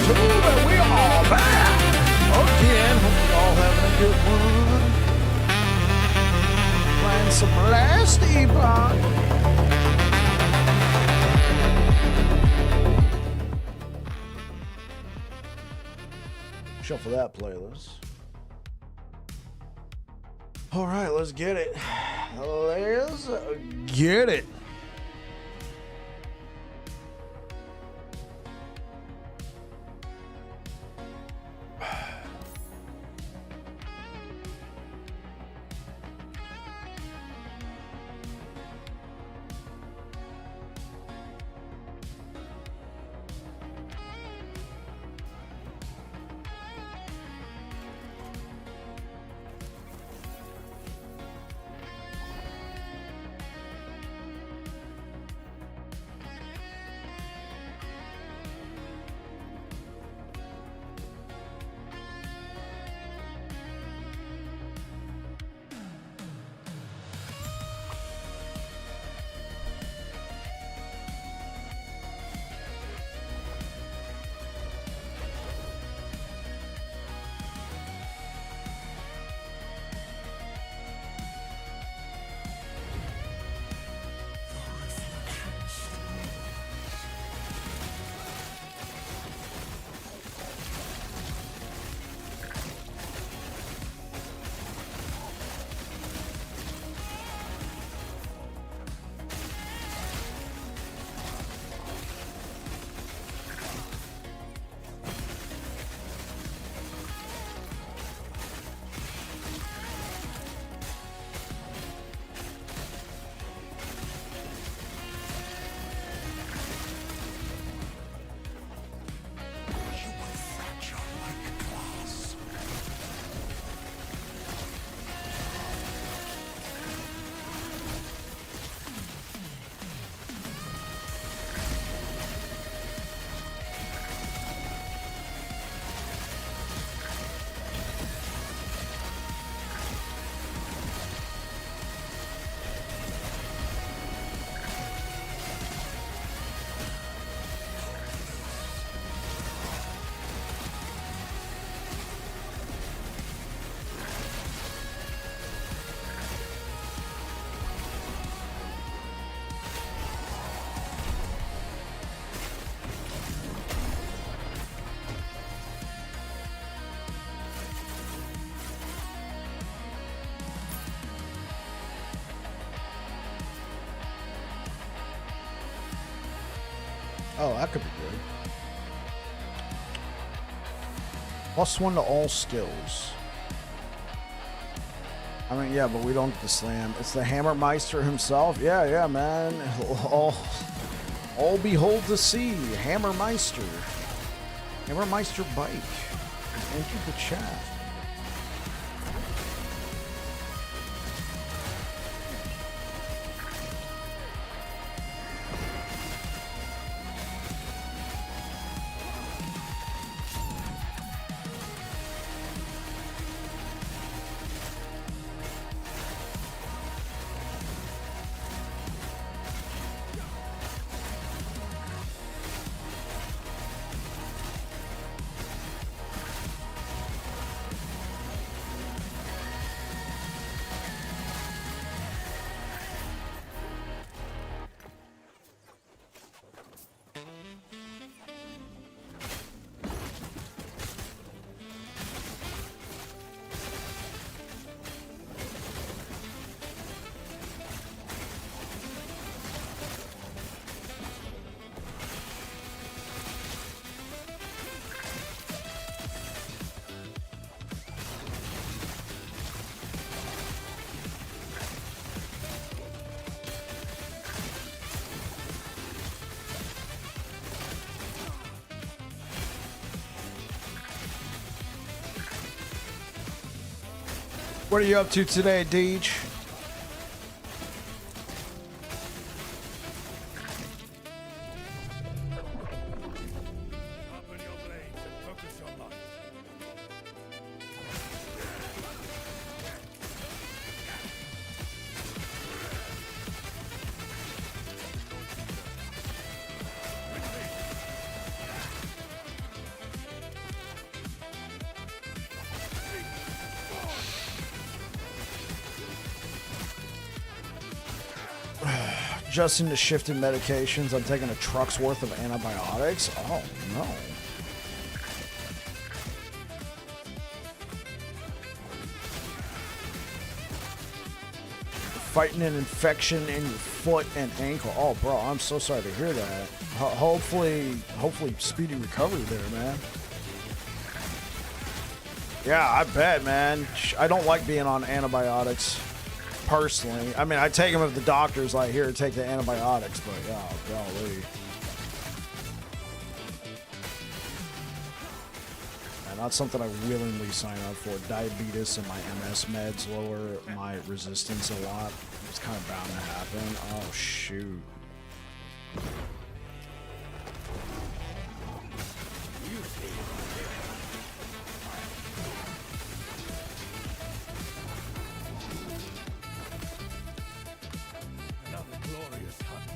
YouTube, and we are back again. Hope you're all having a good one. Playing some last Epoch. Shuffle that playlist. All right, let's get it. Let's get it. Oh, that could be good. +1 to all skills. I mean, yeah, but we don't get the slam. It's the Hammermeister himself. Yeah, man. All behold to see. Hammermeister. Hammermeister bike. Enter the chat. What are you up to today, Deej? Adjusting to shifted medications. I'm taking a truck's worth of antibiotics. Oh, no. Fighting an infection in your foot and ankle. Oh, bro, I'm so sorry to hear that. Hopefully speedy recovery there, man. Yeah, I bet, man. I don't like being on antibiotics, personally. I mean, I take them if the doctor's like, here, take the antibiotics, but, yeah, golly. Not something I willingly sign up for. Diabetes and my MS meds lower my resistance a lot. It's kind of bound to happen. Oh, shoot. Another glorious hunt.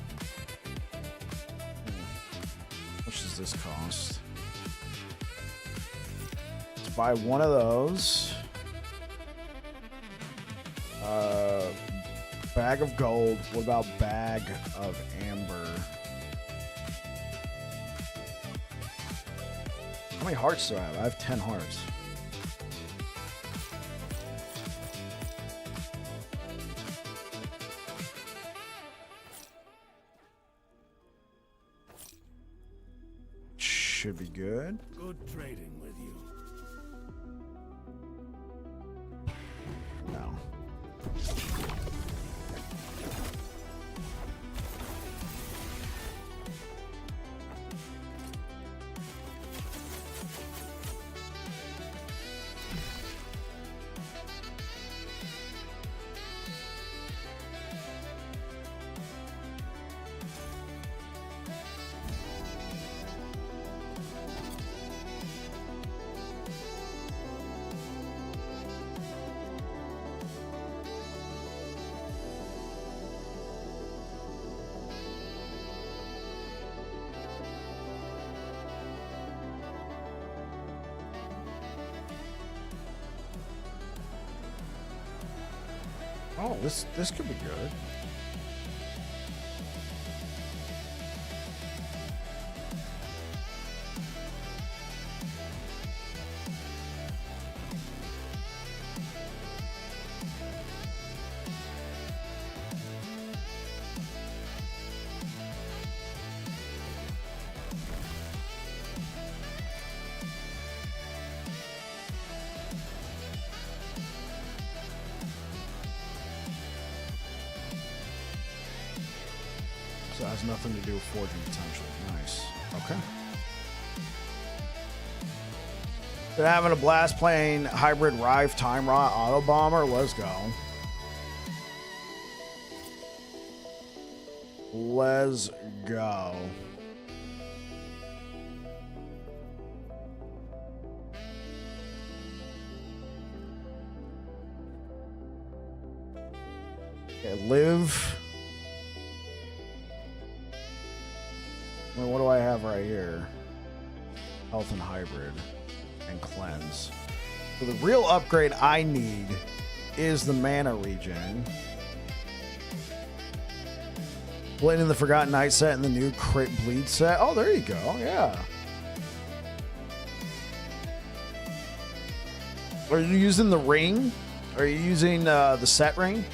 How much does this cost? Buy one of those. Bag of gold. What about bag of amber? How many hearts do I have? I have 10 hearts. Should be good. Good trading with you. No. Oh, this could be good. So it has nothing to do with forging potential. Nice. Okay. Been having a blast playing hybrid Rive Time Rot Auto Bomber. Let's go. Let's go. Okay, live. Well, what do I have right here? Health and hybrid and cleanse. So the real upgrade I need is the mana regen. Blade in the Forgotten Night set and the new Crit Bleed set. Oh, there you go. Yeah. Are you using the ring? Are you using the set ring?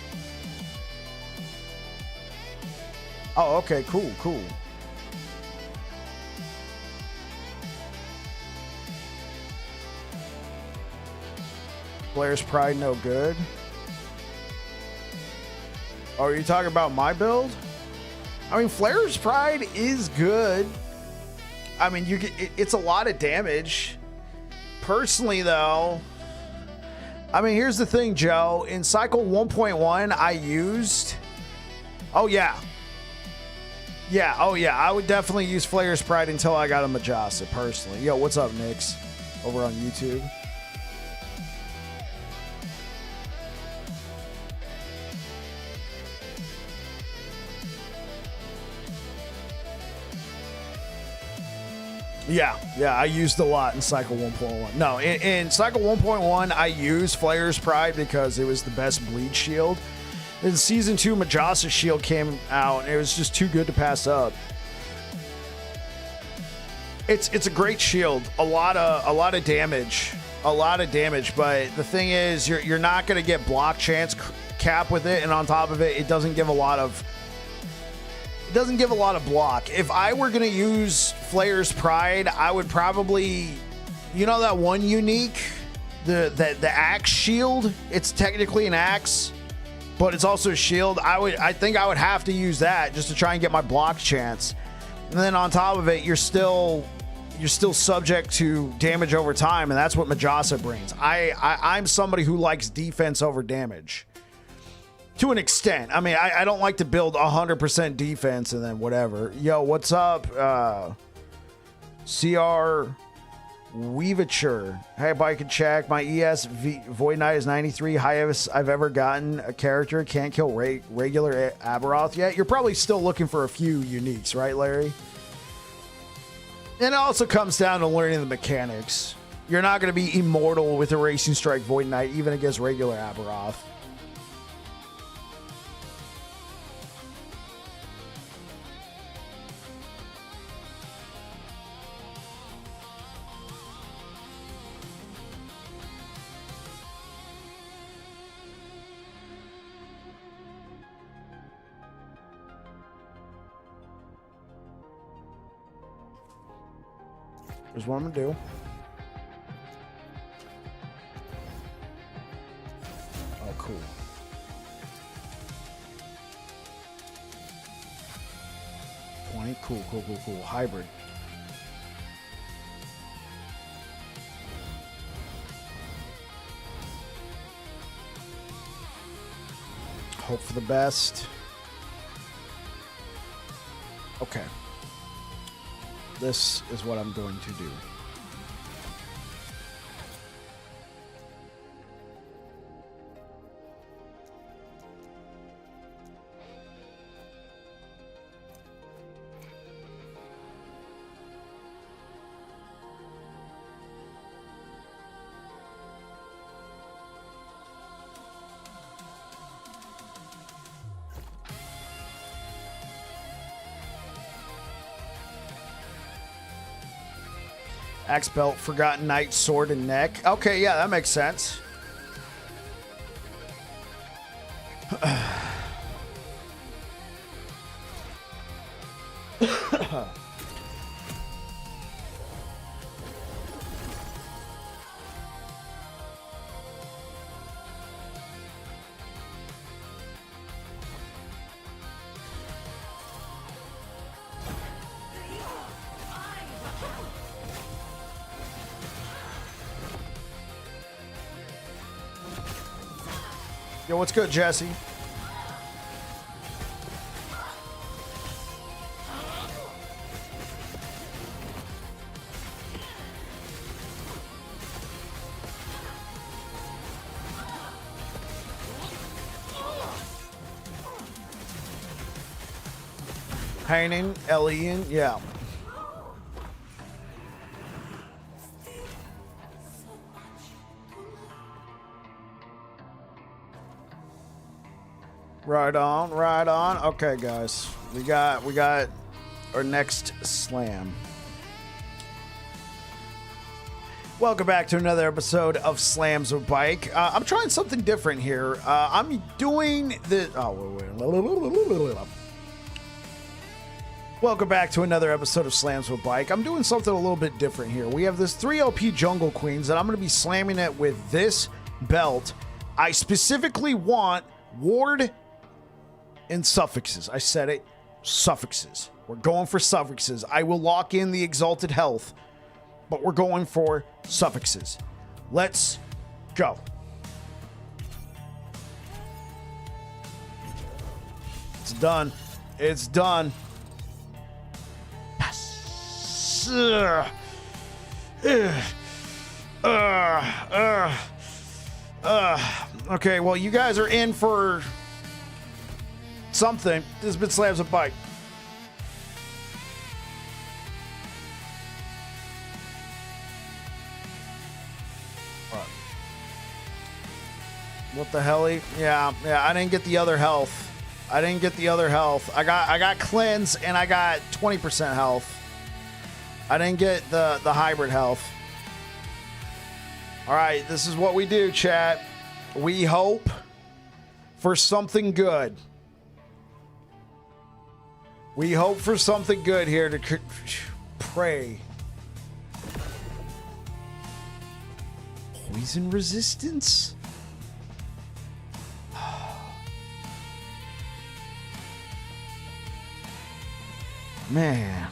Oh, okay. Cool, cool. Flair's Pride no good. Oh, are you talking about my build? I mean, Flair's Pride is good. I mean, you get it's a lot of damage. Personally, though, I mean, here's the thing, Joe. In Cycle 1.1, I used... Oh, yeah. Yeah, oh, yeah. I would definitely use Flair's Pride until I got a Majasa, personally. Yo, what's up, Nix? Over on YouTube. Yeah, I used a lot in Cycle 1.1. No, in Cycle 1.1, I used Flair's Pride because it was the best bleed shield. In Season 2, Majasa's shield came out, and it was just too good to pass up. It's a great shield. A lot of damage. But the thing is, you're not going to get block chance cap with it, and on top of it, it doesn't give a lot of block. If I were going to use Flayer's Pride, I would probably, you know, that one unique, the axe shield. It's technically an axe, but it's also a shield. I think I would have to use that just to try and get my block chance. And then on top of it, you're still subject to damage over time, and that's what Majasa brings. I'm somebody who likes defense over damage. To an extent. I mean, I don't like to build 100% defense and then whatever. Yo, what's up? CR Weevature. Hey, Bike and Check. My Void Knight is 93. Highest I've ever gotten a character. Can't kill regular Aberoth yet. You're probably still looking for a few uniques, right, Larry? And it also comes down to learning the mechanics. You're not going to be immortal with a Racing Strike Void Knight, even against regular Aberoth. Here's what I'm gonna do. Oh, cool. Cool. Hybrid. Hope for the best. Okay. This is what I'm going to do. Axe belt, Forgotten Knight, sword, and neck. Okay, yeah, that makes sense. Yo, what's good, Jesse? Painting, Elian, yeah. Right on, right on. Okay, guys, we got our next slam. Welcome back to another episode of Slams with Bike. I'm trying something different here. I'm doing the. Welcome back to another episode of Slams with Bike. I'm doing something a little bit different here. We have this 3 LP Jungle Queens, and I'm going to be slamming it with this belt. I specifically want ward and suffixes. I said it. Suffixes. We're going for suffixes. I will lock in the Exalted Health, but we're going for suffixes. Let's go. It's done. It's done. Yes. Okay, well, you guys are in for something. This has been Slams with Bike. What the hell? Yeah, I didn't get the other health. I got cleanse and I got 20% health. I didn't get the hybrid health. All right, this is what we do, chat. We hope for something good. We hope for something good here to pray. Poison resistance? Man.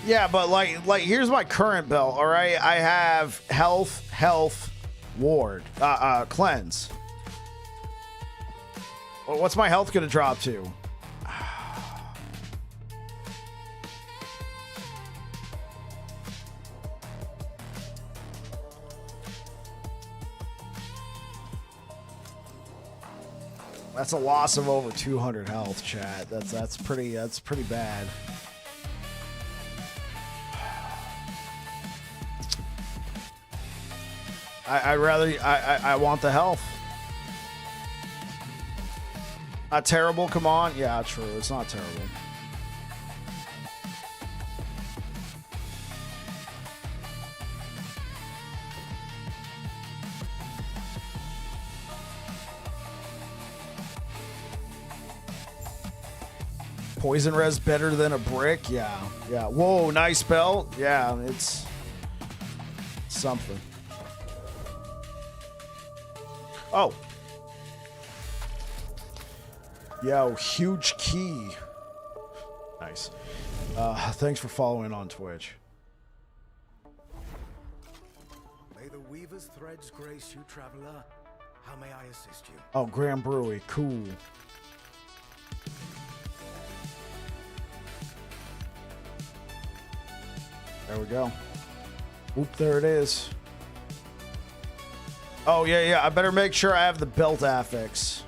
Yeah, but like here's my current build, all right? I have health, ward, cleanse. Well, what's my health gonna drop to? That's a loss of over 200 health, chat. That's pretty bad. I want the health. Not terrible, come on. Yeah, true. It's not terrible. Poison res better than a brick? Yeah. Whoa, nice belt. Yeah, it's something. Oh. Yo, huge key. Nice. Thanks for following on Twitch. May the weaver's threads grace you, traveler. How may I assist you? Oh, Grand Brewery. Cool. There we go. Oop, there it is. Oh, yeah. I better make sure I have the belt affix.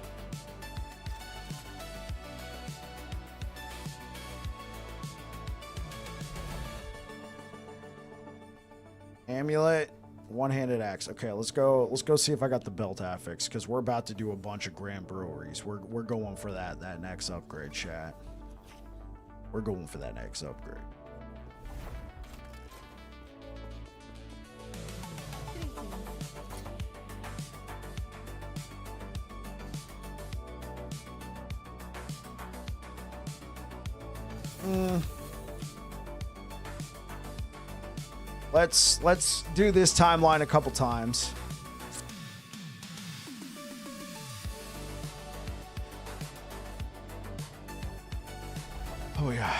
Amulet, one-handed axe. Okay, let's go see if I got the belt affix, because we're about to do a bunch of Grand Breweries. We're going for that next upgrade, chat. We're going for that next upgrade. Let's do this timeline a couple times. Oh yeah.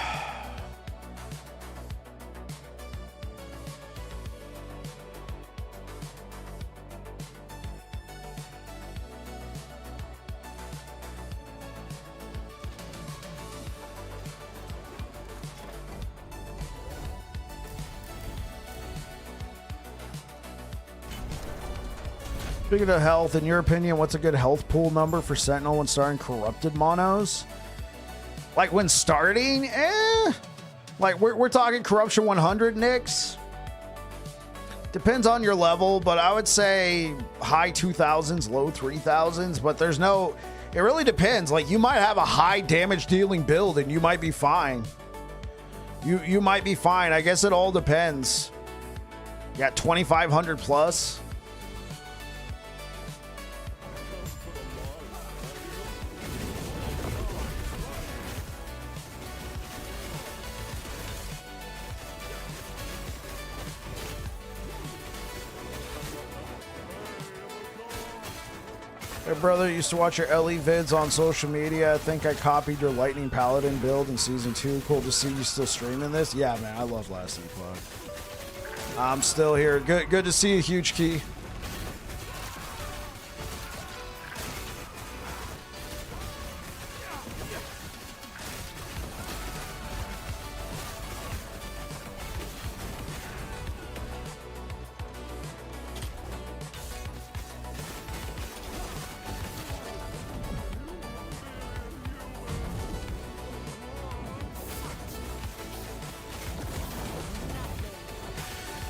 Speaking of health, in your opinion, what's a good health pool number for Sentinel when starting corrupted monos? Like when starting? Like we're talking corruption 100 nicks. Depends on your level, but I would say high 2000s, low 3000s, but there's no, it really depends. Like you might have a high damage dealing build and you might be fine. You might be fine. I guess it all depends. You got 2500 plus. Hey brother, used to watch your LE vids on social media. I think I copied your Lightning Paladin build in season 2. Cool to see you still streaming this. Yeah, man, I love last Epoch. I'm still here. Good to see you, Huge Key.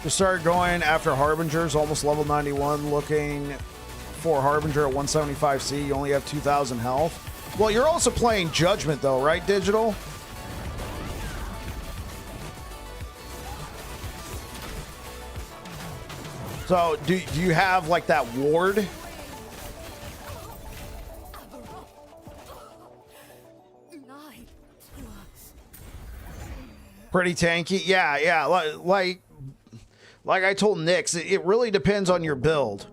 Just started going after Harbingers, almost level 91, looking for Harbinger at 175C. You only have 2,000 health. Well, you're also playing Judgment, though, right, Digital? So, do you have, like, that ward? Pretty tanky? Yeah. Like I told Nix, it really depends on your build.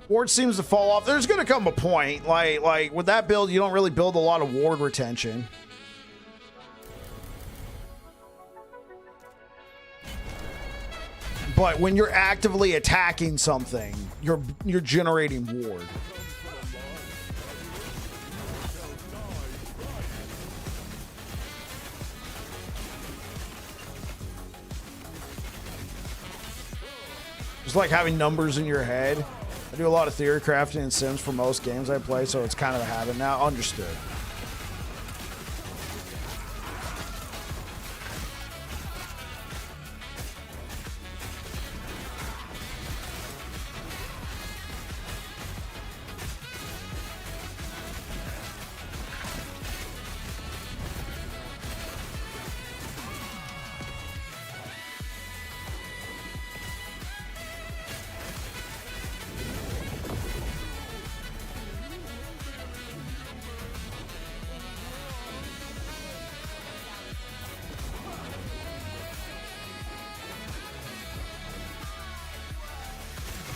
Ward seems to fall off. There's going to come a point, like with that build, you don't really build a lot of ward retention. But when you're actively attacking something, you're generating ward. Just like having numbers in your head. I do a lot of theory crafting in Sims for most games I play, so it's kind of a habit now. Understood.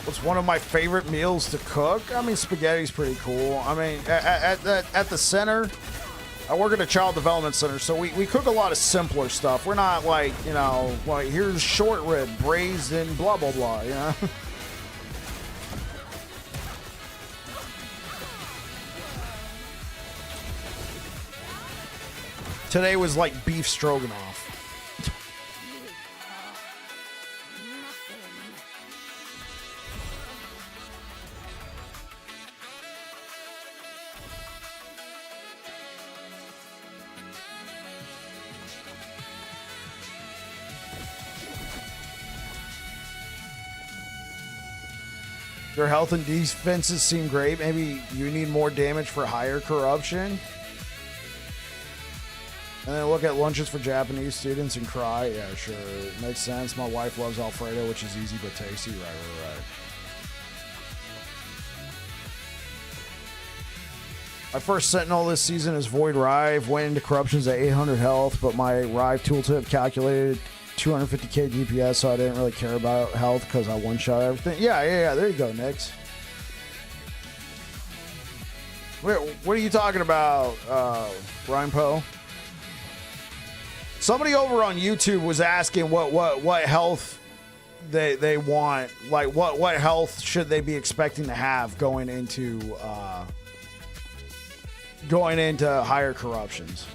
What's one of my favorite meals to cook? I mean, spaghetti's pretty cool. I mean, at the center, I work at a child development center, so we cook a lot of simpler stuff. We're not like, you know, like here's short rib braised in blah, blah, blah, you know? Today was like beef stroganoff. Your health and defenses seem great. Maybe you need more damage for higher corruption. And then look at lunches for Japanese students and cry. Yeah, sure. It makes sense. My wife loves Alfredo, which is easy but tasty. Right. My first Sentinel this season is Void Rive. Went into corruptions at 800 health, but my Rive tooltip calculated 250k DPS, so I didn't really care about health because I one-shot everything. Yeah. There you go, Nix. What are you talking about, Ryan Poe? Somebody over on YouTube was asking what health they want, like what health should they be expecting to have going into higher corruptions.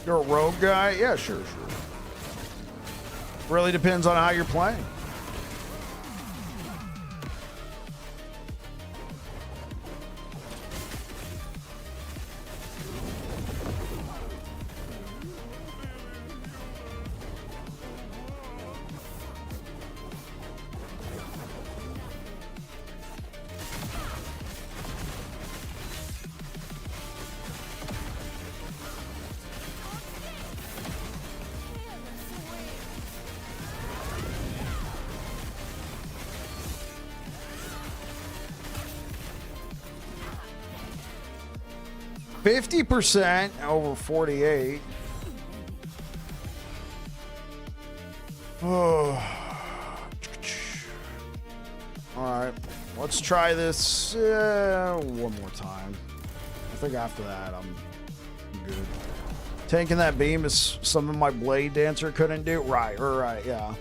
You're a rogue guy? Yeah, sure. Really depends on how you're playing. %, over 48. Alright, let's try this one more time. I think after that, I'm good. Tanking that beam is something my Blade Dancer couldn't do. Right, yeah.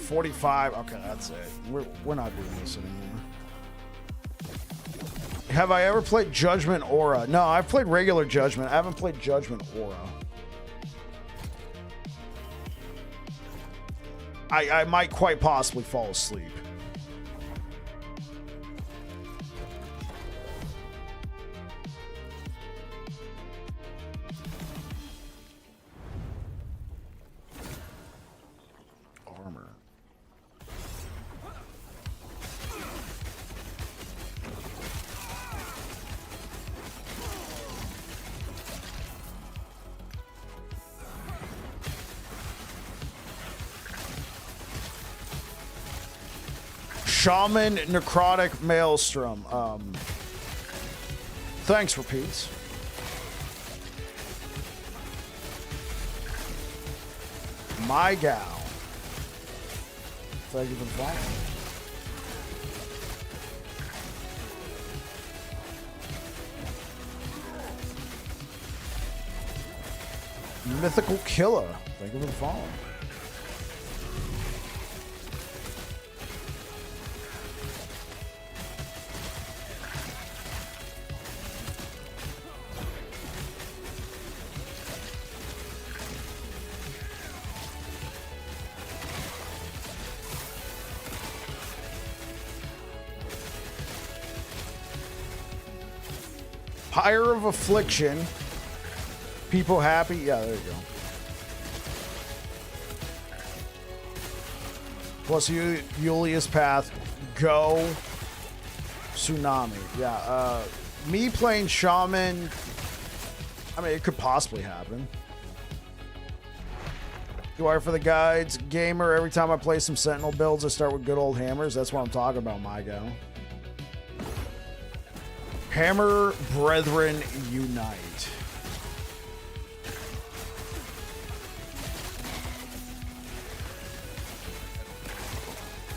$45. Okay, that's it. We're not doing this anymore. Have I ever played Judgment Aura? No, I've played regular Judgment. I haven't played Judgment Aura. I might quite possibly fall asleep. Armor. Shaman Necrotic Maelstrom. Thanks for peace. My gal. Thank you for the follow. Mythical Killer. Thank you for the follow. Pyre of Affliction. People happy. Yeah, there you go. Plus Julius Path. Go. Tsunami. Yeah. Me playing Shaman. I mean, it could possibly happen. Do I for the guides? Gamer, every time I play some Sentinel builds, I start with good old hammers. That's what I'm talking about, my gal. Hammer Brethren Unite.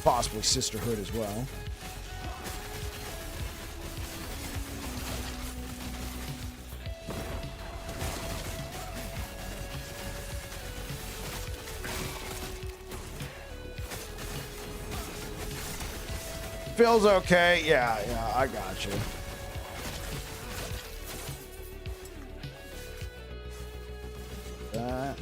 Possibly Sisterhood as well. Feels okay. Yeah, I got you. That.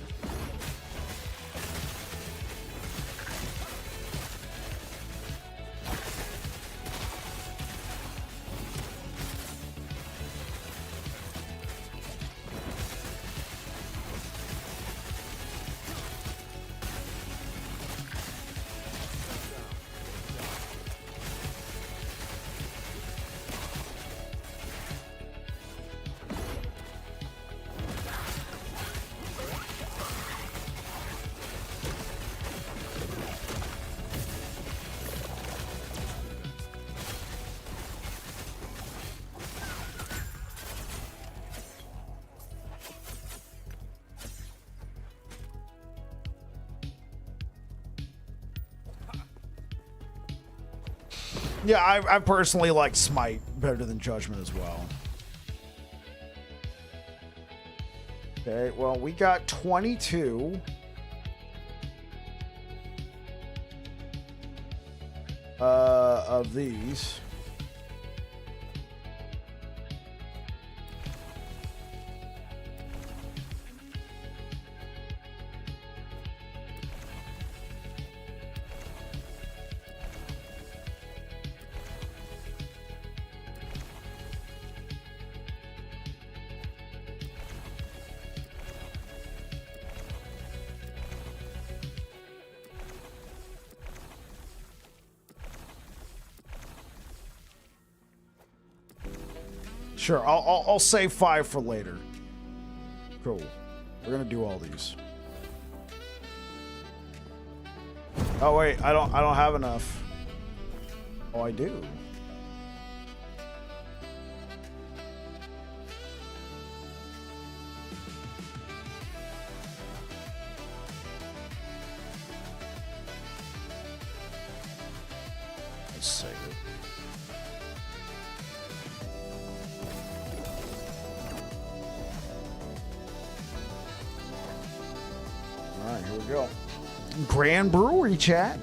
Yeah, I personally like Smite better than Judgment as well. Okay, well, we got 22. Of these. Sure, I'll save 5 for later. Cool. We're gonna do all these. Oh wait, I don't have enough. Oh, I do. Let's save it. All right, here we go. Grand Brewery chat.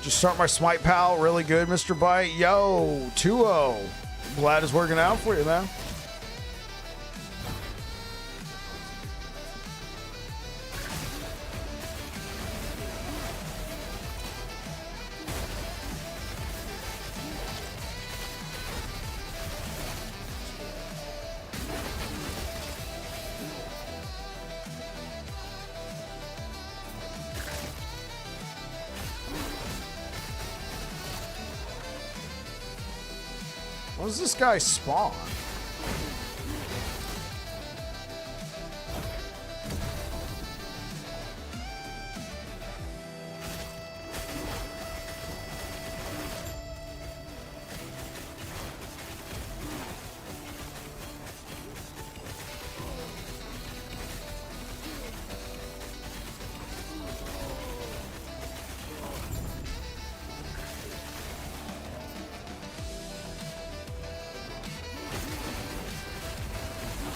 Just start my Smite pal. Really good, Mr. Bite. Yo, 2-0. Glad it's working out for you, man. What does this guy spawn?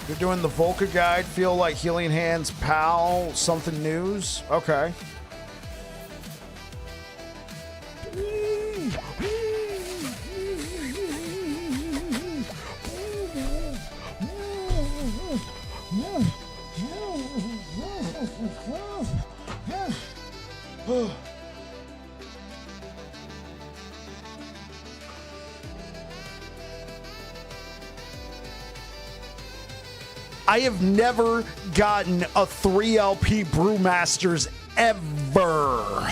You're doing the Volca guide, feel like Healing Hands pal, something news? Okay. I have never gotten a 3LP Brewmasters ever.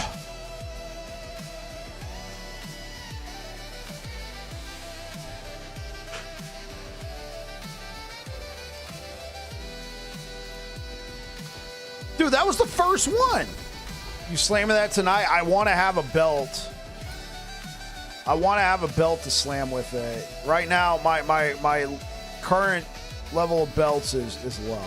Dude, that was the first one. You slamming that tonight? I want to have a belt. I want to have a belt to slam with it. Right now, my current level of belts is low.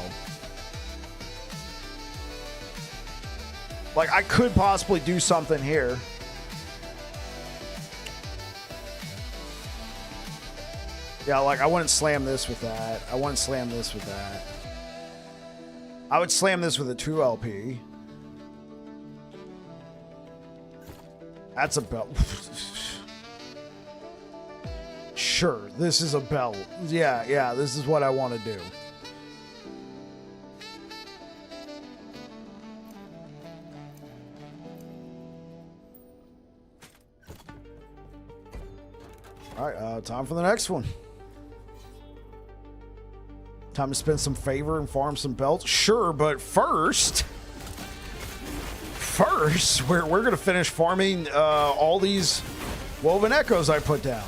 Like, I could possibly do something here. Yeah, like, I wouldn't slam this with that. I wouldn't slam this with that. I would slam this with a 2LP. That's a belt. Sure, this is a belt. Yeah, this is what I want to do. All right, time for the next one. Time to spend some favor and farm some belts. Sure, but first, we're gonna finish farming all these Woven Echoes I put down.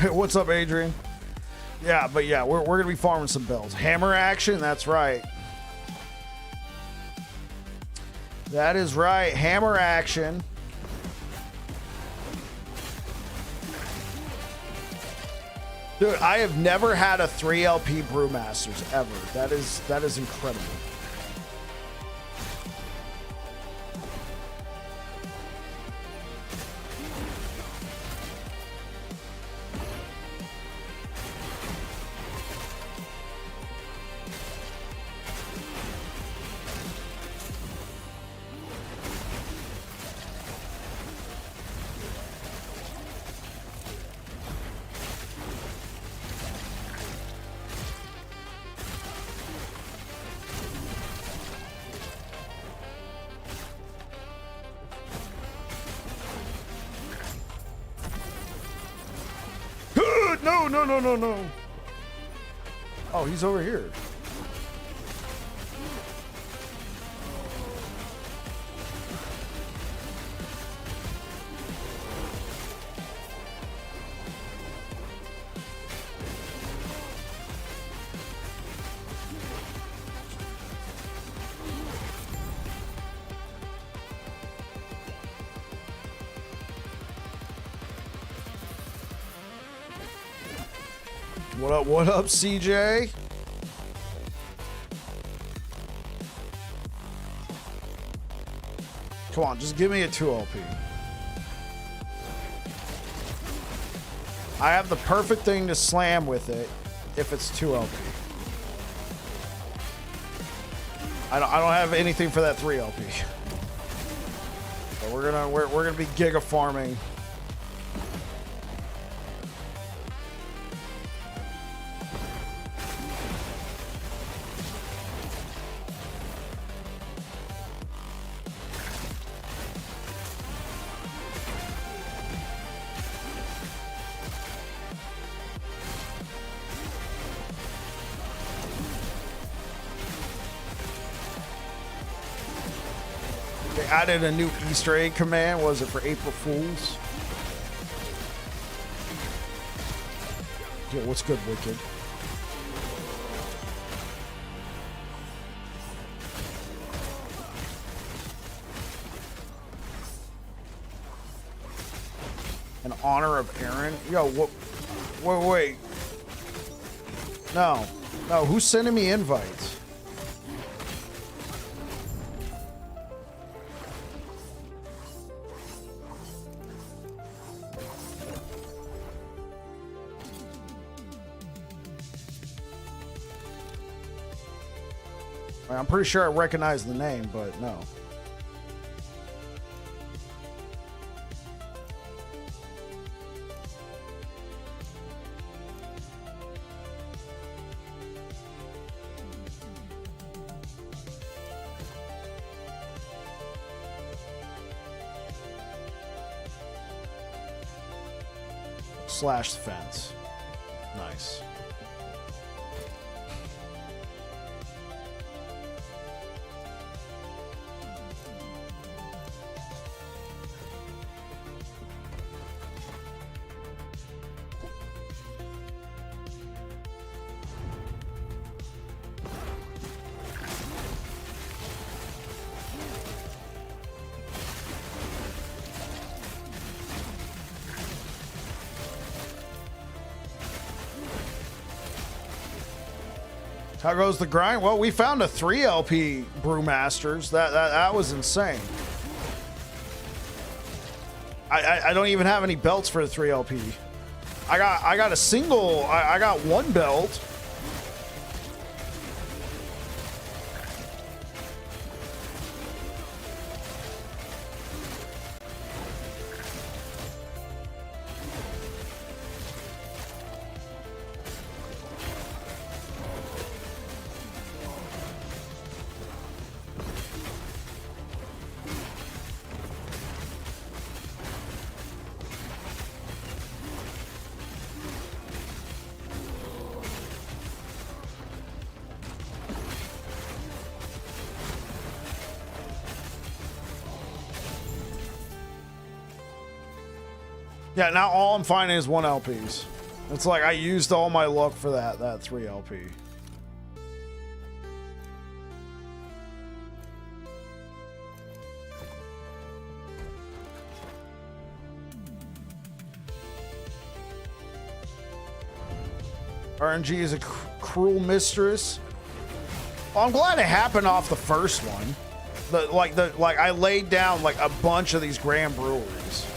What's up, Adrian? Yeah, but yeah, we're gonna be farming some builds. Hammer action, that's right. That is right. Hammer action. Dude, I have never had a 3 LP Brewmasters ever. That is incredible. No. Oh, he's over here. What up, CJ? Come on, just give me a 2 LP. I have the perfect thing to slam with it if it's 2 LP. I don't have anything for that 3 LP. So we're gonna be giga farming. Added a new Easter egg command. Was it for April Fools? Yeah, what's good, Wicked? In honor of Aaron? Yo, what? Wait. No, who's sending me invites? I'm pretty sure I recognize the name, but no. Slash the fence. Nice. How goes the grind? Well, we found a 3 LP Brewmasters. That was insane. I don't even have any belts for the 3 LP. I got a single. I got 1 belt. Yeah, now all I'm finding is 1 LPs. It's like I used all my luck for that 3 LP. RNG is a cruel mistress. Well, I'm glad it happened off the first one. Like I laid down like a bunch of these grand breweries.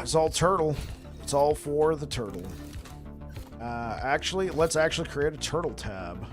It's all turtle. It's all for the turtle. Actually, let's actually create a turtle tab.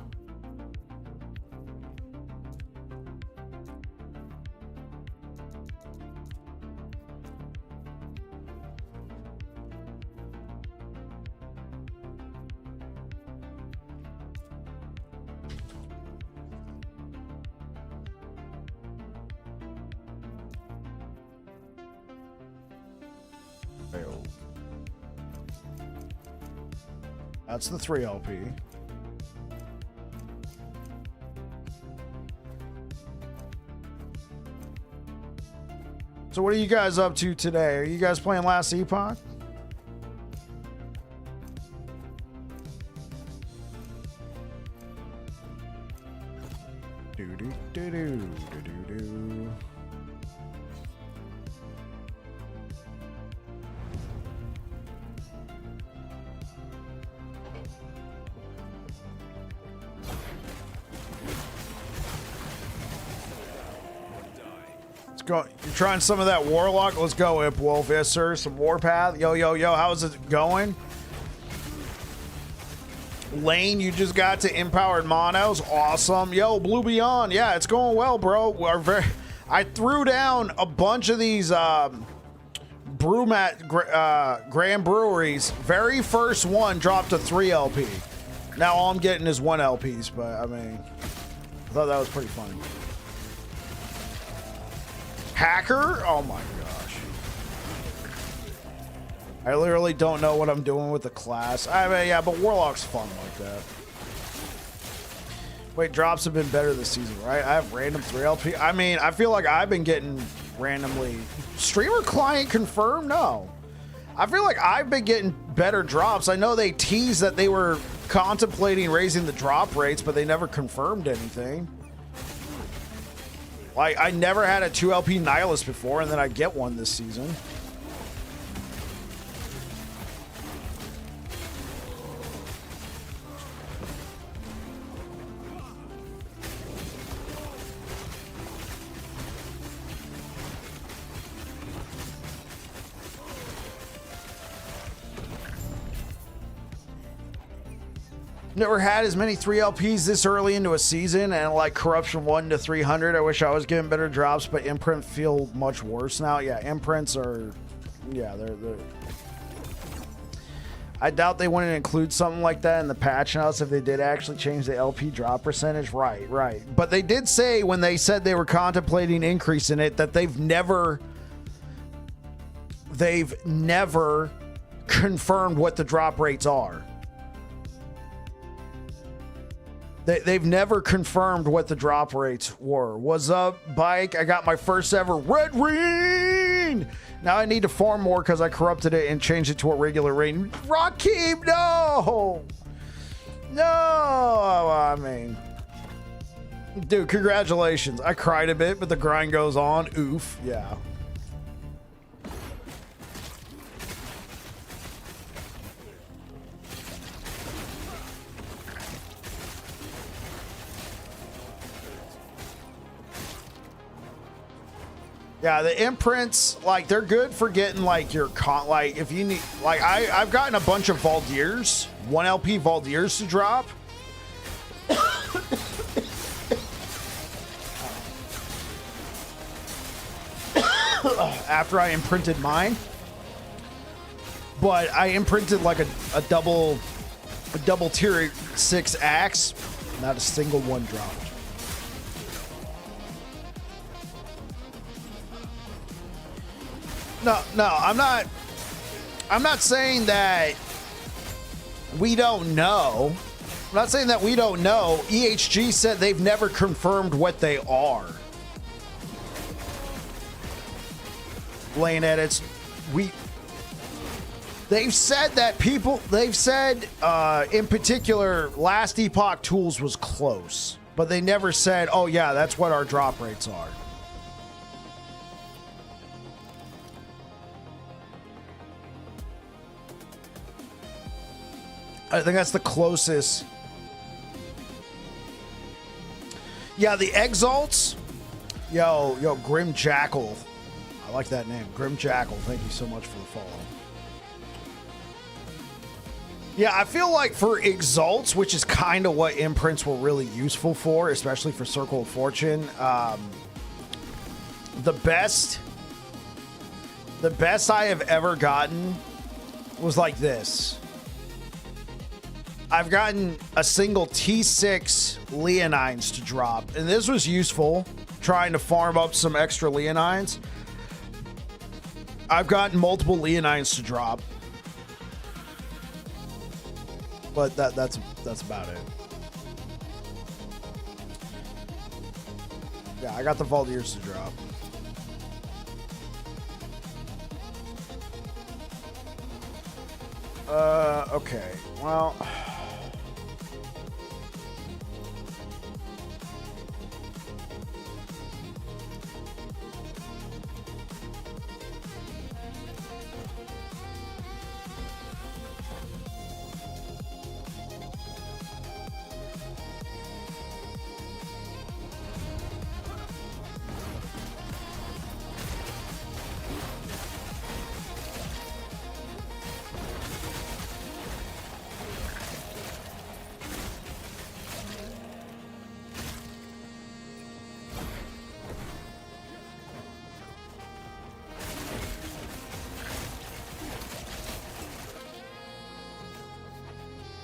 That's the 3 LP. So what are you guys up to today? Are you guys playing Last Epoch? Do do do do do do. Go. You're trying some of that Warlock? Let's go, Ip Wolf. Yes, sir. Some Warpath. Yo, yo, yo. How's it going? Lane, you just got to Empowered Monos. Awesome. Yo, Blue Beyond. Yeah, it's going well, bro. I threw down a bunch of these Grand Breweries. Very first one dropped to 3 LP. Now all I'm getting is 1 LPs, but I mean, I thought that was pretty funny. Hacker? Oh my gosh. I literally don't know what I'm doing with the class. I mean, yeah, but Warlock's fun like that. Wait, drops have been better this season, right? I have random 3 LP. I mean, I feel like I've been getting randomly. Streamer client confirmed? No. I feel like I've been getting better drops. I know they teased that they were contemplating raising the drop rates, but they never confirmed anything. Like, I never had a 2 LP Nihilist before, and then I get one this season. Never had as many 3 LPs this early into a season, and like Corruption 1 to 300. I wish I was getting better drops, but imprint feel much worse now. Yeah, imprints are, yeah, they're. I doubt they wouldn't include something like that in the patch notes if they did actually change the LP drop percentage. Right, right. But they did say when they said they were contemplating increasing it that they've never confirmed what the drop rates are. They've never confirmed what the drop rates were. What's up, Bike? I got my first ever Red Ring! Now I need to farm more because I corrupted it and changed it to a regular ring. Rakib, no! No! I mean... Dude, congratulations. I cried a bit, but the grind goes on. Oof. Yeah. Yeah, the imprints, like, they're good for getting, like, your like, if you need, like, I've gotten a bunch of Valdirs, 1 LP Valdirs to drop. After I imprinted mine. But I imprinted, like, a double tier 6 axe. Not a single one dropped. No, I'm not saying that we don't know. I'm not saying that we don't know. EHG said they've never confirmed what they are. Lane edits. They've said that in particular, last Epoch Tools was close, but they never said, oh yeah, that's what our drop rates are. I think that's the closest. Yeah, the Exalts. Yo, Grim Jackal. I like that name. Grim Jackal. Thank you so much for the follow. Yeah, I feel like for Exalts, which is kind of what imprints were really useful for, especially for Circle of Fortune, the best I have ever gotten was like this. I've gotten a single T6 Leonines to drop, and this was useful, trying to farm up some extra Leonines. I've gotten multiple Leonines to drop, but that's about it. Yeah, I got the Valdirs to drop. Okay, well.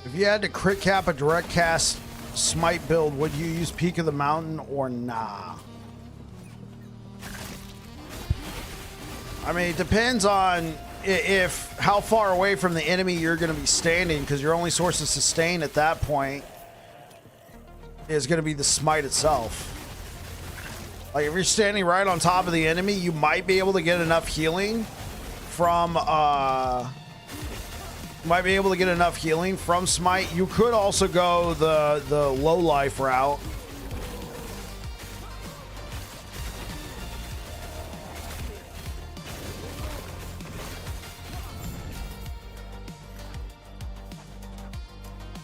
If you had to crit cap a direct cast smite build, would you use Peak of the Mountain or nah? I mean, it depends on if how far away from the enemy you're going to be standing, because your only source of sustain at that point is going to be the smite itself. Like, if you're standing right on top of the enemy, you might be able to get enough healing from smite. You could also go the low life route.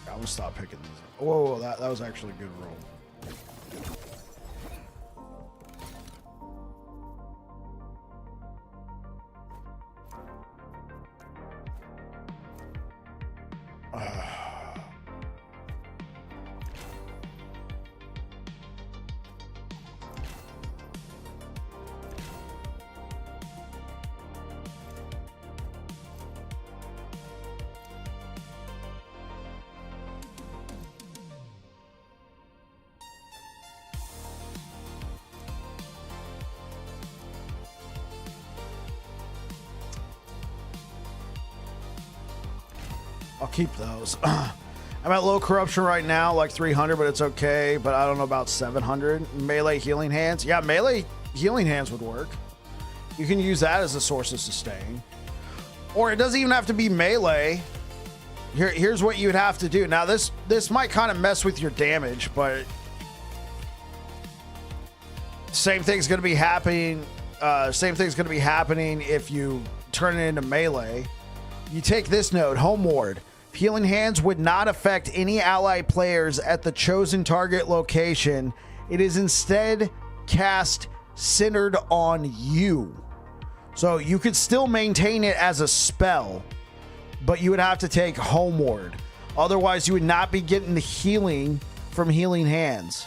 I'm gonna stop picking these. Whoa, that was actually a good roll. I'll keep those. I'm at low corruption right now, like 300, but it's okay. But I don't know about 700. Melee healing hands. Yeah, melee healing hands would work. You can use that as a source of sustain. Or it doesn't even have to be melee. Here's what you'd have to do. Now, this might kind of mess with your damage, but same thing's going to be happening. Same thing's going to be happening if you turn it into melee. You take this node, Home Ward. Healing Hands would not affect any allied players at the chosen target location. It is instead cast centered on you. So you could still maintain it as a spell, but you would have to take Homeward. Otherwise, you would not be getting the healing from Healing Hands.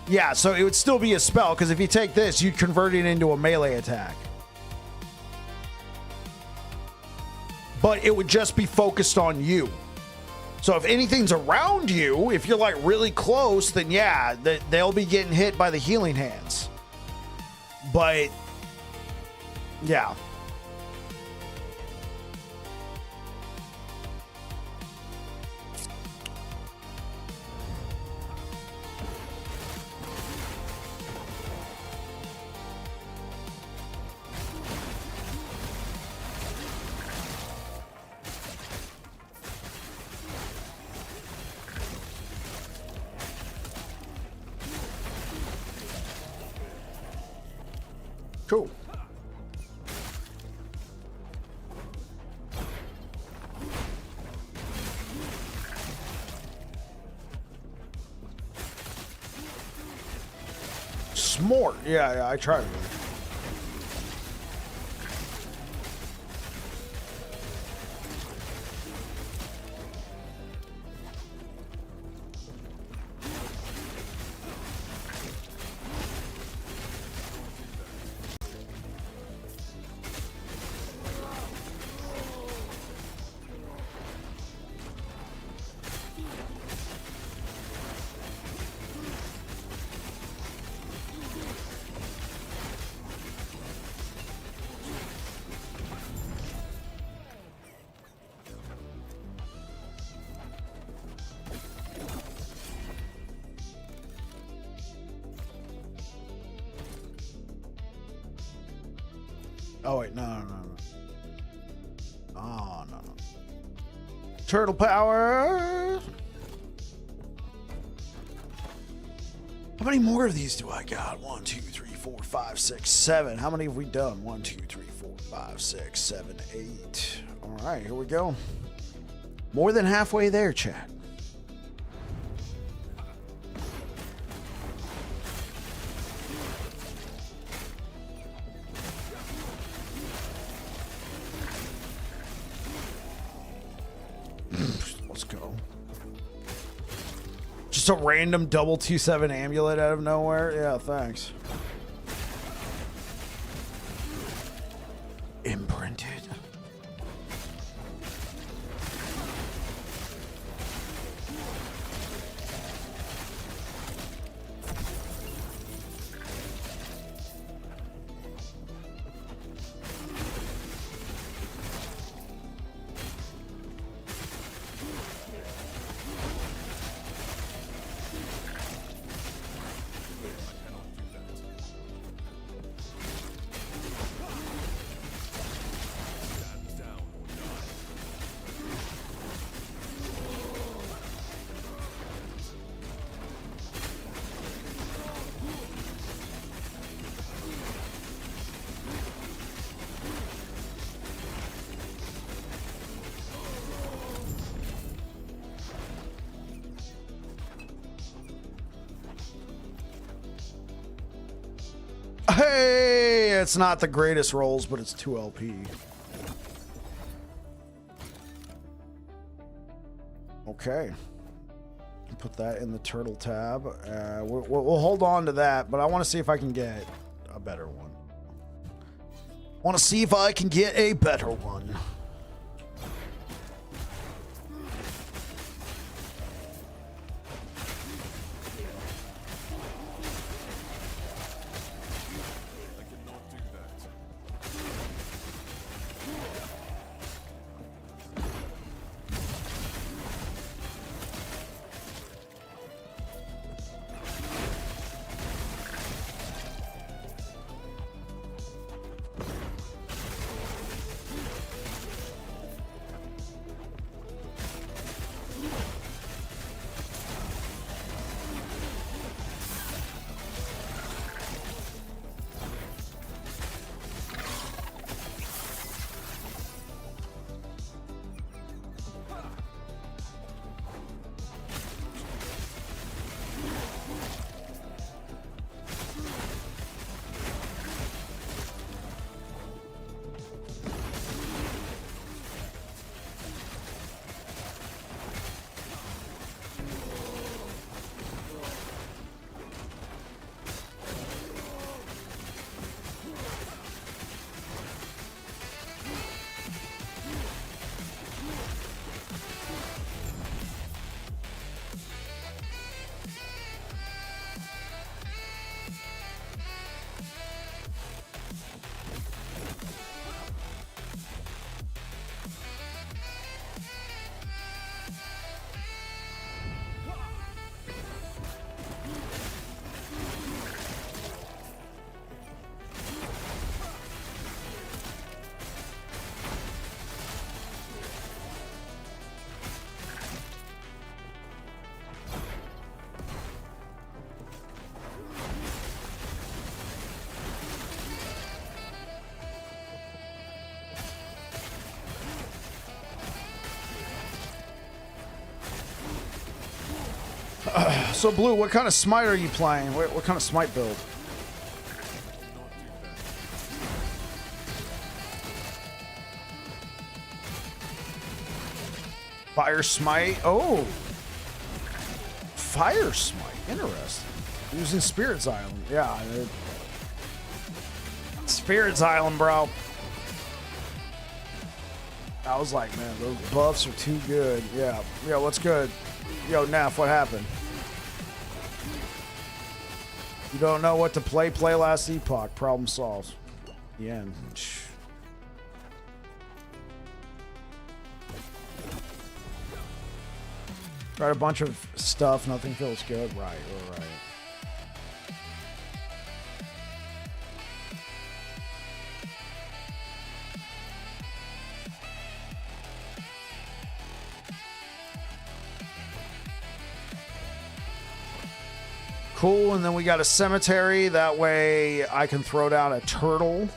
Yeah, so it would still be a spell, because if you take this, you'd convert it into a melee attack. But it would just be focused on you. So if anything's around you, if you're like really close, then yeah, they'll be getting hit by the Healing Hands. But yeah. Cool. Smart. Yeah, I tried it. Oh, wait, no. Oh, no. Turtle power. How many more of these do I got? 1, 2, 3, 4, 5, 6, 7. How many have we done? 1, 2, 3, 4, 5, 6, 7, 8. All right, here we go. More than halfway there, chat. Let's go. Just a random double 2/7 amulet out of nowhere. Yeah, thanks. Imprinted. Hey, it's not the greatest rolls, but it's 2 LP. Okay. Put that in the turtle tab. We'll hold on to that, but I want to see if I can get a better one. Want to see if I can get a better one. So, Blue, what kind of smite are you playing? What kind of smite build? Fire smite. Oh, fire smite. Interesting. Using Spirit's Island. Yeah. Spirit's Island, bro. I was like, man, those buffs are too good. Yeah. Yo, what's good? Yo, Neff, what happened? You don't know what to play? Play last Epoch. Problem solved. The end. Tried a bunch of stuff. Nothing feels good. Right. All right. Cool, and then we got a cemetery. That way I can throw down a turtle.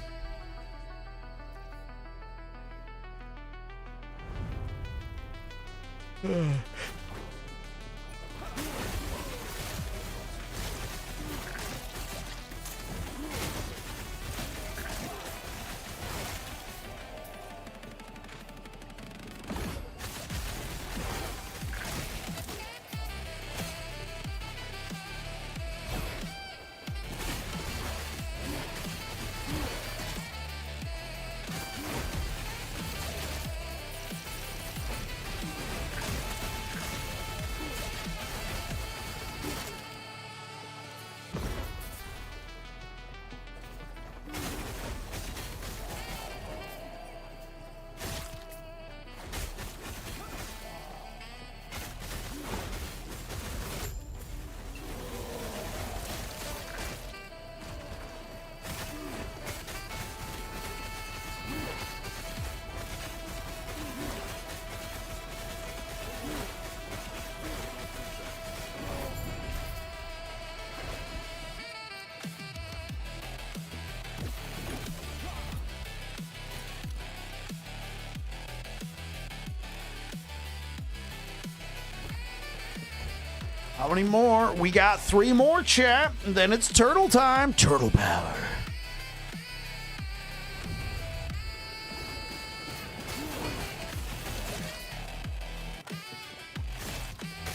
How many more? We got 3 more, chat. And then it's turtle time. Turtle power.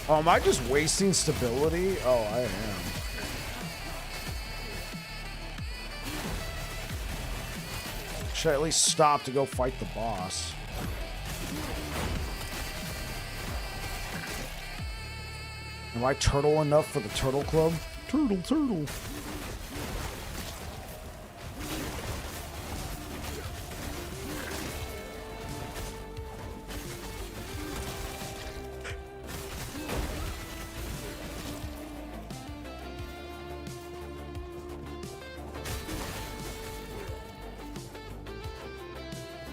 Oh, am I just wasting stability? Oh, I am. Should I at least stop to go fight the boss? Am I turtle enough for the turtle club? Turtle, turtle.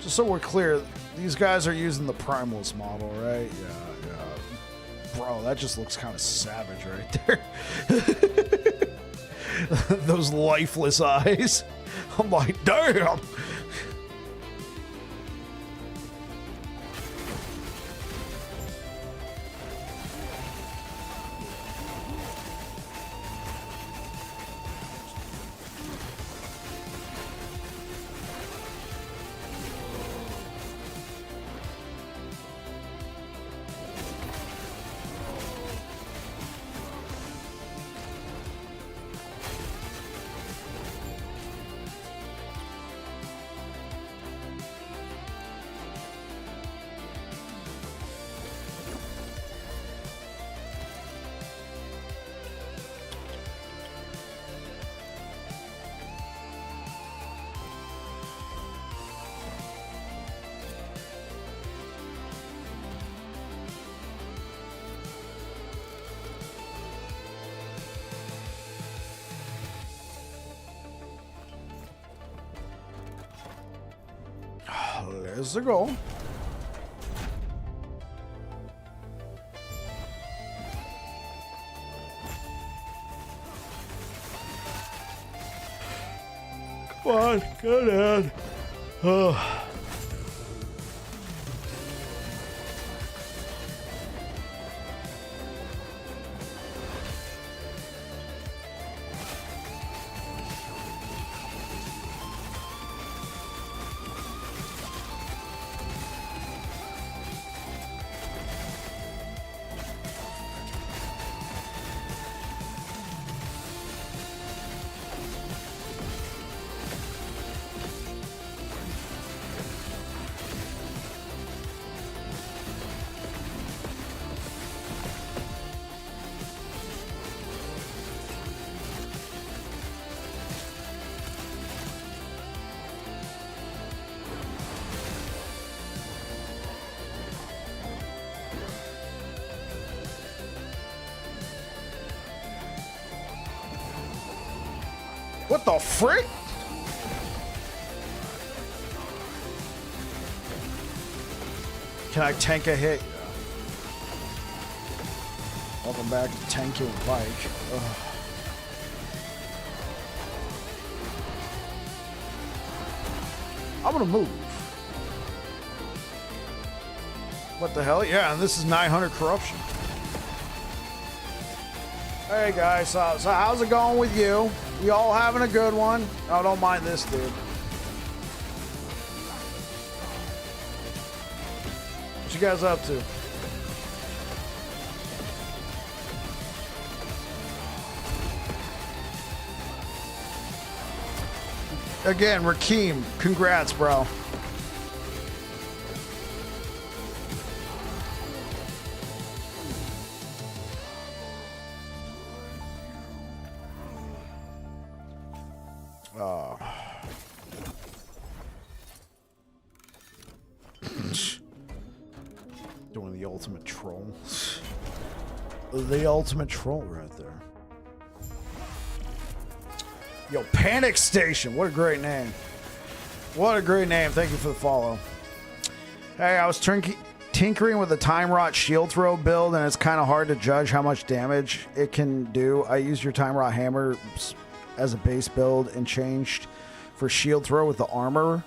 Just so we're clear, these guys are using the Primalist model, right? Yeah. Bro, that just looks kind of savage right there. Those lifeless eyes. I'm like, damn. There's the goal. Come on, get in. Oh. What the frick? Can I tank a hit? Welcome back to tanking a bike. Ugh. I'm gonna move. What the hell? Yeah, and this is 900 corruption. Hey guys, so how's it going with you? You all having a good one? Oh, don't mind this dude. What you guys up to? Again, Rakeem, congrats, bro. Doing the ultimate troll. The ultimate troll right there. Yo, Panic Station. What a great name. What a great name. Thank you for the follow. Hey, I was tinkering with the Time Rot shield throw build, and it's kind of hard to judge how much damage it can do. I used your Time Rot hammer as a base build and changed for shield throw with the armor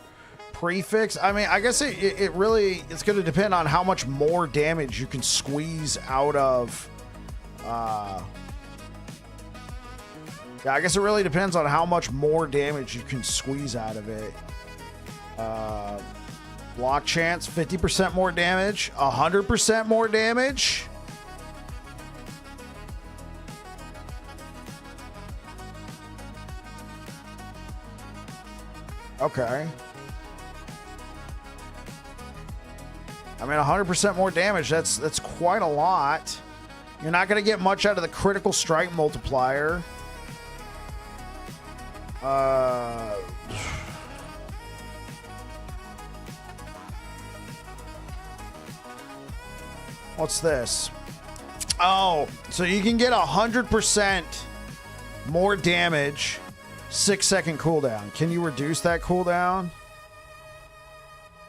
prefix. I mean, I guess it really, it's going to depend on how much more damage you can squeeze out of. Yeah, I guess it really depends on how much more damage you can squeeze out of it. Block chance, 50% more damage, 100% more damage. Okay. I mean, 100% more damage, that's quite a lot. You're not going to get much out of the critical strike multiplier. What's this? Oh, so you can get 100% more damage, 6-second cooldown. Can you reduce that cooldown?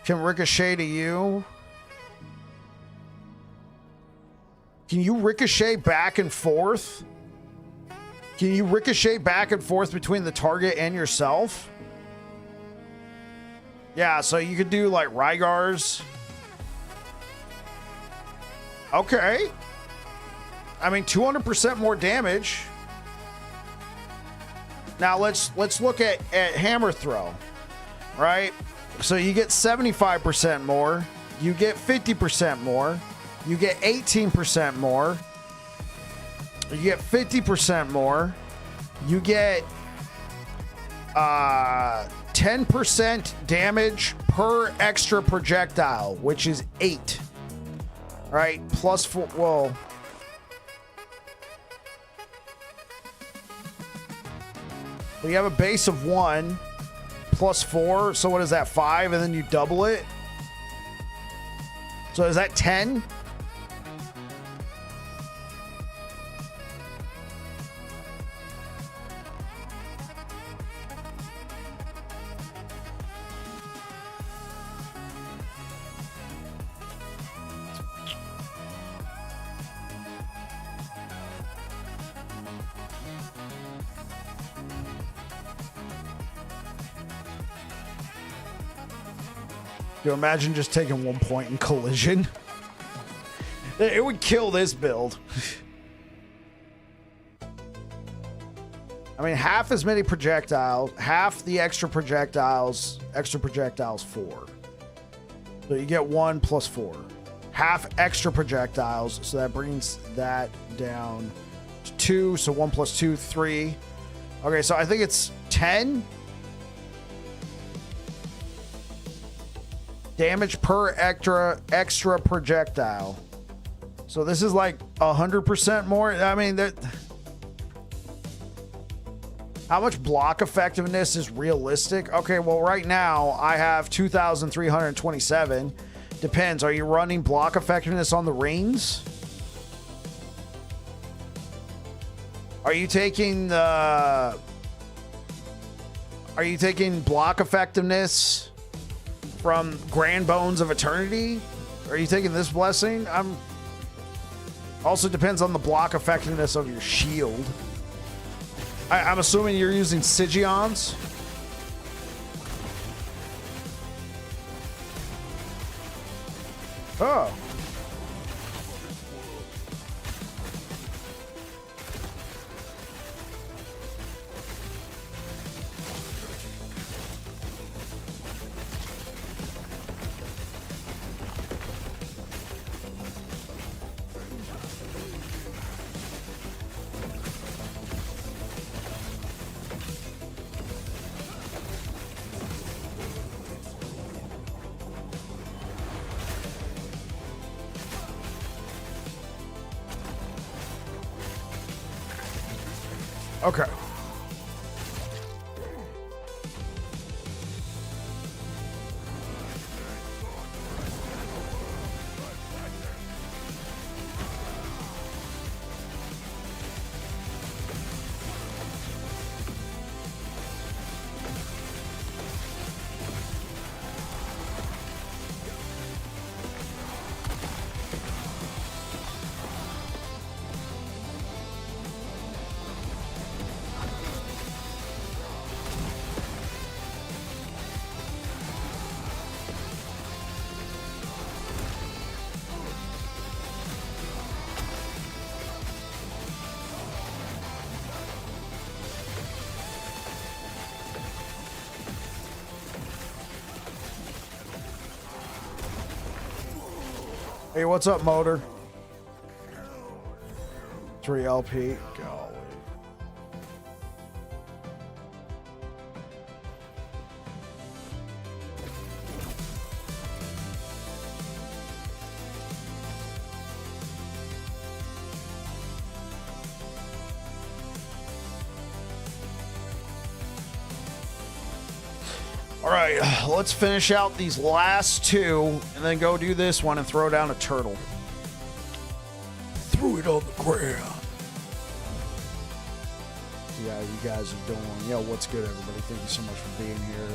Can ricochet to you? Can you ricochet back and forth? Can you ricochet back and forth between the target and yourself? Yeah, so you could do like Rygar's. Okay. I mean, 200% more damage. Now let's look at hammer throw, right? So you get 75% more. You get 50% more. You get 18% more. You get 50% more. You get 10% damage per extra projectile, which is 8. Right? Plus 4. Whoa. We have a base of 1 plus 4. So what is that? 5, and then you double it. So is that 10? You imagine just taking 1 point in collision? It would kill this build. I mean, half as many projectiles, half the extra projectiles 4. So you get 1 plus 4. Half extra projectiles, so that brings that down to 2. So 1 plus 2, 3. Okay, so I think it's 10. Damage per extra projectile. So this is like 100% more. I mean, how much block effectiveness is realistic? Okay, well, right now I have 2,327. Depends. Are you running block effectiveness on the rings? Are you taking the Are you taking block effectiveness from Grand Bones of Eternity? Are you taking this blessing? Also depends on the block effectiveness of your shield. I'm assuming you're using Sigion's. Oh. Okay. Hey, what's up, Motor? 3 LP. Golly. All right, let's finish out these last two and then go do this one and throw down a turtle. Throw it on the ground. Yeah, you guys are doing. Yo, what's good, everybody? Thank you so much for being here.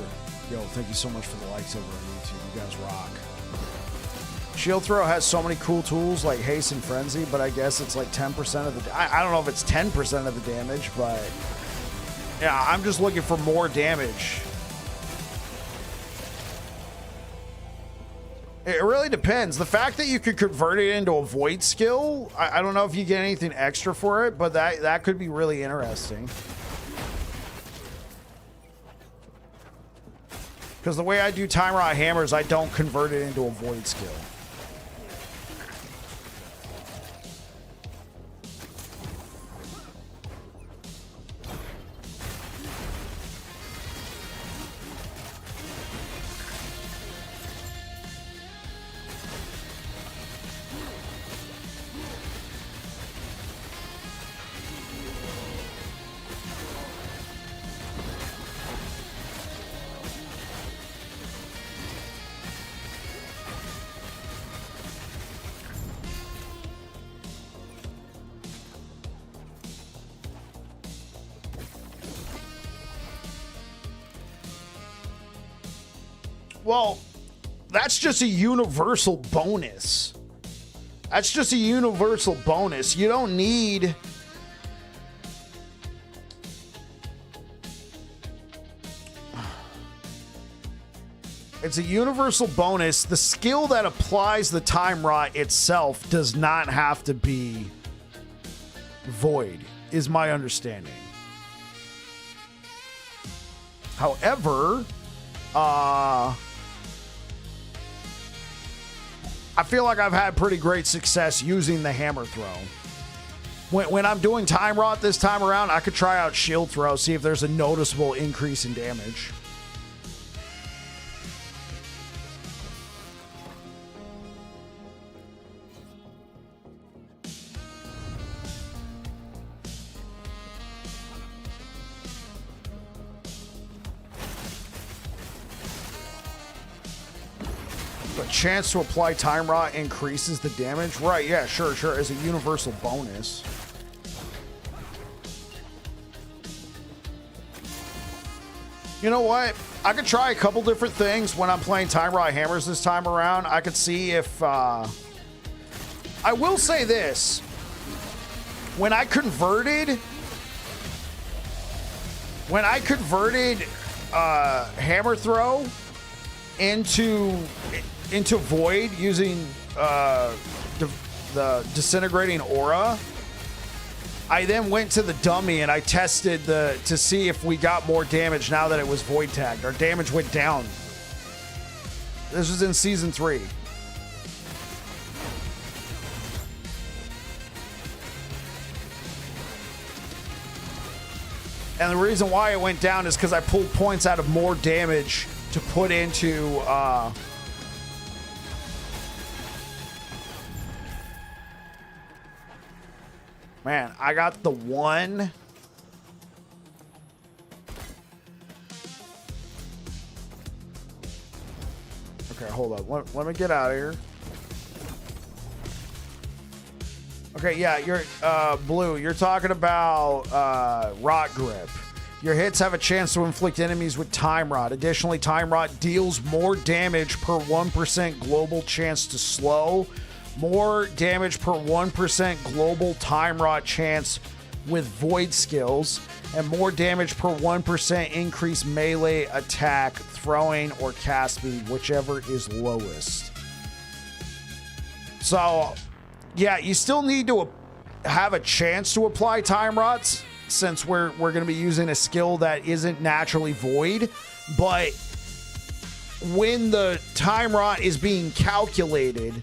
Yo, thank you so much for the likes over on YouTube. You guys rock. Shield Throw has so many cool tools like Haste and Frenzy, but I guess it's like 10% of the... I don't know if it's 10% of the damage, but... Yeah, I'm just looking for more damage. It really depends. The fact that you could convert it into a void skill, I don't know if you get anything extra for it, but that could be really interesting. Because the way I do Time Rot Hammers, I don't convert it into a void skill. Well, that's just a universal bonus. That's just a universal bonus. You don't need... It's a universal bonus. The skill that applies the Time Rot itself does not have to be void, is my understanding. However, I feel like I've had pretty great success using the hammer throw. When I'm doing Time Rot this time around, I could try out Shield Throw, see if there's a noticeable increase in damage. Chance to apply Time Rot increases the damage. Right, yeah, sure, as a universal bonus. You know what? I could try a couple different things when I'm playing Time Rod Hammers this time around. I could see if... I will say this. When I converted Hammer Throw into Void using the Disintegrating Aura, I then went to the dummy and I tested to see if we got more damage now that it was void tagged. Our damage went down. This was in season 3. And the reason why it went down is because I pulled points out of more damage to put into man, I got the one. Okay, hold on. Let me get out of here. Okay, yeah, you're Blue. You're talking about Rot Grip. Your hits have a chance to inflict enemies with Time Rod. Additionally, Time Rod deals more damage per 1% global chance to slow. More damage per 1% global Time Rod chance with Void skills. And more damage per 1% increased melee attack, throwing, or cast speed, whichever is lowest. So, yeah, you still need to have a chance to apply Time Rods, since we're going to be using a skill that isn't naturally void. But when the Time Rod is being calculated,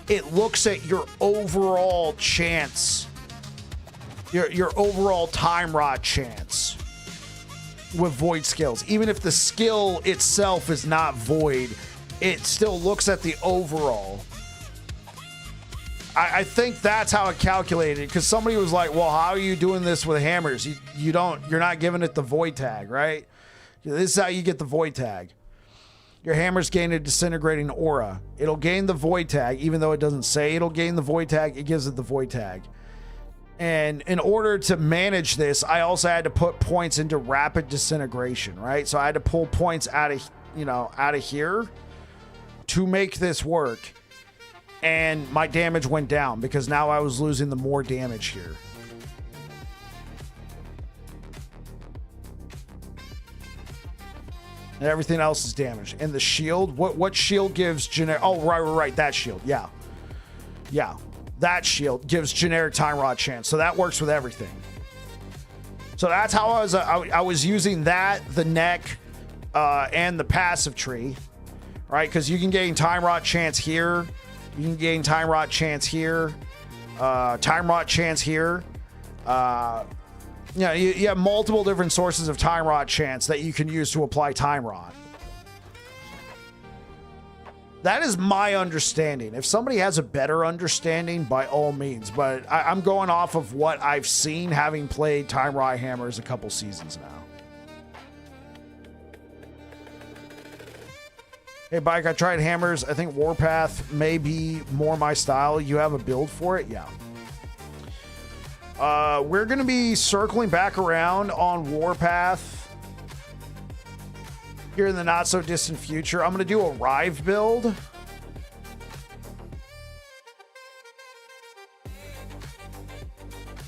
it looks at your overall chance, your overall Time Rod chance with void skills. Even if the skill itself is not void, it still looks at the overall. I think that's how it calculated, because somebody was like, well, how are you doing this with hammers? You're not giving it the void tag, right? This is how you get the void tag. Your hammers gain a disintegrating aura. It'll gain the void tag, even though it doesn't say it'll gain the void tag, it gives it the void tag. And in order to manage this, I also had to put points into rapid disintegration, right? So I had to pull points out of here to make this work. And my damage went down because now I was losing the more damage here. And everything else is damaged. And the shield, what shield gives generic? Oh, right, that shield. Yeah. That shield gives generic Time Rod chance. So that works with everything. So that's how I was using that, the neck, and the passive tree, right? Because you can gain Time Rod chance here. You can gain Time Rod chance here, Time Rod chance here. You have multiple different sources of Time Rod chance that you can use to apply Time Rod. That is my understanding. If somebody has a better understanding, by all means. But I'm going off of what I've seen, having played Time Rod Hammers a couple seasons now. Hey, Bike, I tried hammers. I think Warpath may be more my style. You have a build for it? Yeah. We're going to be circling back around on Warpath here in the not-so-distant future. I'm going to do a Rive build.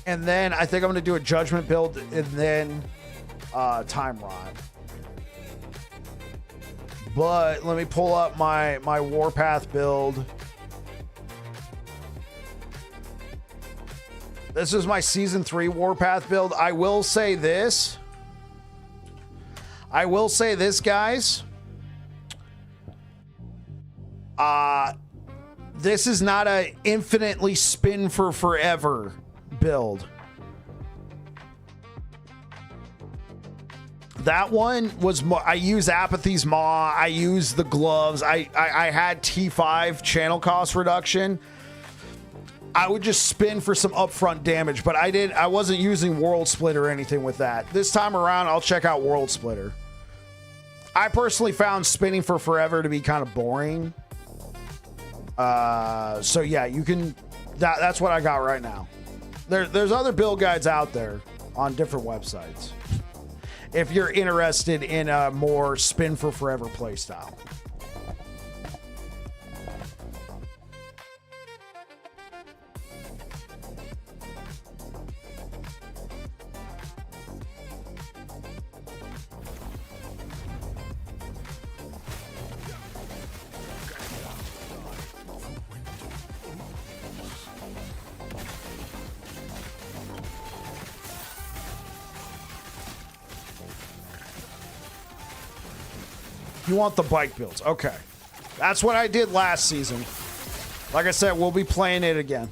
And then I think I'm going to do a Judgment build and then Time Rod. But let me pull up my Warpath build. This is my Season 3 Warpath build. I will say this, guys. This is not a infinitely spin for forever build. That one was more, I use Apathy's Maw, I use the gloves, I had T5 channel cost reduction. I would just spin for some upfront damage, but I wasn't using World Splitter or anything with that. This time around, I'll check out World Splitter. I personally found spinning for forever to be kind of boring. So yeah, you can, that's what I got right now. There's other build guides out there on different websites. if you're interested in a more spin for forever playstyle. You want the bike builds. Okay. That's what I did last season. Like I said, we'll be playing it again.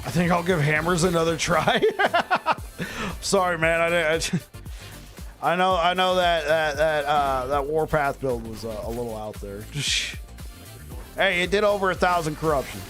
I think I'll give hammers another try. Sorry, man. I know that Warpath build was a little out there. Hey, it did over 1,000 corruption.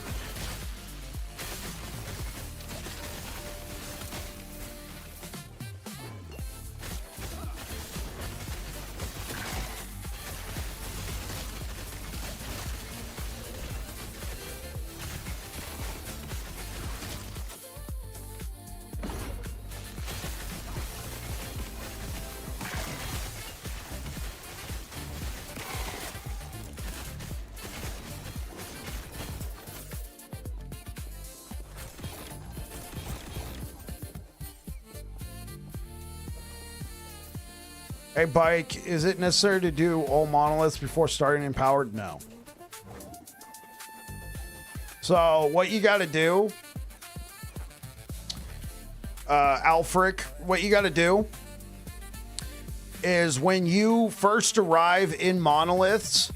Hey, Bike, is it necessary to do all monoliths before starting Empowered? No. So, what you got to do, Alfric, what you got to do is when you first arrive in monoliths,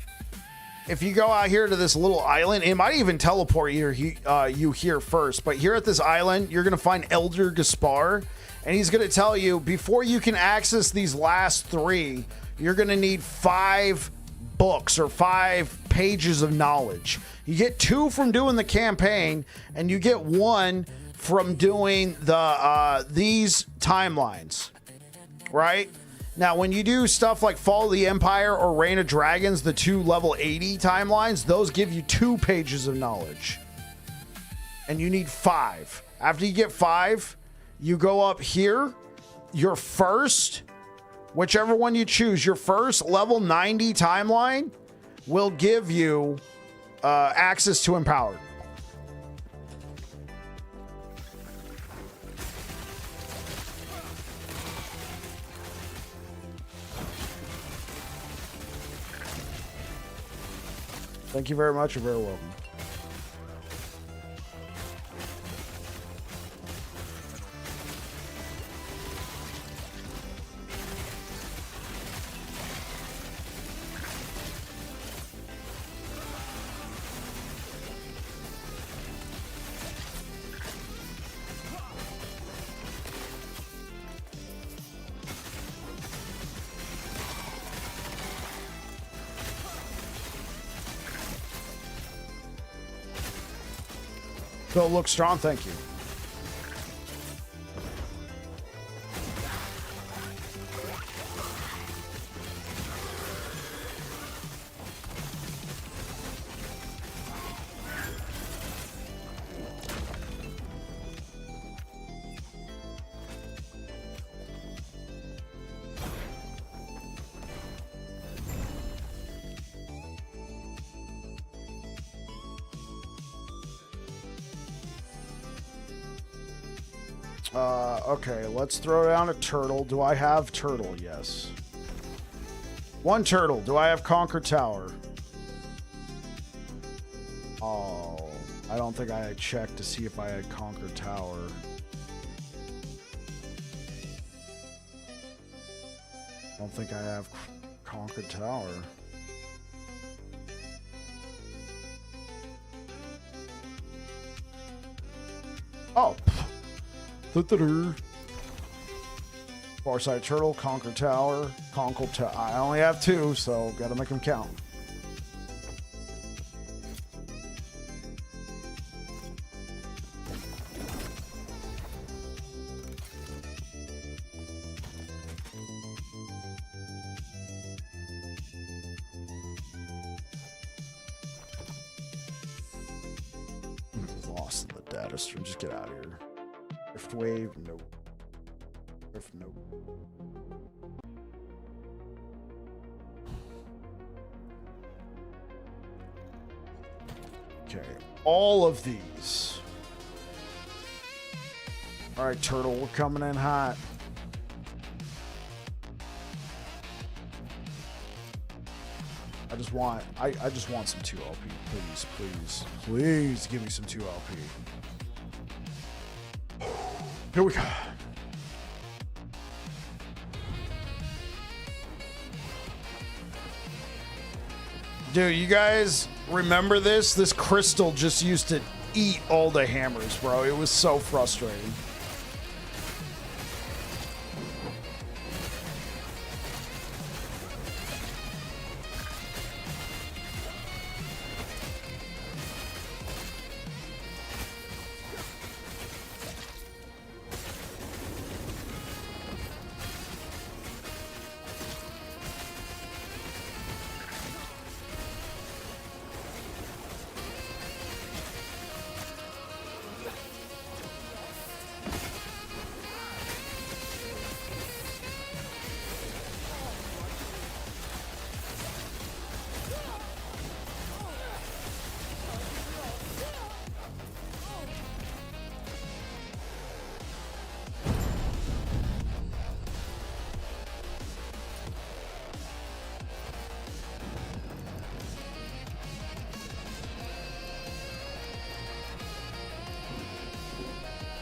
if you go out here to this little island, it might even teleport you here first, but here at this island, you're going to find Elder Gaspar. And he's going to tell you, before you can access these last 3, you're going to need 5 books or 5 pages of knowledge. You get 2 from doing the campaign, and you get 1 from doing the these timelines, right? Now, when you do stuff like Fall of the Empire or Reign of Dragons, the 2 level 80 timelines, those give you 2 pages of knowledge. And you need 5. After you get 5... you go up here, your first, whichever one you choose, your first level 90 timeline will give you access to Empowered. Thank you very much. You're very welcome. Bill looks strong, thank you. Okay, let's throw down a turtle. Do I have turtle? Yes. 1 turtle. Do I have Conquer Tower? Oh, I don't think I had checked to see if I had Conquer Tower. Don't think I have Conquered Tower. Oh. Farsight Turtle, Conquered Tower, Conquered Tower. I only have 2, so gotta make them count. Lost in the data stream. Just get out of here. Rift Wave, nope. Rift, nope. Okay, all of these. All right, Turtle, we're coming in hot. I just want some 2 LP. Please give me some 2 LP. Here we go. Dude, you guys remember this? This crystal just used to eat all the hammers, bro. It was so frustrating.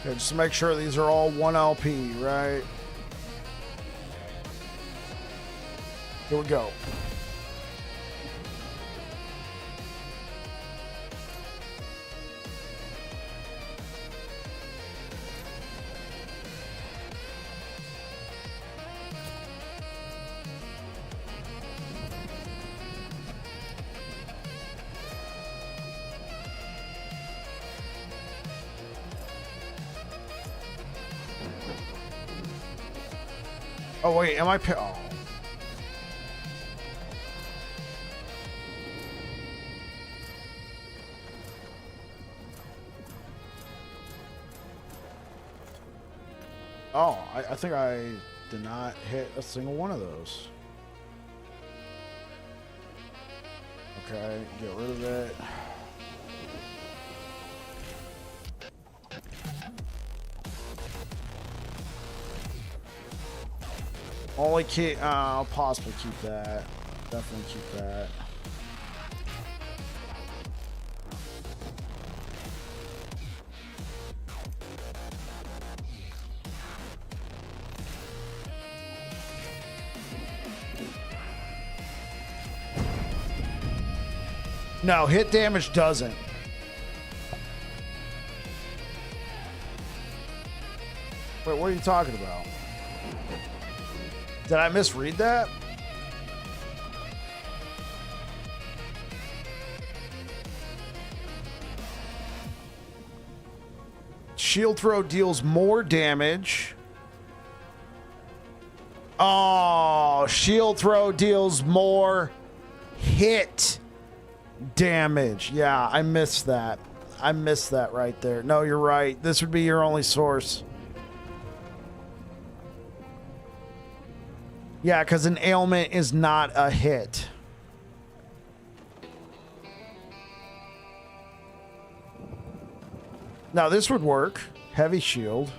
Okay, just to make sure these are all 1 LP, right? Here we go. Oh wait, am I? Oh. Oh, I think I did not hit a single one of those. Okay, get rid of it. Only keep, I'll possibly keep that. Definitely keep that. No, hit damage doesn't. Wait, what are you talking about? Did I misread that? Shield throw deals more damage. Oh, shield throw deals more hit damage. Yeah, I missed that. I missed that right there. No, you're right. This would be your only source. Yeah, because an ailment is not a hit. Now, this would work. Heavy shield.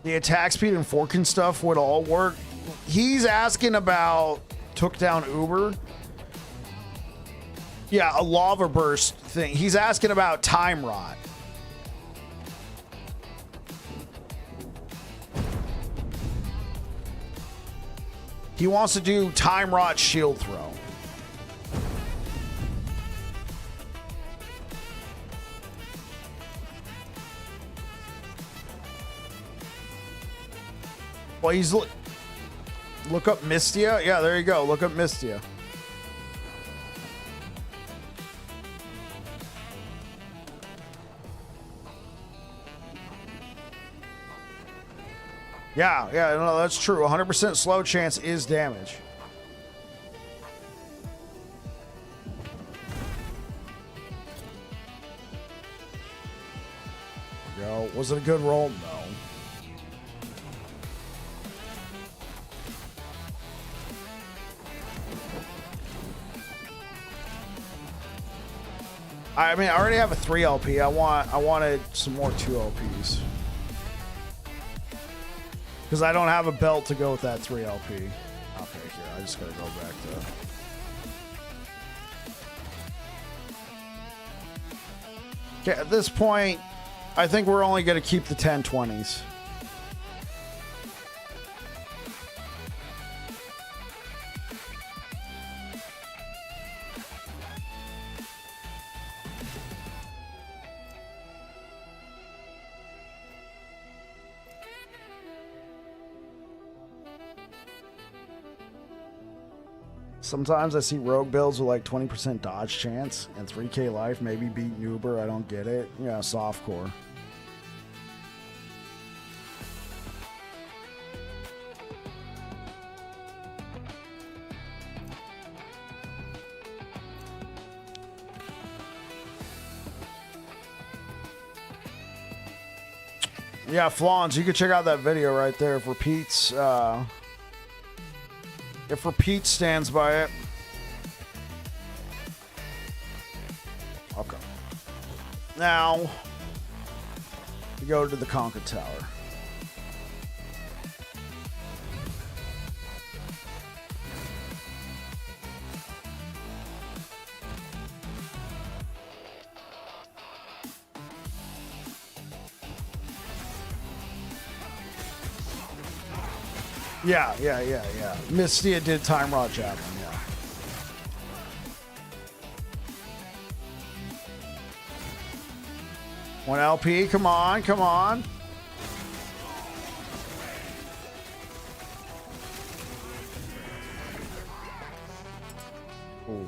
the attack speed and forking stuff would all work. He's asking about took down Uber. Yeah, a lava burst thing. He's asking about time rot. He wants to do time rot shield throw. Well, he's look up Mystia. Yeah, there you go. Look up Mystia. Yeah, no, that's true. 100% slow chance is damage. Yo, was it a good roll? No. I mean, I already have a 3 LP. I wanted some more 2 LPs. Because I don't have a belt to go with that 3 LP. Okay, here, I just gotta go back to... Okay, at this point, I think we're only gonna keep the 1020s. Sometimes I see rogue builds with like 20% dodge chance and 3k life, maybe beat Uber. I don't get it. Yeah, softcore. Yeah, Flauns, you can check out that video right there if repeats. If repeat stands by it. Okay. Now, we go to the Conquer Tower. Yeah. Mystia did time rod javelin, yeah. One LP, come on. Ooh.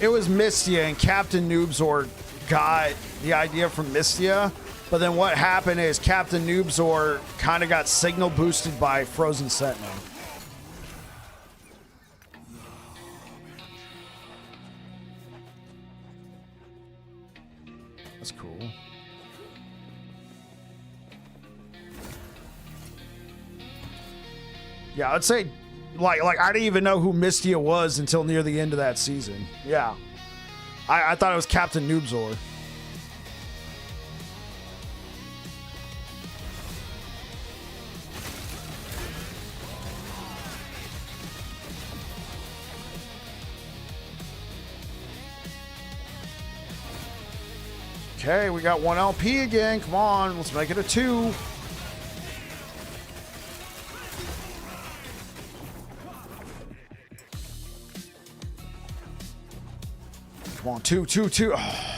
It was Mystia and Captain Noobzord got the idea from Mystia, but then what happened is Captain Noobzor kind of got signal boosted by Frozen Sentinel. That's cool. Yeah, I'd say like I didn't even know who Mystia was until near the end of that season. Yeah. I thought it was Captain Noobzor. Okay, we got 1 LP again. Come on, let's make it a 2. Come on, 2. Oh.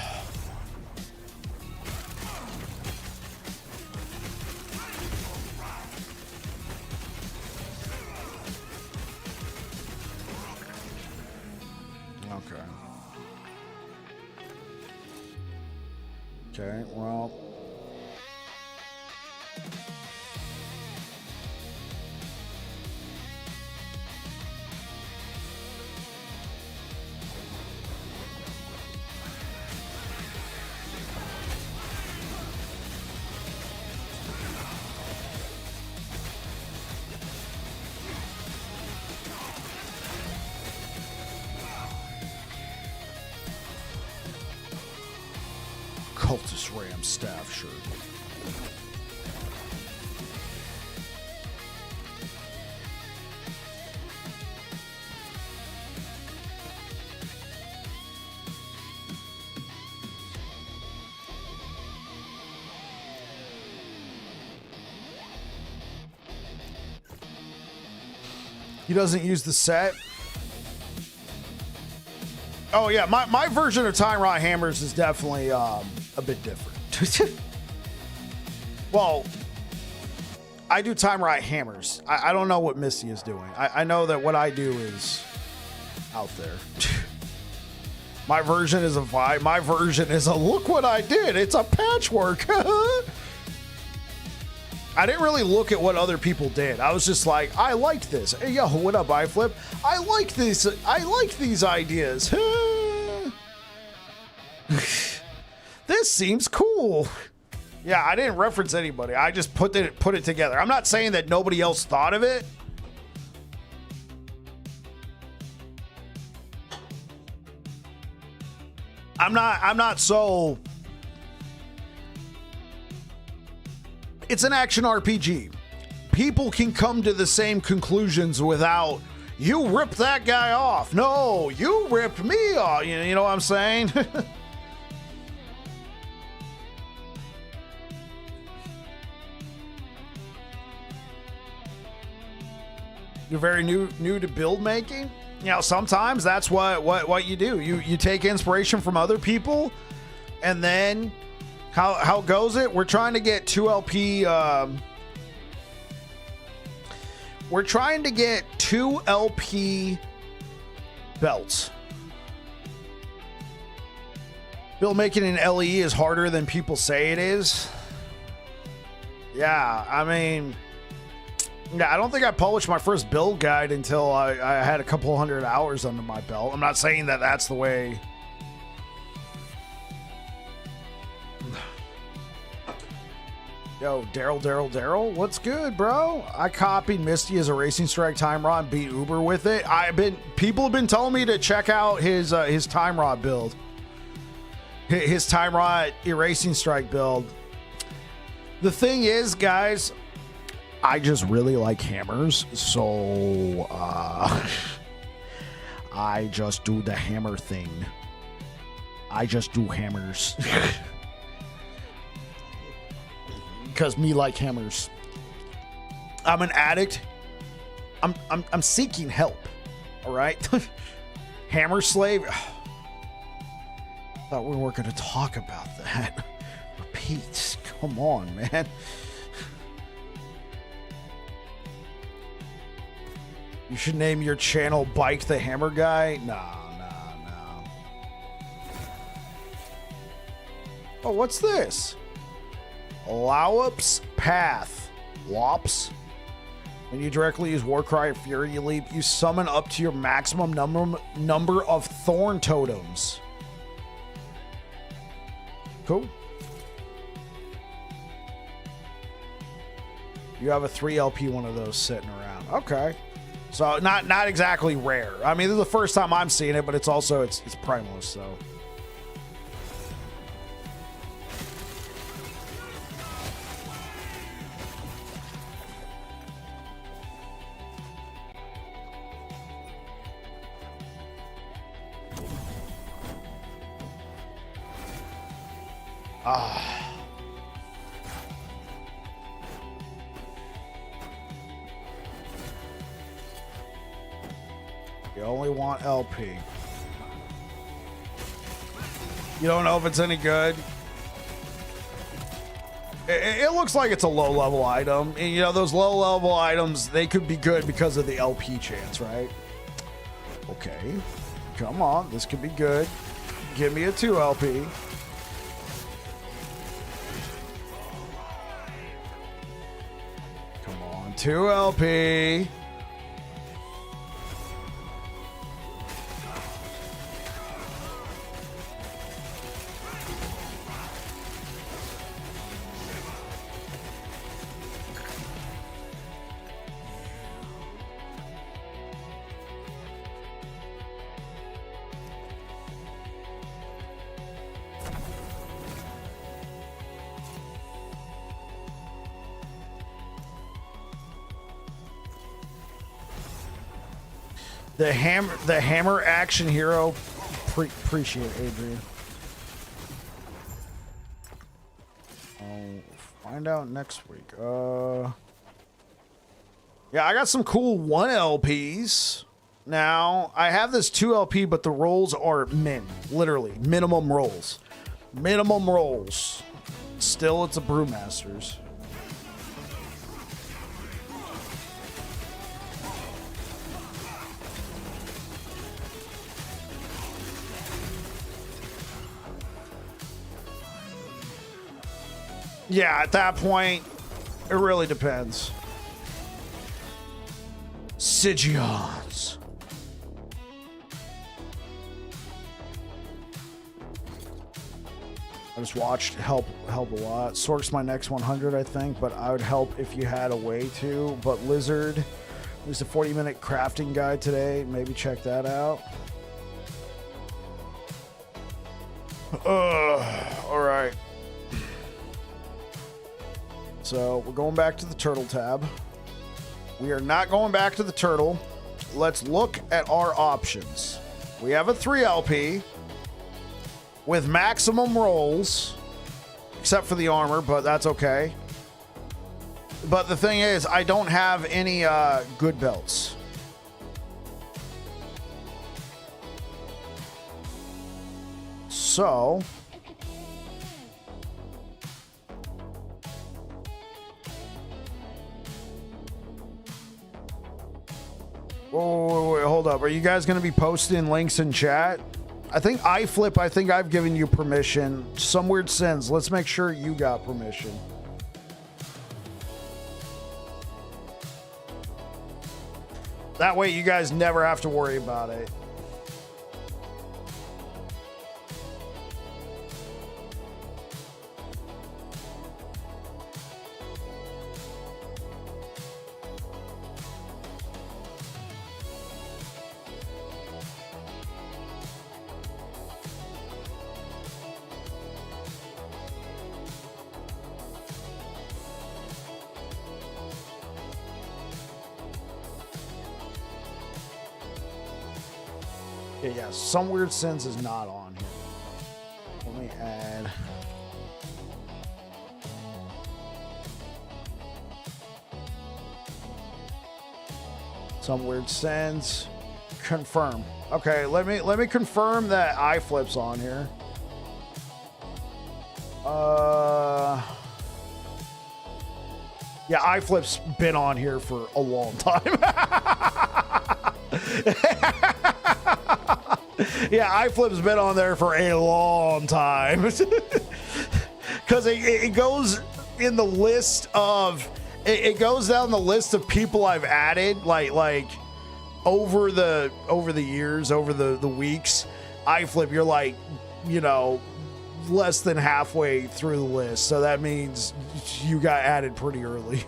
Okay, well. cultist ram staff shirt. He doesn't use the set. Oh yeah, my version of Time Rod hammers is definitely a bit different. Well, I do Time Rod hammers. I don't know what Misty is doing. I know that what I do is out there. My version is a vibe. My version is a look what I did. It's a patchwork. I didn't really look at what other people did. I was just like, I like this. Hey, yo, what up, iFlip? I like this. I like these ideas. This seems cool. Yeah, I didn't reference anybody. I just put it together. I'm not saying that nobody else thought of it. I'm not so. It's an action RPG. People can come to the same conclusions without, you ripped that guy off. No, you ripped me off. You know what I'm saying? You're very new to build making. You know, sometimes that's what you do. You take inspiration from other people, and then how goes it? We're trying to get 2 LP. We're trying to get 2 LP belts. Build making an LE is harder than people say it is. Yeah, I mean, yeah, I don't think I published my first build guide until I had a couple hundred hours under my belt. I'm not saying that that's the way. Yo, Daryl, what's good, bro? I copied Misty as a Racing Strike Time Rod and beat Uber with it. People have been telling me to check out his Time Rod build. His Time Rod Racing Strike build. The thing is, guys, I just really like hammers, so I just do the hammer thing. I just do hammers. Because me like hammers. I'm an addict. I'm seeking help. All right. Hammer slave. Thought we weren't going to talk about that. Repeat. Come on, man. You should name your channel Bike the Hammer Guy. No. Oh, what's this? Lowup's Path. Lops. When you directly use Warcry or Fury Leap, you summon up to your maximum number of Thorn Totems. Cool. You have a 3 LP one of those sitting around. Okay. So not exactly rare. I mean, this is the first time I'm seeing it, but it's also it's primal, so. You only want LP. You don't know if it's any good. It looks like it's a low-level item. And, you know, those low-level items, they could be good because of the LP chance, right? Okay. Come on. This could be good. Give me a 2 LP. Come on. 2 LP. The hammer action hero. Appreciate it, Adrian. I'll find out next week. Yeah, I got some cool 1 LPs. Now, I have this 2 LP, but the rolls are literally minimum rolls. Minimum rolls. Still, it's a Brewmasters. Yeah, at that point, it really depends. Sigions. I just watched help a lot. Sork's my next 100, I think, but I would help if you had a way to. But Lizard, there's a 40-minute crafting guide today. Maybe check that out. All right. So we're going back to the turtle tab. We are not going back to the turtle. Let's look at our options. We have a 3 LP with maximum rolls, except for the armor, but that's okay. But the thing is, I don't have any good belts. So wait, hold up. Are you guys going to be posting links in chat? I think iFlip, I think I've given you permission. Some weird sins. Let's make sure you got permission. That way you guys never have to worry about it. Yeah, some weird sins is not on here. Let me add. Some weird sins. Confirm. Okay, let me confirm that iFlip's on here. Yeah, iFlip's been on here for a long time. Yeah, iFlip's been on there for a long time. Because it goes in the list of... It goes down the list of people I've added, like over the years, over the weeks. iFlip, you're like, you know, less than halfway through the list. So that means you got added pretty early.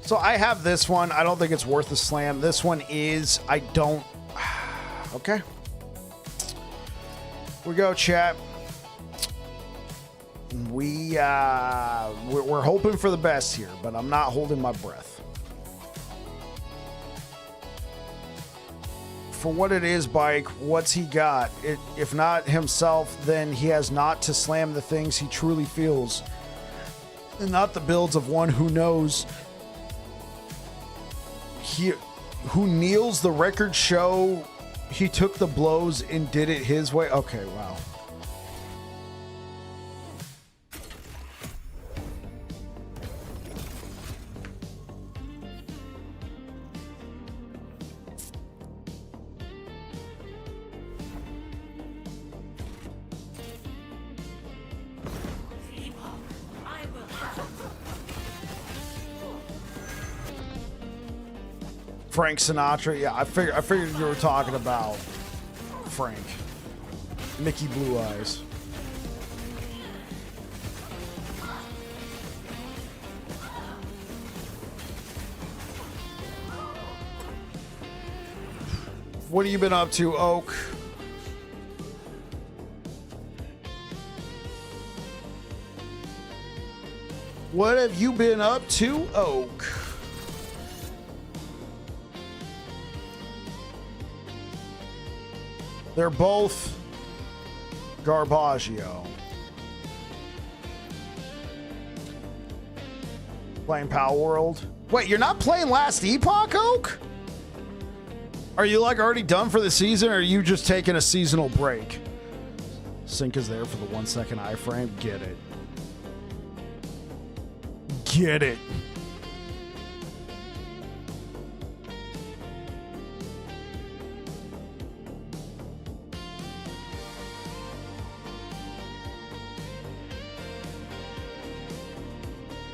So I have this one. I don't think it's worth a slam. This one is. I don't. Okay. We go, chat. We're hoping for the best here, but I'm not holding my breath. For what it is, Bike, what's he got? If not himself, then he has not to slam the things he truly feels. And not the builds of one who knows. Who kneels the record show he took the blows and did it his way. Okay, wow. Frank Sinatra. Yeah, I figured you were talking about Frank. Mickey Blue Eyes. What have you been up to, Oak? What have you been up to, Oak? They're both Garbaggio. Playing Pal World. Wait, you're not playing Last Epoch, Oak? Are you like already done for the season, or are you just taking a seasonal break? Sync is there for the 1 second iframe. Get it. Get it.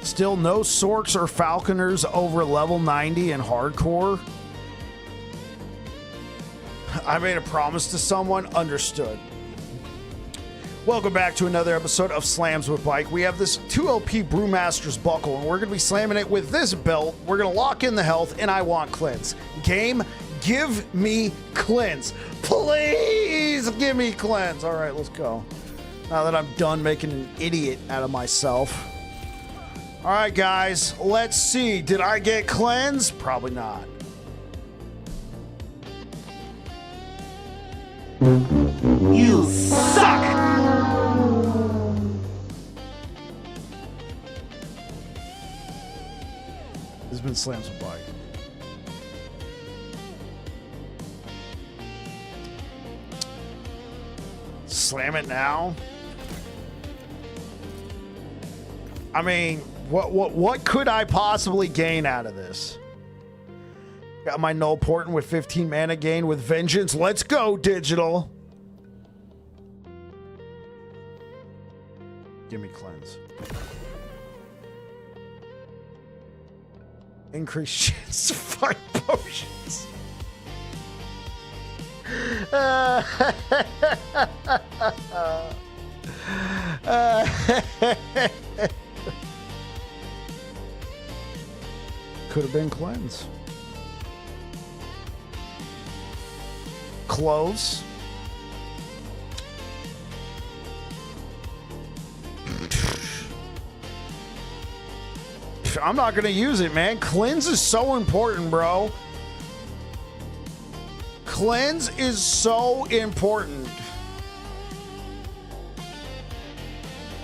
Still no Sorks or Falconers over level 90 in hardcore. I made a promise to someone. Understood. Welcome back to another episode of Slams with Bike. We have this 2LP Brewmaster's Buckle, and we're going to be slamming it with this belt. We're going to lock in the health, and I want cleanse. Game, give me cleanse. Please give me cleanse. All right, let's go. Now that I'm done making an idiot out of myself. All right, guys, let's see. Did I get cleanse? Probably not. You suck! This has been Slams with Bike. Slam it now. I mean, what could I possibly gain out of this? Got my Null Portent with 15 mana gain with Vengeance. Let's go, Digital. Give me cleanse. Increased chance to fight potions. Could have been cleanse. Close. I'm not gonna use it, man. Cleanse is so important, bro. Cleanse is so important.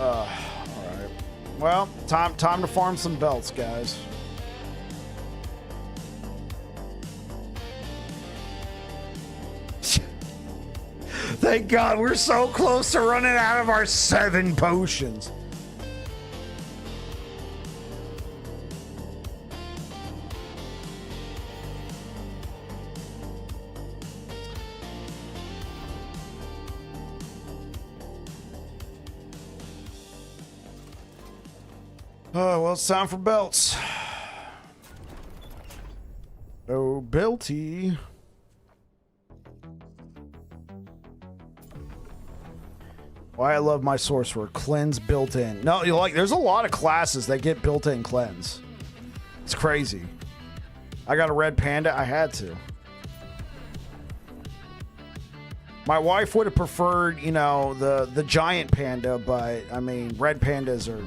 All right. Well, time to farm some belts, guys. Thank God, we're so close to running out of our 7 potions. Oh, well, it's time for belts. Oh, belty. Why I love my sorcerer. Cleanse built in. No, you like, there's a lot of classes that get built in cleanse. It's crazy. I got a red panda. I had to. My wife would have preferred, you know, the giant panda, but I mean, red pandas are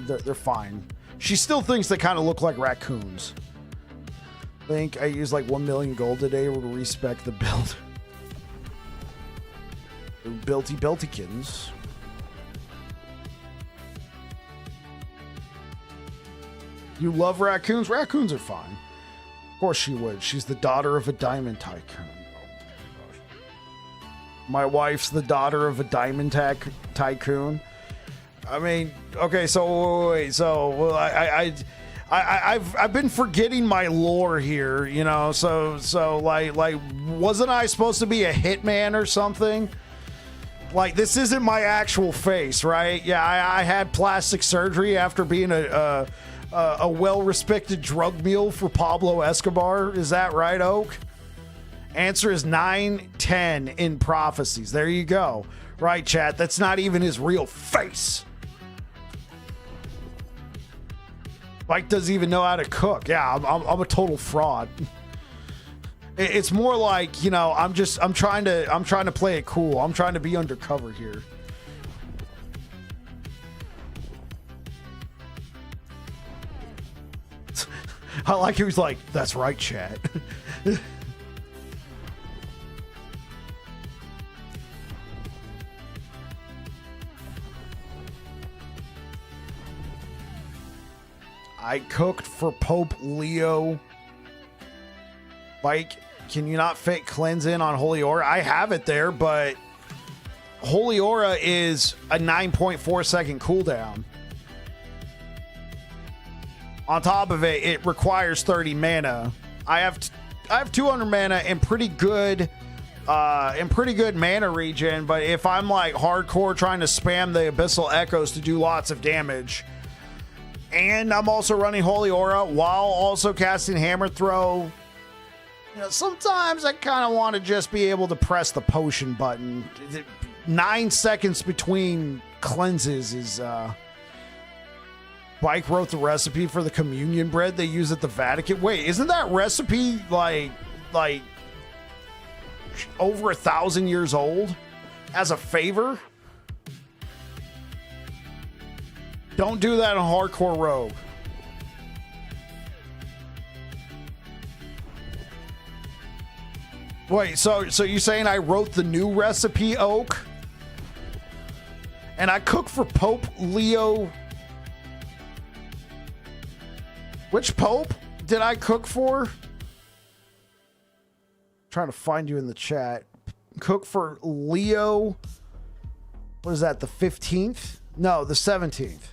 they're fine. She still thinks they kind of look like raccoons. I think I used like 1 million gold today to respec the build. Beltykins. You love raccoons? Raccoons are fine. Of course she would. She's the daughter of a diamond tycoon. My wife's the daughter of a diamond tycoon. I mean, okay, so wait, so I've been forgetting my lore here, you know. So like wasn't I supposed to be a hitman or something? Like, this isn't my actual face, right? Yeah, I had plastic surgery after being a well-respected drug mule for Pablo Escobar. Is that right, Oak? Answer is 910 in prophecies. There you go. Right, chat? That's not even his real face. Mike doesn't even know how to cook. Yeah, I'm a total fraud. It's more like, you know, I'm trying to play it cool. I'm trying to be undercover here. I like he was like, that's right, chat. I cooked for Pope Leo. Like, can you not fit cleanse in on Holy Aura? I have it there, but Holy Aura is a 9.4 second cooldown. On top of it, it requires 30 mana. I have 200 mana and pretty good mana regen, but if I'm like hardcore trying to spam the Abyssal Echoes to do lots of damage, and I'm also running Holy Aura while also casting Hammer Throw, you know, sometimes I kind of want to just be able to press the potion button. 9 seconds between cleanses is Bike wrote the recipe for the communion bread they use at the Vatican. Wait, isn't that recipe like over 1,000 years old? As a favor? Don't do that on Hardcore Rogue. Wait, so you saying I wrote the new recipe, Oak? And I cook for Pope Leo. Which Pope did I cook for? Trying to find you in the chat. Cook for Leo. What is that? The 15th? No, the 17th.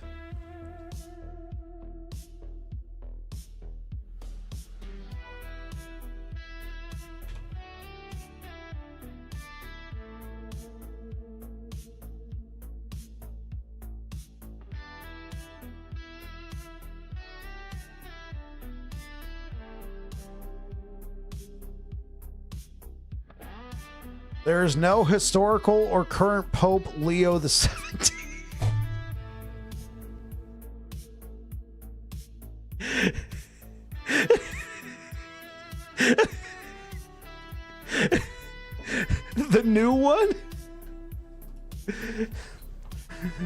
There is no historical or current Pope Leo the 17th. The new one?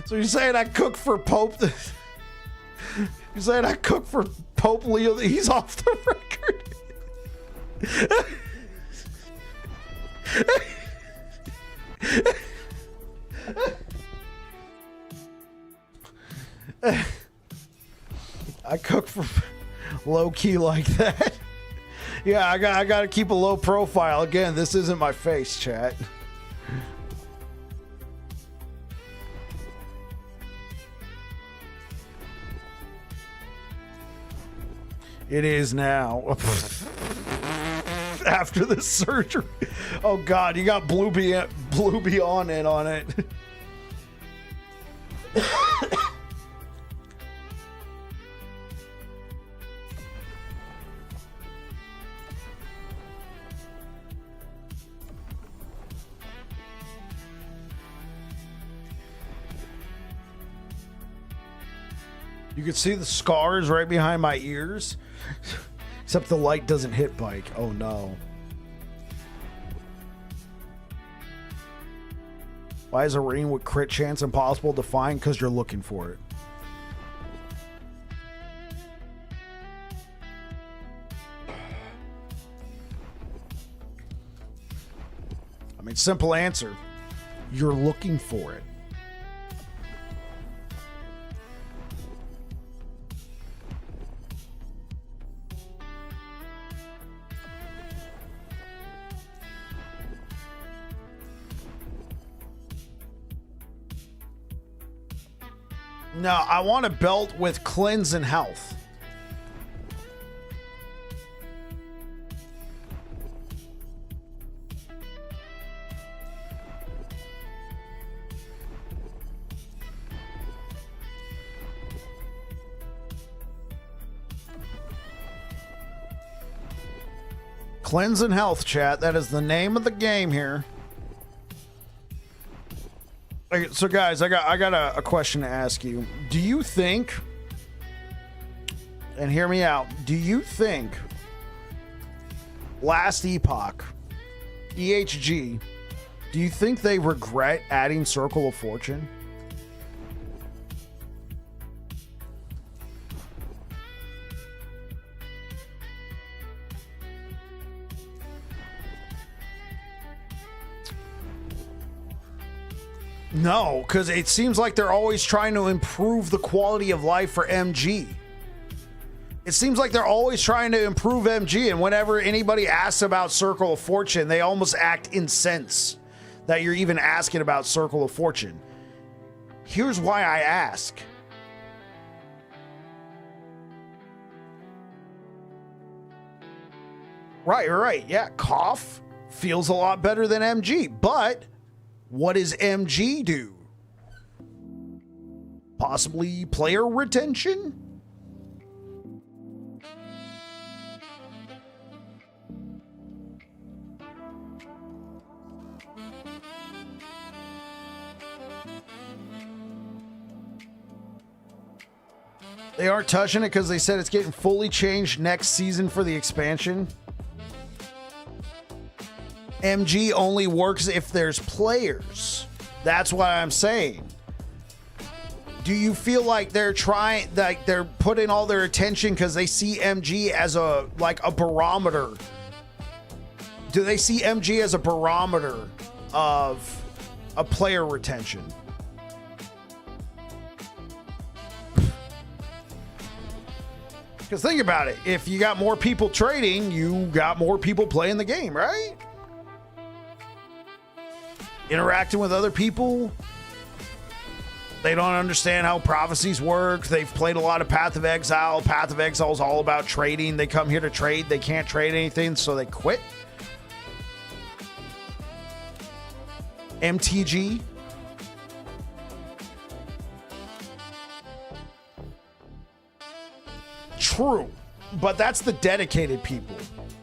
So you're saying I cook for Pope the... You're saying I cook for Pope Leo? He's off the record. I cook for low key like that. Yeah, I got to keep a low profile. Again, this isn't my face, chat. It is now. After the surgery. Oh God, you got Blue Beyond in on it. You can see the scars right behind my ears. Except the light doesn't hit Bike. Oh no. Why is a ring with crit chance impossible to find? Because you're looking for it. I mean, simple answer. You're looking for it. No, I want a belt with cleanse and health. Cleanse and health, chat. That is the name of the game here. Okay, so guys, I got a question to ask you. Do you think, and hear me out, do you think last Epoch, EHG, do you think they regret adding Circle of Fortune? No, because it seems like they're always trying to improve the quality of life for MG. It seems like they're always trying to improve MG, and whenever anybody asks about Circle of Fortune, they almost act incensed that you're even asking about Circle of Fortune. Here's why I ask. Right. Yeah, Cough feels a lot better than MG, but what does MG do? Possibly player retention? They aren't touching it because they said it's getting fully changed next season for the expansion. MG only works if there's players. That's what I'm saying. Do you feel like they're trying, like they're putting all their attention because they see MG as a barometer? Do they see MG as a barometer of a player retention? Because think about it. If you got more people trading, you got more people playing the game, right? Interacting with other people. They don't understand how prophecies work. They've played a lot of Path of Exile. Path of Exile is all about trading. They come here to trade. They can't trade anything, so they quit. MTG. True, but that's the dedicated people.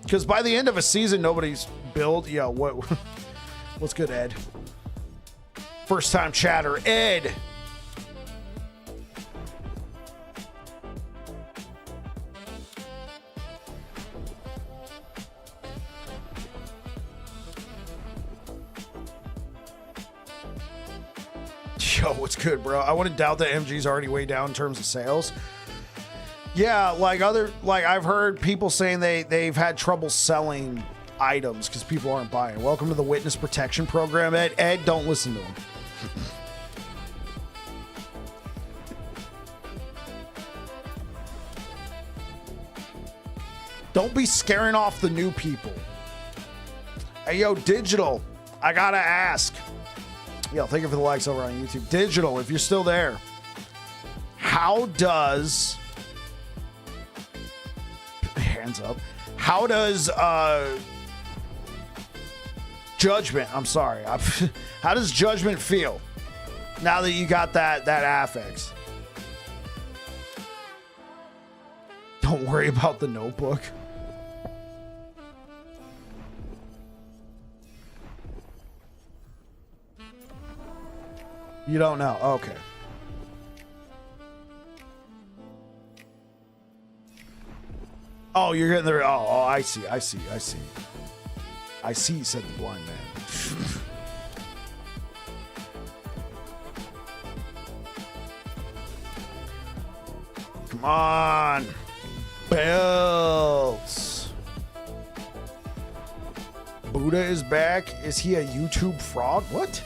Because by the end of a season, nobody's build. Yeah, what's good, Ed? First time chatter, Ed. Yo, what's good, bro? I wouldn't doubt that MG's already way down in terms of sales. Yeah, like I've heard people saying they've had trouble selling items because people aren't buying. Welcome to the Witness Protection Program, Ed. Ed, don't listen to him. Don't be scaring off the new people. Hey, yo, Digital, I gotta ask. Yo, thank you for the likes over on YouTube. Digital, if you're still there, how does... Hands up. How does Judgment, I'm sorry. How does Judgment feel now that you got that affix? Don't worry about the notebook. You don't know. Okay. Oh, you're getting there. Oh, I see, said the blind man. Come on. Belts. Buddha is back. Is he a YouTube frog? What?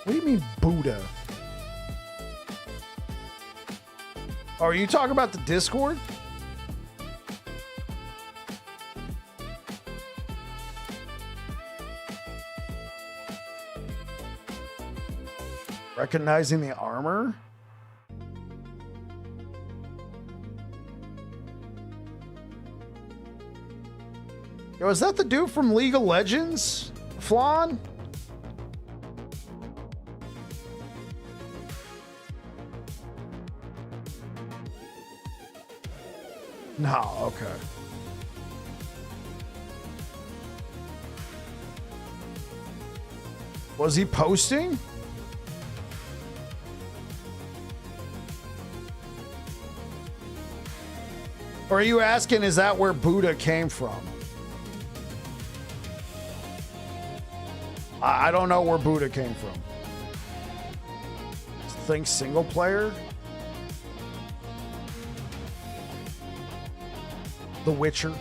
What do you mean, Buddha? Are you talking about the Discord? Recognizing the armor? Yo, is that the dude from League of Legends? Flan? No, okay. Was he posting? Or are you asking, is that where Buddha came from? I don't know where Buddha came from. Think single player? The Witcher.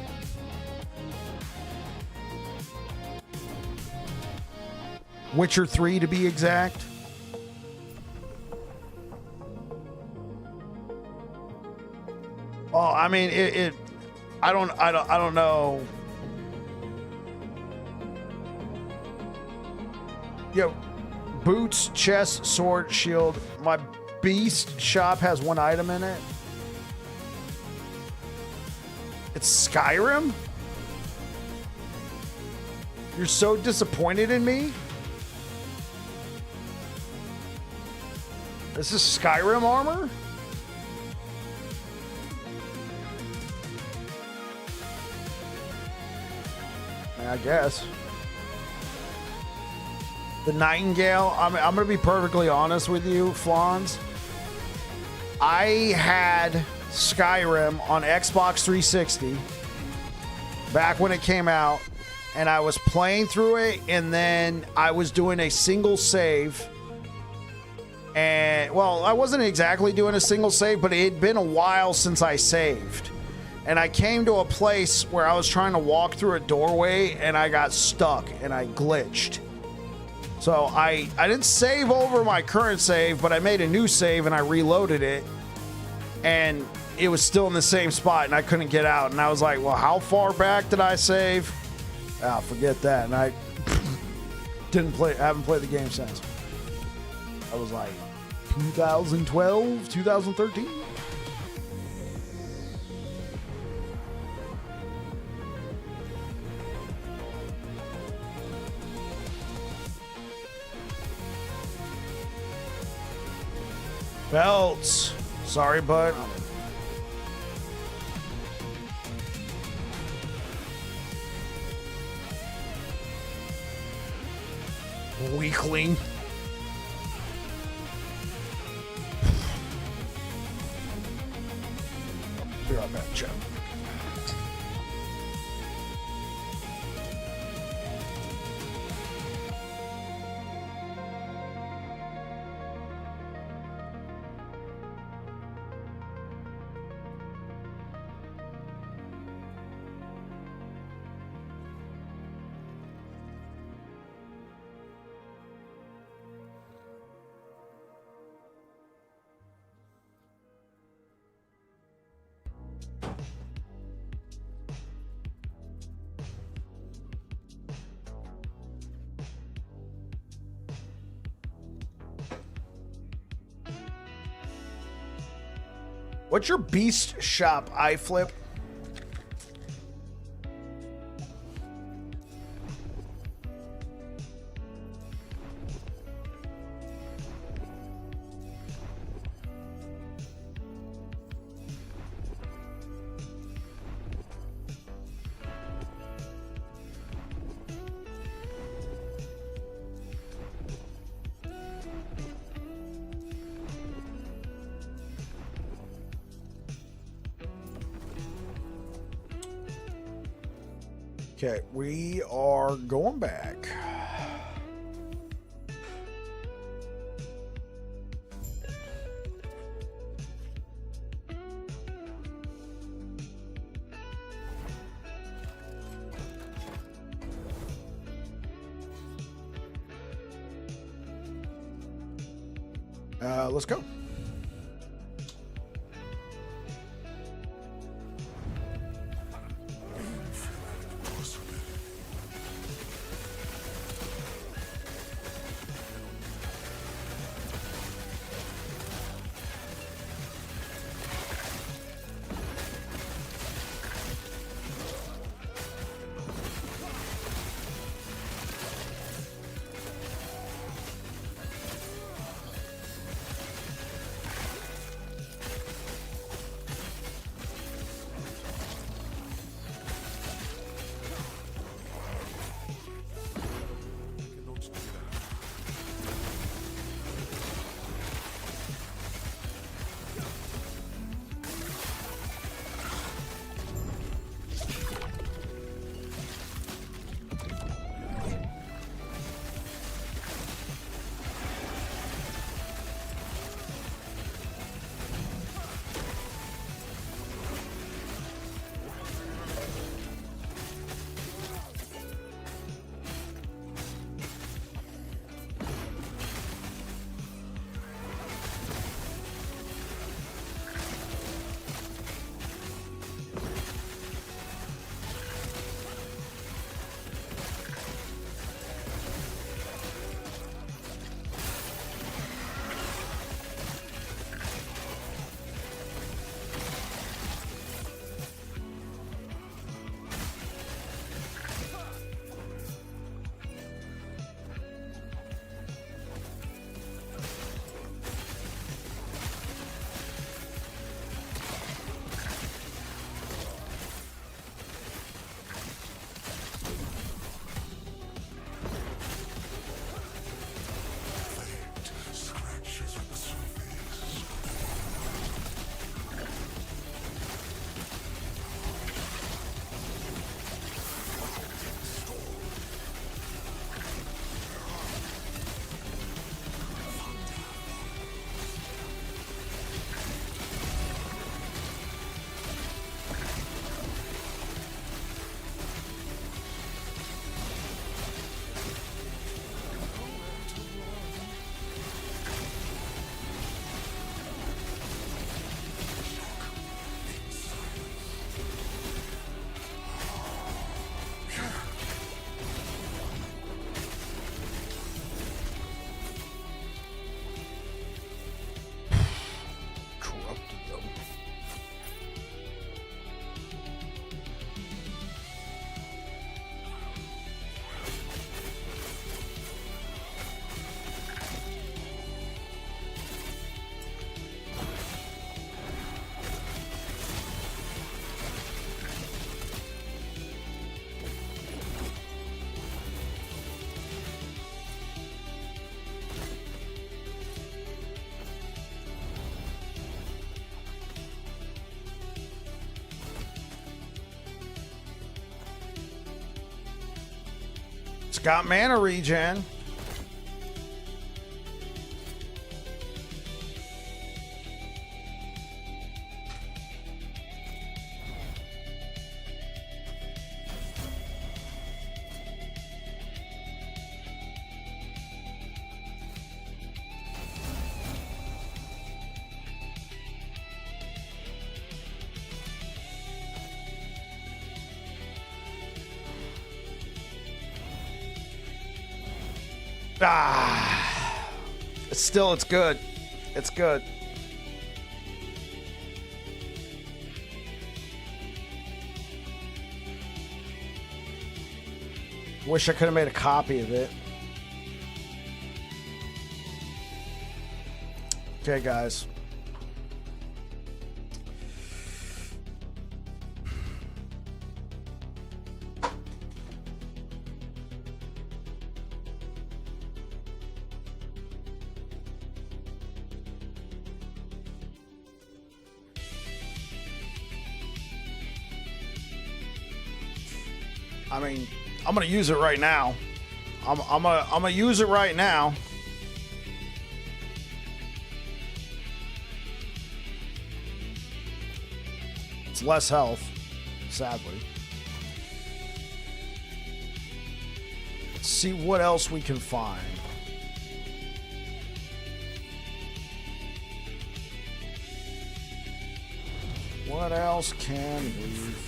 Witcher 3 to be exact. Oh, I mean, I don't know. Yo, boots, chest, sword, shield. My beast shop has one item in it. It's Skyrim? You're so disappointed in me? This is Skyrim armor? I guess. The Nightingale, I'm going to be perfectly honest with you, Flans. I had Skyrim on Xbox 360 back when it came out, and I was playing through it, and then I was doing a single save. And, well, I wasn't exactly doing a single save, but it had been a while since I saved. And I came to a place where I was trying to walk through a doorway, and I got stuck, and I glitched. So I didn't save over my current save, but I made a new save, and I reloaded it. And it was still in the same spot, and I couldn't get out. And I was like, well, how far back did I save? Ah, forget that. And I haven't played the game since. I was like 2012, 2013. Belts. Sorry, bud. Weakling. Be right back, chat. What's your beast shop, iFlip? Okay, we are going back. Let's go. It's got mana regen. Ah, it's good. It's good. Wish I could have made a copy of it. Okay, guys. I mean, I'm gonna use it right now. I'm gonna use it right now. It's less health, sadly. Let's see what else we can find. What else can we find?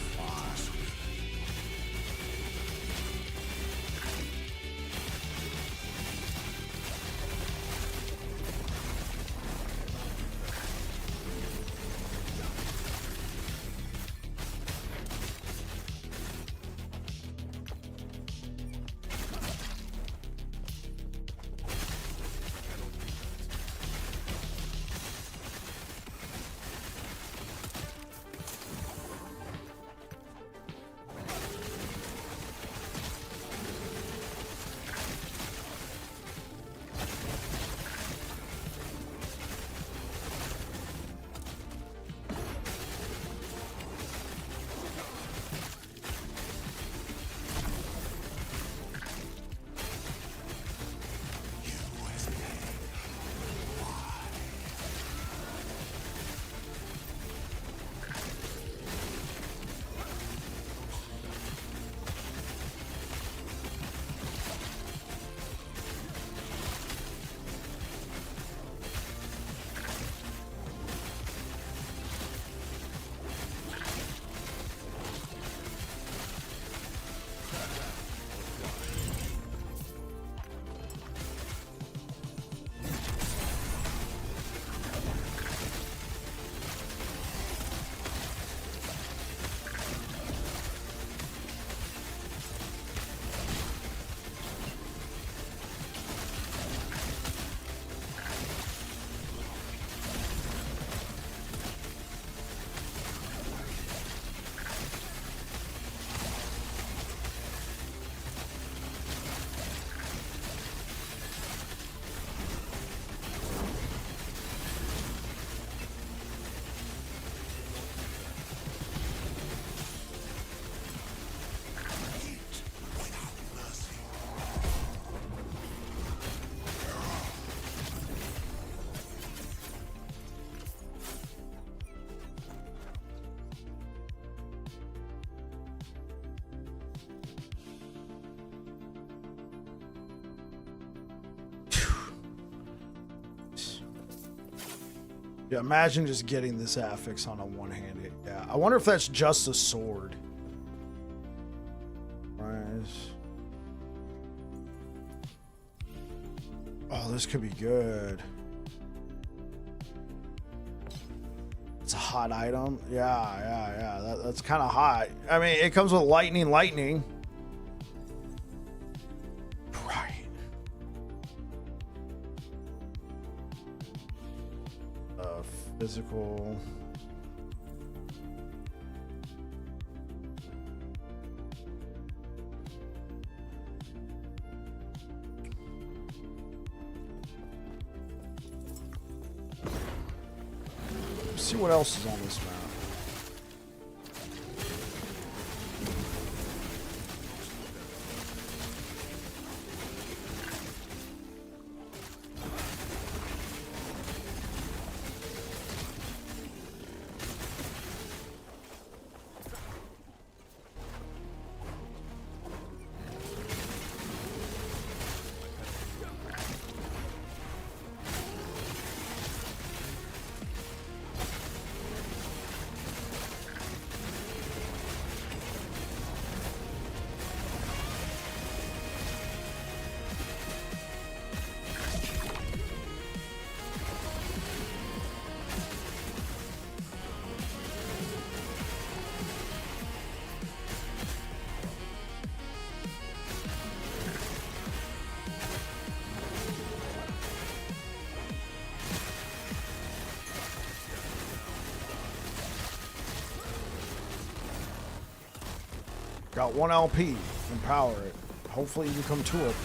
Yeah, imagine just getting this affix on a one-handed. Yeah, I wonder if that's just a sword. Right. Oh, this could be good. It's a hot item. Yeah. That's kind of hot. I mean, it comes with lightning. Right. Physical. Let's see what else is on this map. Got 1 LP. Empower it. Hopefully you become 2 LP.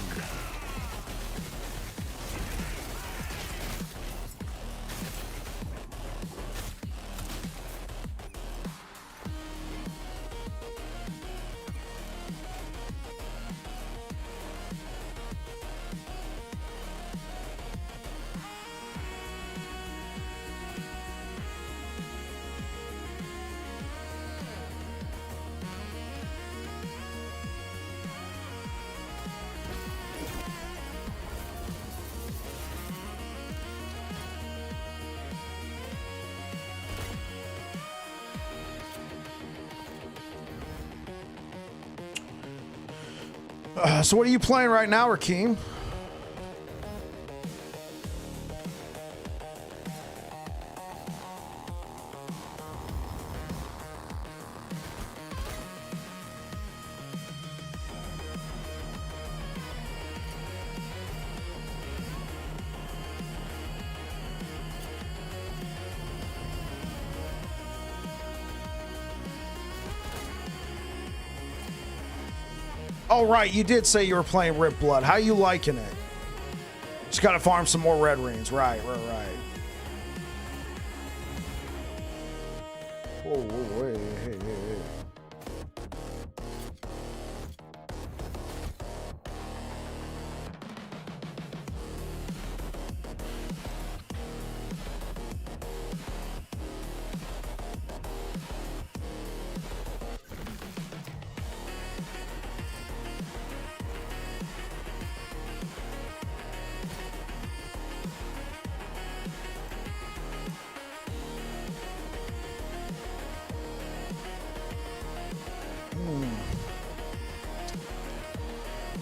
So what are you playing right now, Rakeem? Oh, right. You did say you were playing Rip Blood. How you liking it? Just got to farm some more red rings. Right. Whoa, hey.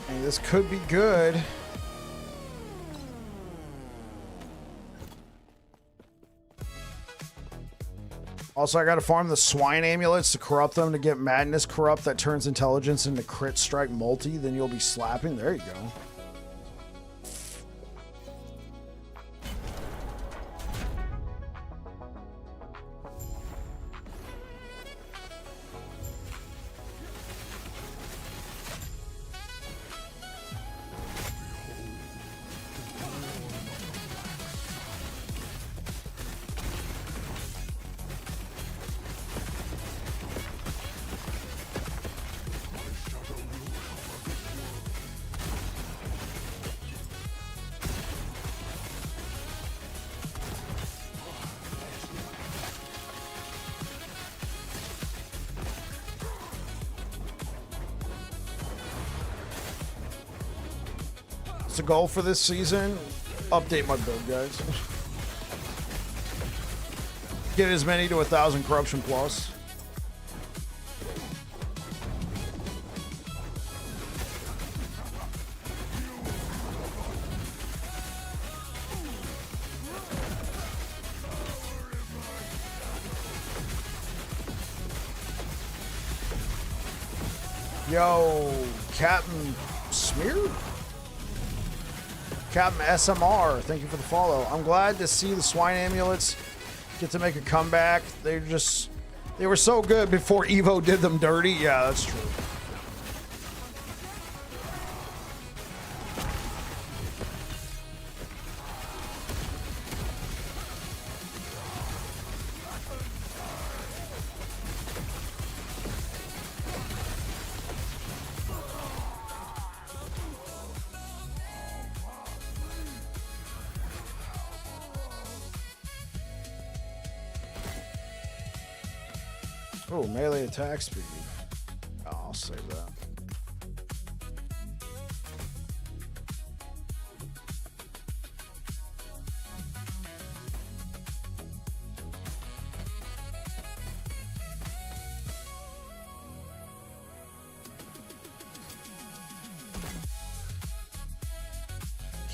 Hey, this could be good. Also, I gotta farm the swine amulets to corrupt them to get madness corrupt that turns intelligence into crit strike multi. Then you'll be slapping. There you go. It's a goal for this season. Update my build, guys. Get as many to 1,000 corruption plus. Yo, Captain Smear? Captain SMR, thank you for the follow. I'm glad to see the swine amulets get to make a comeback. They were so good before Evo did them dirty. Yeah, that's true. Oh, melee attack speed. Oh, I'll save that.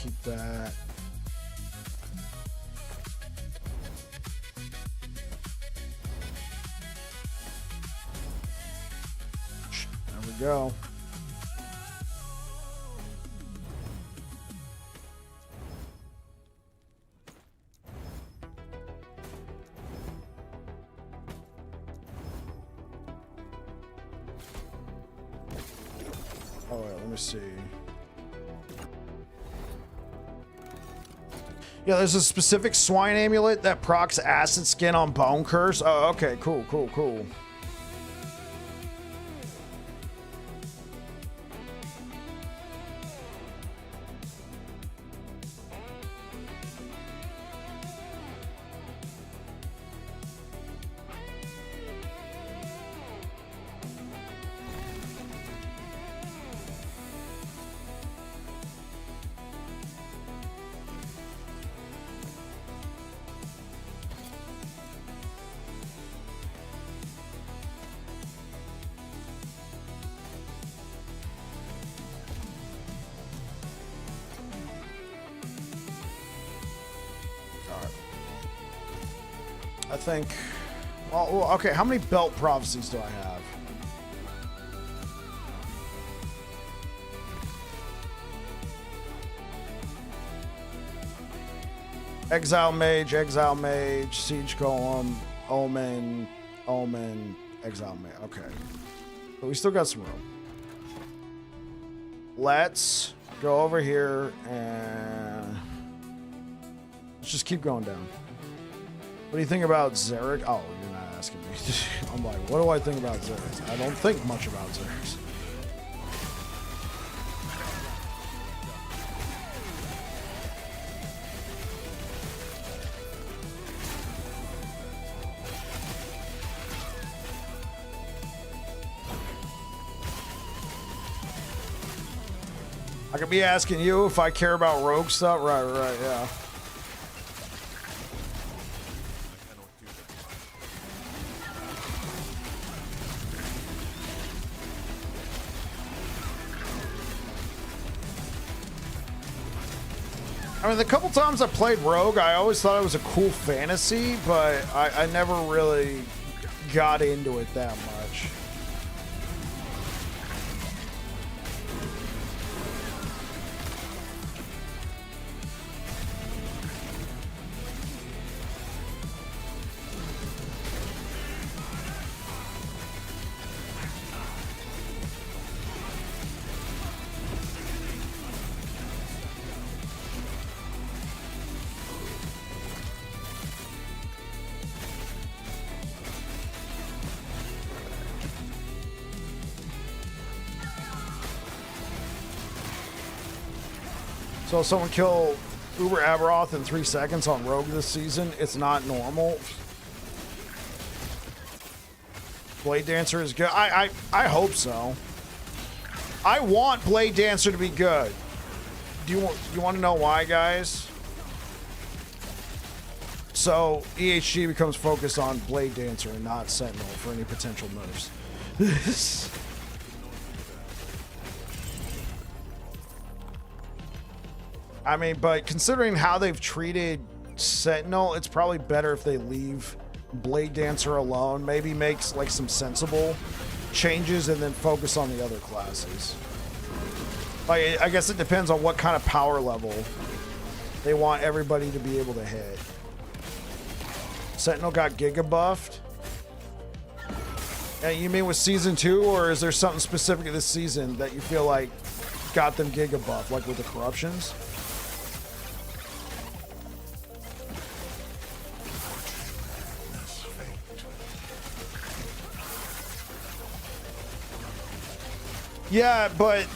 Keep that. Go. Oh, wait, let me see. Yeah, there's a specific swine amulet that procs acid skin on bone curse. Oh, okay, cool, cool, cool. I think, well, okay, how many belt prophecies do I have? Exile Mage, Siege Golem, Omen, Exile Mage. Okay. But we still got some room. Let's go over here and let's just keep going down. What do you think about Xeric? Oh, you're not asking me. I'm like, what do I think about Xeric? I don't think much about Xeric. I could be asking you if I care about rogue stuff. Right, yeah. I mean, the couple times I played Rogue, I always thought it was a cool fantasy, but I never really got into it that much. So if someone kill Uber Aberoth in 3 seconds on Rogue this season, it's not normal. Blade Dancer is good. I hope so. I want Blade Dancer to be good. You want to know why, guys? So EHG becomes focused on Blade Dancer and not Sentinel for any potential nerfs. I mean, but considering how they've treated Sentinel, it's probably better if they leave Blade Dancer alone. Maybe makes like some sensible changes and then focus on the other classes. Like, I guess it depends on what kind of power level they want everybody to be able to hit. Sentinel got Giga buffed. And you mean with season 2, or is there something specific to this season that you feel like got them Giga buff, like with the corruptions? Yeah, but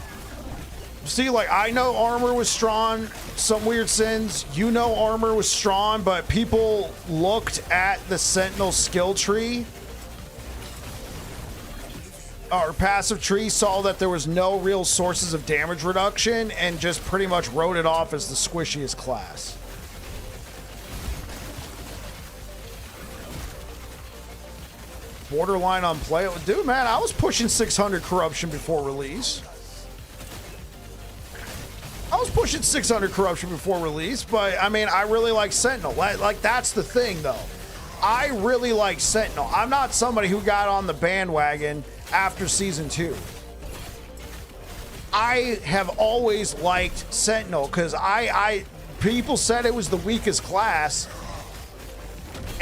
see, like, I know armor was strong, some weird sins. You know armor was strong, but people looked at the Sentinel skill tree or passive tree, saw that there was no real sources of damage reduction, and just pretty much wrote it off as the squishiest class. Borderline unplayable. Dude, man, I was pushing 600 corruption before release. I was pushing 600 corruption before release, but I mean, I really like Sentinel. Like, that's the thing, though. I really like Sentinel. I'm not somebody who got on the bandwagon after season 2. I have always liked Sentinel because people said it was the weakest class.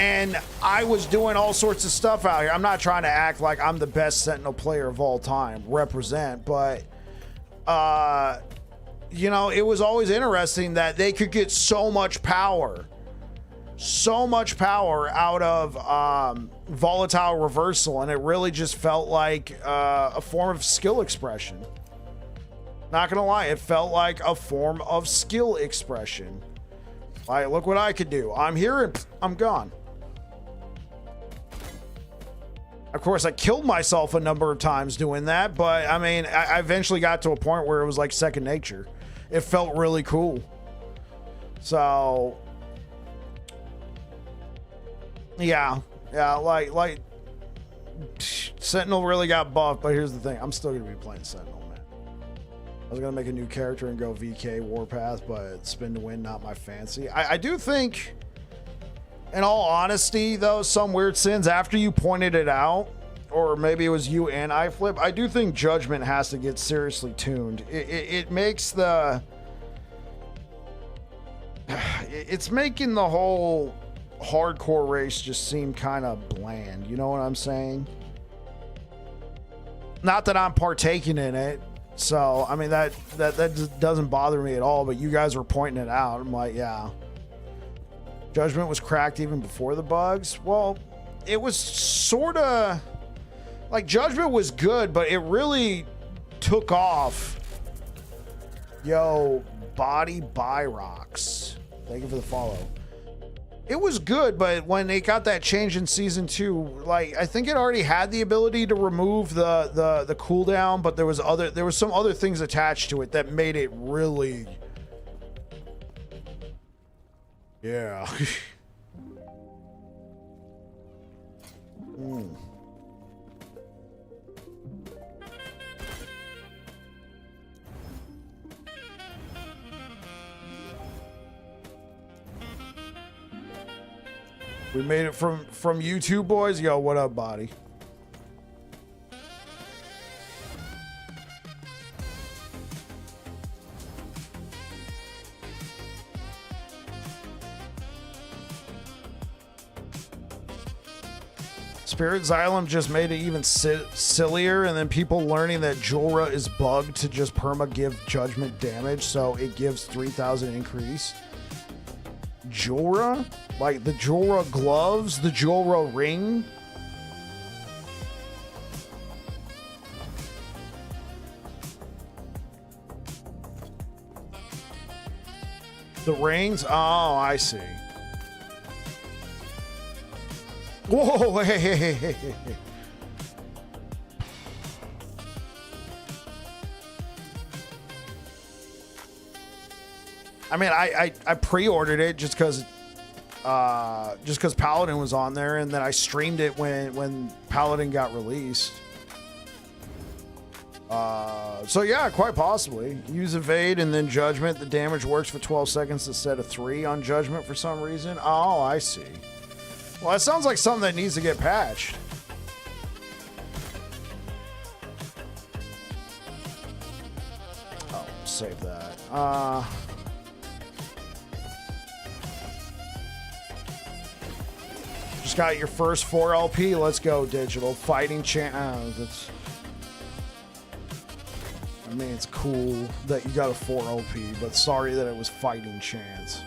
And I was doing all sorts of stuff out here. I'm not trying to act like I'm the best Sentinel player of all time, represent, but you know, it was always interesting that they could get so much power out of volatile reversal, and it really just felt like a form of skill expression. Not gonna lie, it felt like a form of skill expression. Like, look what I could do. I'm here and I'm gone. Of course, I killed myself a number of times doing that, but I mean, I eventually got to a point where it was like second nature. It felt really cool. So, yeah, like Sentinel really got buffed, but here's the thing. I'm still going to be playing Sentinel, man. I was going to make a new character and go VK Warpath, but spin to win, not my fancy. I do think, in all honesty, though, some weird sins, after you pointed it out, or maybe it was you and iFlip, I do think Judgment has to get seriously tuned. It makes the... It's making the whole hardcore race just seem kind of bland. You know what I'm saying? Not that I'm partaking in it. So, I mean, that just doesn't bother me at all, but you guys were pointing it out. I'm like, yeah. Judgment was cracked even before the bugs. Well, it was sort of like Judgment was good, but it really took off. Yo, Body Byrox. Thank you for the follow. It was good, but when they got that change in season 2, like, I think it already had the ability to remove the cooldown, but there was some other things attached to it that made it really, yeah. We made it from you two boys. Yo, what up, body? Spirit Xylem just made it even sillier, and then people learning that Jorah is bugged to just perma give Judgment damage, so it gives 3,000 increase. Jorah? Like the Jorah gloves, the Jorah ring? The rings? Oh, I see. Whoa, hey. I mean, I pre-ordered it just because Paladin was on there, and then I streamed it when Paladin got released. So yeah, quite possibly. Use evade and then Judgment. The damage works for 12 seconds instead of 3 on Judgment for some reason. Oh, I see. Well, that sounds like something that needs to get patched. Oh, save that. Just got your first 4 LP. Let's go, digital. Fighting chance. I mean, it's cool that you got a 4 LP, but sorry that it was fighting chance.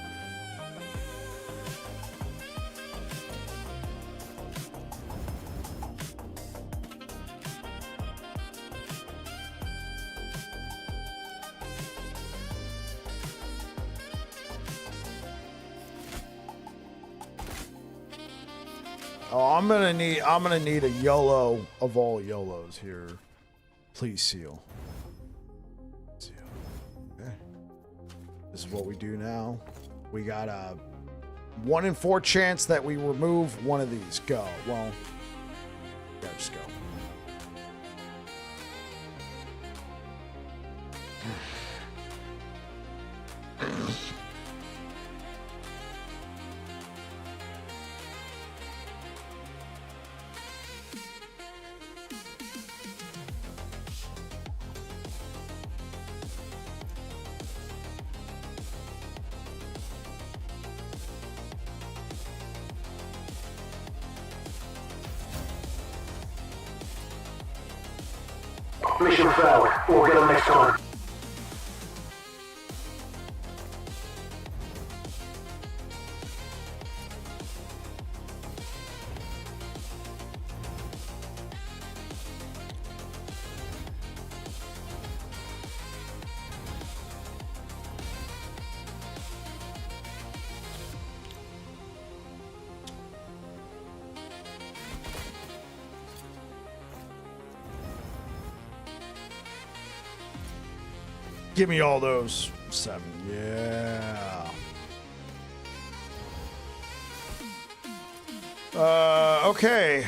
Oh, I'm gonna need a YOLO of all YOLOs here. Please seal. Okay. This is what we do now. We got a 1 in 4 chance that we remove one of these. Go. Well, yeah, just go. Mission failed. We'll get them next time. Give me all those. 7. Yeah. Okay.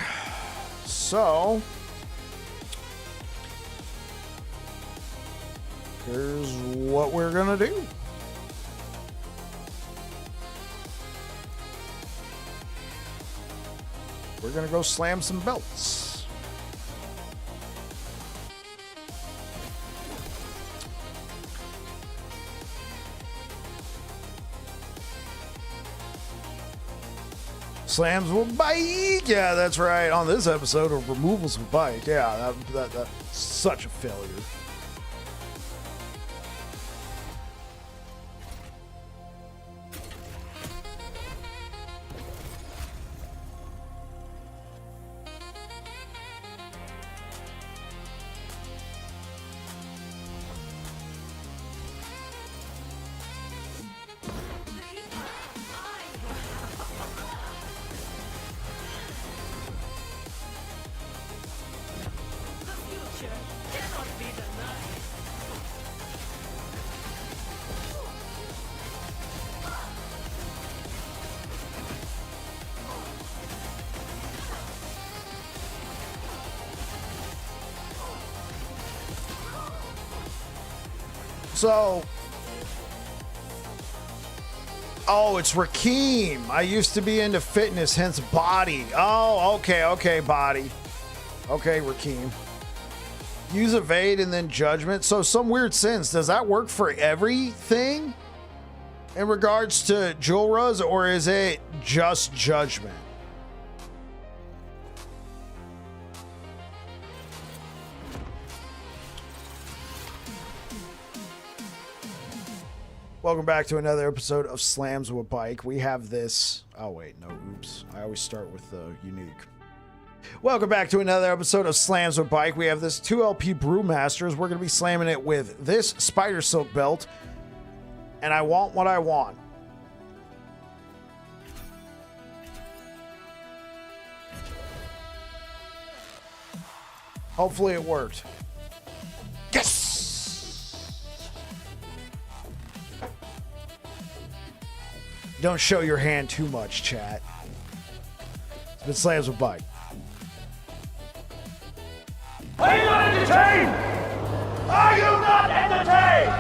So here's what we're gonna do. We're gonna go slam some belts. Slams will bite. Yeah, that's right. On this episode of Removals will bite. Yeah, that's such a failure. So, oh, it's Rakeem. I used to be into fitness, hence body. Oh, okay, body. Okay, Rakeem. Use evade and then judgment. So some weird sense. Does that work for everything in regards to Julra's, or is it just judgment? Welcome back to another episode of Slams with Bike. We have this. Oh, wait, no, oops. I always start with the unique. Welcome back to another episode of Slams with Bike. We have this 2LP Brewmasters. We're going to be slamming it with this Spider Silk belt. And I want what I want. Hopefully it worked. Yes! Don't show your hand too much, chat. It's been Slams with Bike. Are you not entertained? Are you not entertained?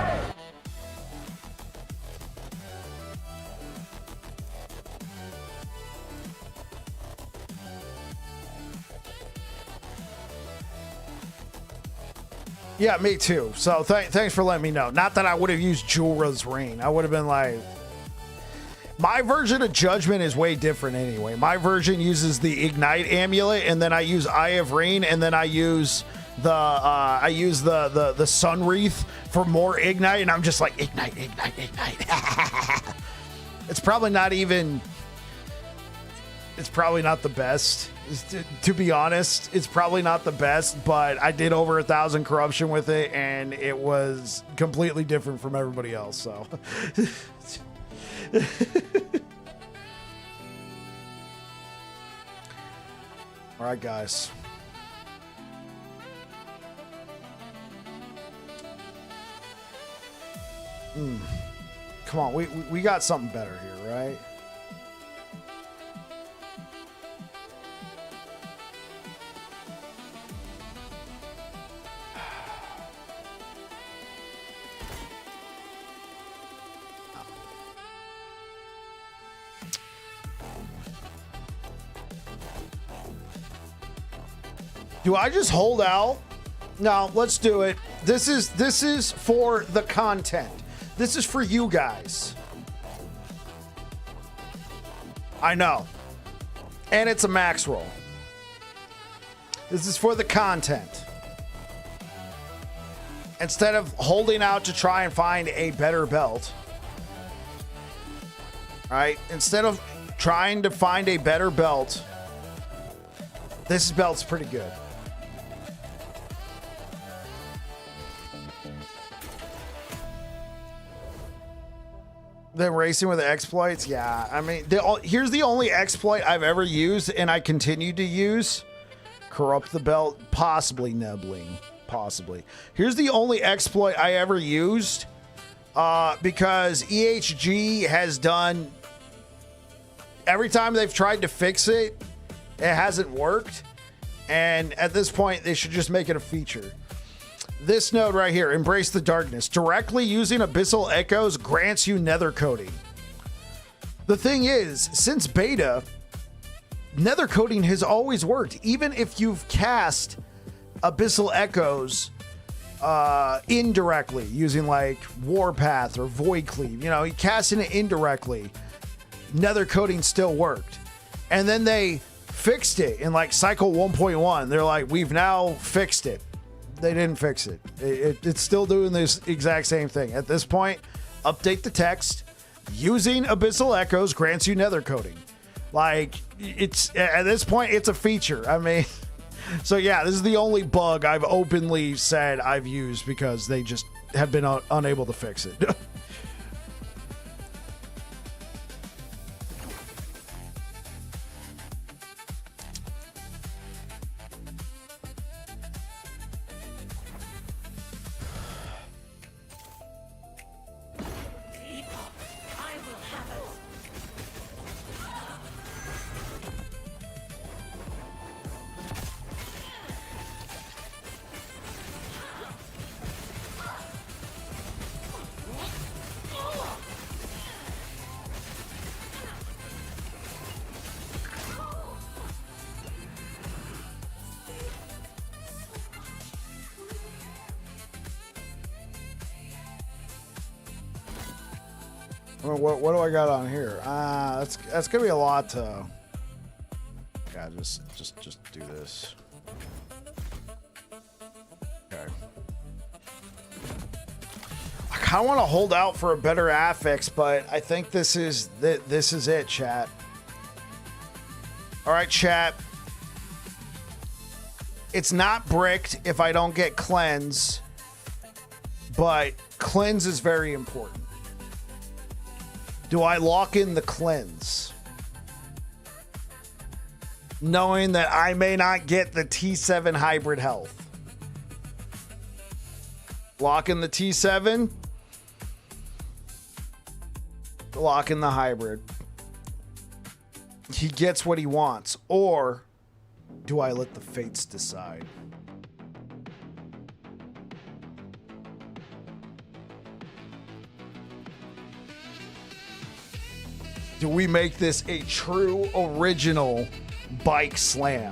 Yeah, me too. So thanks for letting me know. Not that I would have used Julra's Reign. I would have been like... My version of Judgment is way different anyway. My version uses the Ignite Amulet, and then I use Eye of Rain, and then I use the Sun Wreath for more Ignite, and I'm just like, Ignite. It's probably not the best. To be honest, it's probably not the best, but I did over 1,000 corruption with it, and it was completely different from everybody else, so... All right, guys. Come on, we got something better here, right? Do I just hold out? No, let's do it. This is for the content. This is for you guys. I know. And it's a max roll. This is for the content. Instead of holding out to try and find a better belt. Right? Instead of trying to find a better belt, this belt's pretty good. Then racing with exploits, yeah. I mean, here's the only exploit I've ever used, and I continue to use. Corrupt the belt, possibly Nebbling. possibly. Here's the only exploit I ever used because EHG has done, every time they've tried to fix it, it hasn't worked. And at this point, they should just make it a feature. This node right here, Embrace the Darkness, directly using Abyssal Echoes grants you nether coating. The thing is, since beta, nether coating has always worked. Even if you've cast Abyssal Echoes indirectly, using like Warpath or Void Cleave, you know, casting it indirectly, nether coating still worked. And then they fixed it in like cycle 1.1. They're like, we've now fixed it. They didn't fix it. It's still doing this exact same thing. At this point, update the text. Using Abyssal Echoes grants you nether coating. Like, it's at this point, it's a feature. I mean, so yeah, this is the only bug I've openly said I've used because they just have been unable to fix it. What do I got on here? That's gonna be a lot to. Yeah, just do this. Okay. I kind of want to hold out for a better affix, but I think this is it, chat. All right, chat. It's not bricked if I don't get cleanse, but cleanse is very important. Do I lock in the cleanse? Knowing that I may not get the T7 hybrid health. Lock in the T7. Lock in the hybrid. He gets what he wants. Or do I let the fates decide? Do we make this a true original bike slam?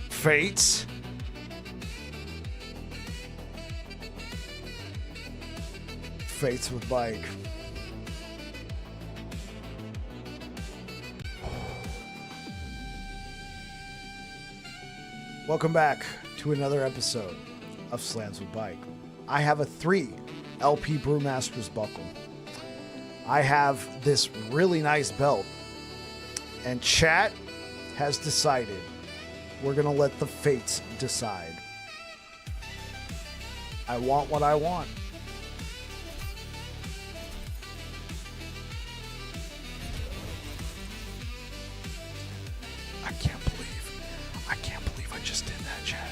Fates. Fates with bike. Welcome back to another episode of Slams with Bike. I have a 3 LP Brewmaster's buckle. I have this really nice belt, and chat has decided we're going to let the fates decide. I want what I want. I can't believe I just did that, chat.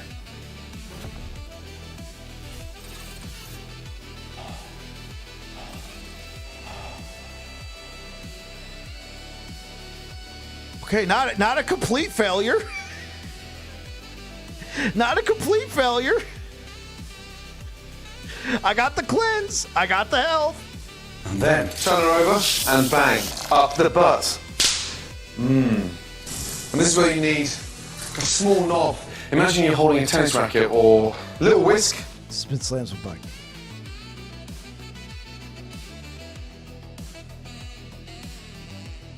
Okay, not a complete failure. Not a complete failure. I got the cleanse. I got the health. And then turn her over and bang up the butt. And this is where you need a small knob. Imagine you're holding a tennis racket or a little whisk. Spin slams with bike.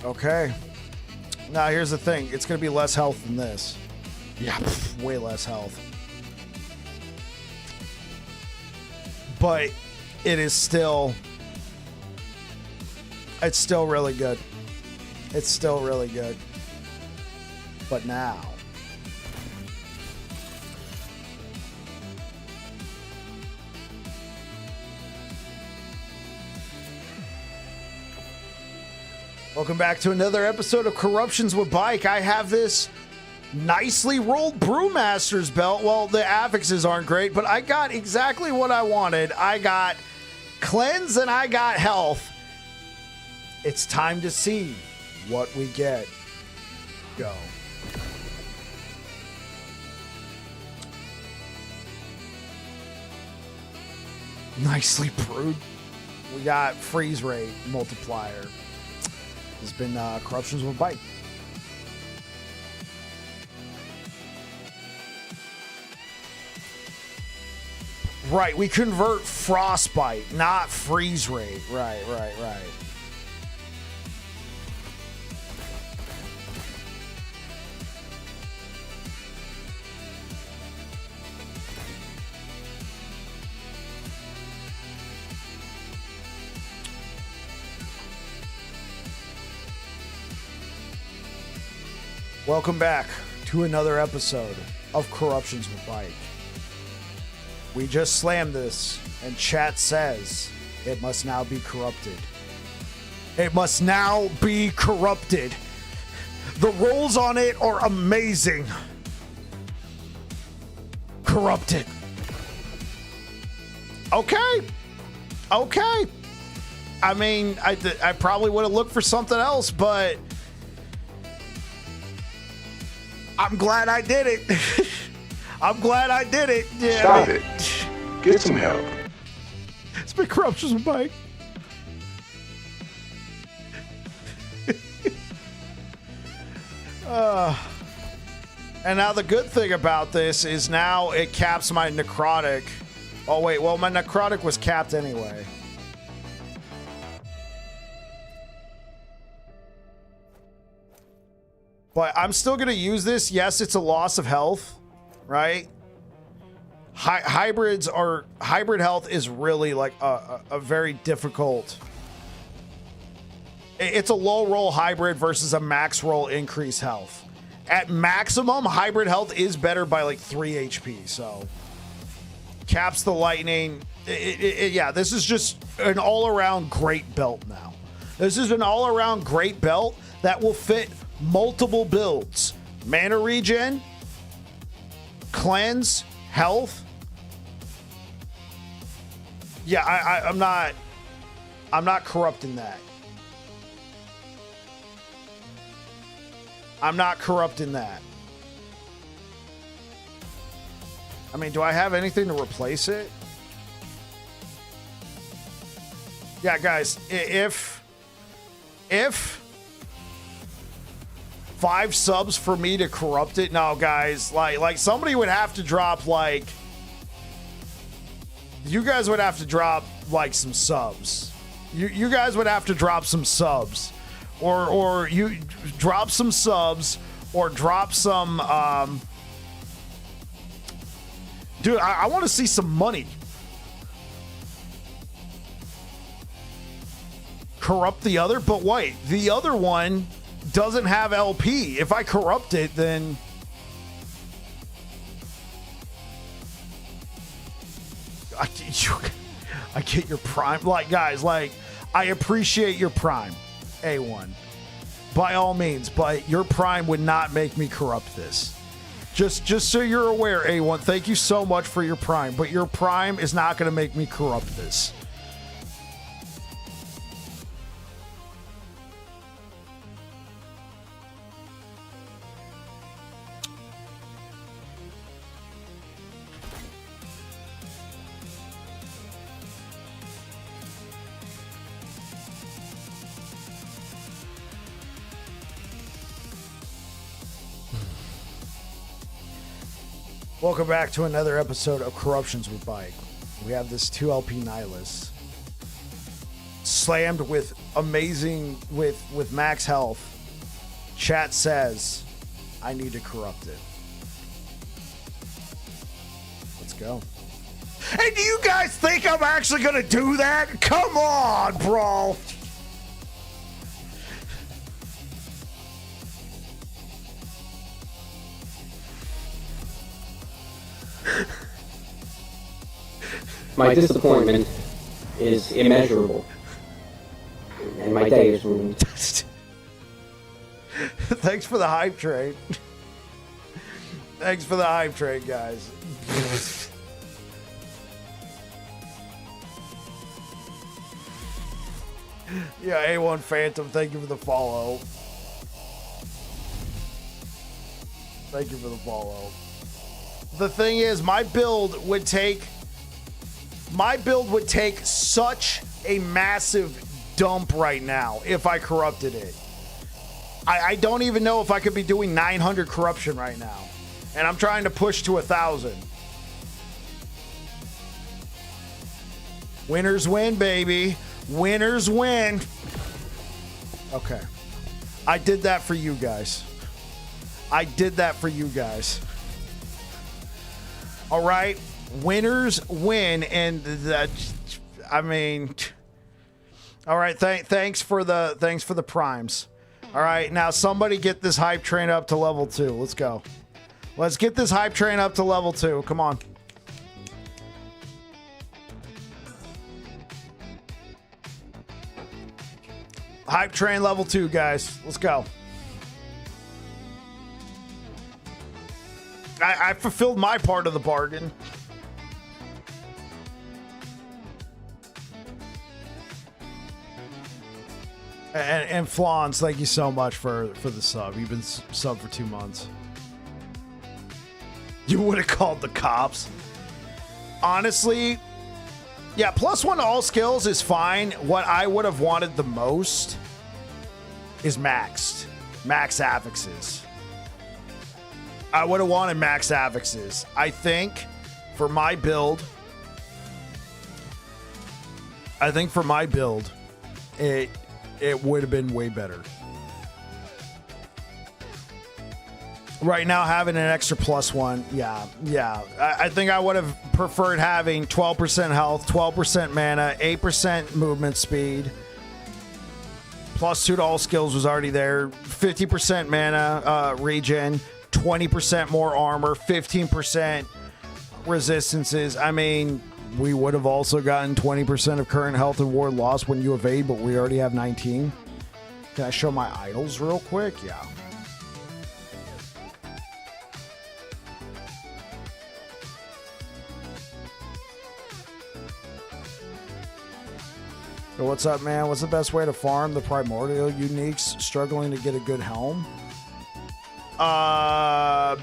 Okay. Now here's the thing. It's going to be less health than this. Yeah, way less health. But it is still... It's still really good. It's still really good. But now... Welcome back to another episode of Corruptions with Bike. I have this Nicely rolled Brewmaster's belt. Well, the affixes aren't great, but I got exactly what I wanted. I got cleanse and I got health. It's time to see what we get. Go. Nicely brewed. We got freeze rate multiplier. There's been corruptions with bite. Right, we convert frostbite, not freeze rate. Right. Welcome back to another episode of Corruptions with Bike. We just slammed this, and chat says it must now be corrupted. It must now be corrupted. The rolls on it are amazing. Corrupted. Okay. I mean, I probably would have looked for something else, but I'm glad I did it. I'm glad I did it. Yeah, Stop it. Get some help. It's been Corruptions with Mike. And now the good thing about this is now it caps my necrotic. Oh wait, well my necrotic was capped anyway. But I'm still going to use this. Yes, it's a loss of health, right? Hybrid health is really like a very difficult. It's a low roll hybrid versus a max roll increase health. At maximum, hybrid health is better by like 3 HP. So caps the lightning. Yeah, this is just an all around great belt now. This is an all around great belt that will fit multiple builds. Mana regen, cleanse, health. Yeah, I'm not corrupting that. I'm not corrupting that. I mean, do I have anything to replace it? Yeah, guys, if 5 subs for me to corrupt it, no, guys, like somebody would have to drop like. You guys would have to drop like some subs. You guys would have to drop some subs, or you drop some subs, or drop some. Dude, I want to see some money. Corrupt the other, but wait, the other one doesn't have LP. If I corrupt it, then. I get your prime. Like, guys, like, I appreciate your prime, A1. By all means, but your prime would not make me corrupt this. Just so you're aware, A1, thank you so much for your prime, but your prime is not going to make me corrupt this. Welcome back to another episode of Corruptions with Bike. We have this 2LP Nihilus slammed with amazing, with max health. Chat says, I need to corrupt it. Let's go. Hey, do you guys think I'm actually going to do that? Come on, bro. My disappointment is immeasurable, and my day is ruined. Thanks for the hype train. Thanks for the hype train, guys. Yeah, A1 Phantom, thank you for the follow. Thank you for the follow. The thing is, my build would take such a massive dump right now if I corrupted it. I don't even know if I could be doing 900 corruption right now. And I'm trying to push to 1,000. Winners win, baby. Winners win. Okay. I did that for you guys. I did that for you guys. All right. Winners win. And that, I mean, all right. Thanks for the primes. All right. Now somebody get this hype train up to level 2. Let's go. Let's get this hype train up to level 2. Come on. Hype train level 2, guys. Let's go. I fulfilled my part of the bargain. And Flans, thank you so much for the sub. You've been sub for 2 months. You would have called the cops. Honestly, yeah, +1 to all skills is fine. What I would have wanted the most is max affixes. I would have wanted max affixes. I think for my build, it would have been way better. Right now, having an extra +1, yeah. I think I would have preferred having 12% health, 12% mana, 8% movement speed. +2 to all skills was already there. 50% mana regen, 20% more armor, 15% resistances. I mean, we would have also gotten 20% of current health and ward loss when you evade, but we already have 19. Can I show my idols real quick? Yeah. So what's up, man? What's the best way to farm the primordial uniques struggling to get a good helm?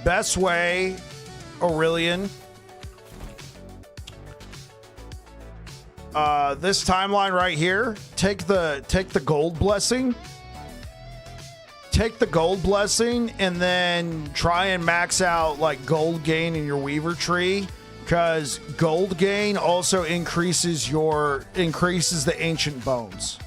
Best way, Aurelian. This timeline right here, take the gold blessing. Take the gold blessing and then try and max out like gold gain in your weaver tree, because gold gain also increases the ancient bones.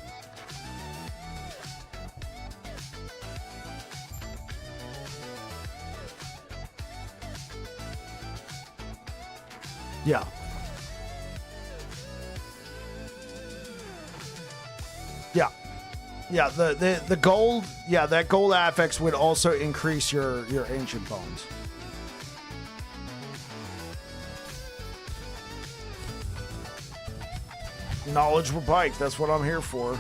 Yeah. Yeah, the gold, yeah, that gold affix would also increase your ancient bones. Knowledgeable bike, that's what I'm here for.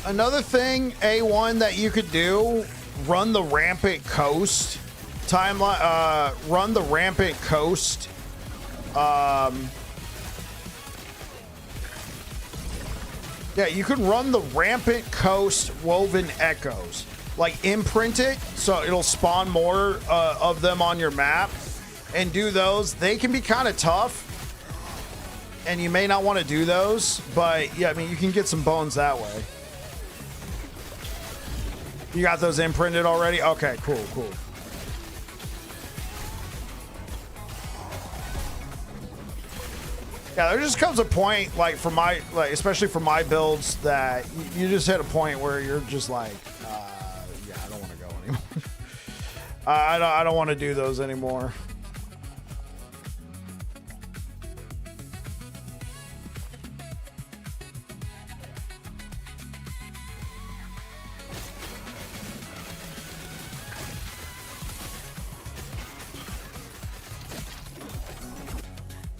Another thing, A1, that you could do, run the Rampant Coast timeline. Run the Rampant Coast. Yeah, you can run the Rampant Coast Woven Echoes. Like, imprint it so it'll spawn more of them on your map, and do those. They can be kind of tough, and you may not want to do those, but yeah, I mean, you can get some bones that way. You got those imprinted already? Okay, cool. Yeah, there just comes a point, like for my, like especially for my builds, that you just hit a point where you're just like, yeah, I don't want to go anymore. I don't want to do those anymore.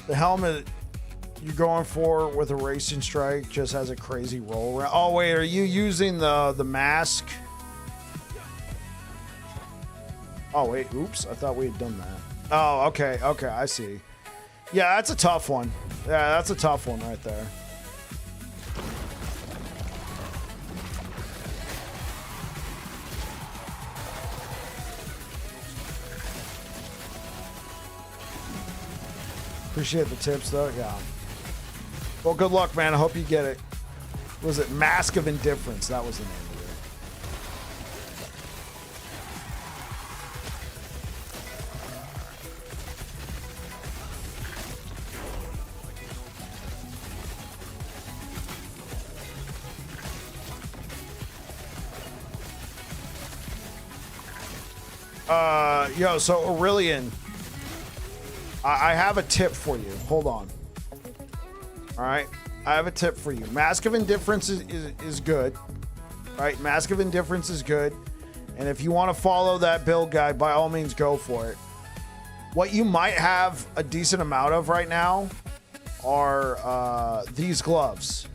The helmet you're going for with a racing strike just has a crazy roll around. Oh wait, are you using the mask? Oh wait, oops, I thought we had done that. Oh, okay, I see. Yeah, that's a tough one. Yeah, that's a tough one right there. Appreciate the tips though, yeah. Well, good luck, man. I hope you get it. Was it Mask of Indifference? That was the name of it. Yo, so Aurelian, I have a tip for you. Hold on. All right, I have a tip for you. Mask of Indifference is good. Right, Mask of Indifference is good. And if you want to follow that build guide, by all means, go for it. What you might have a decent amount of right now are these gloves.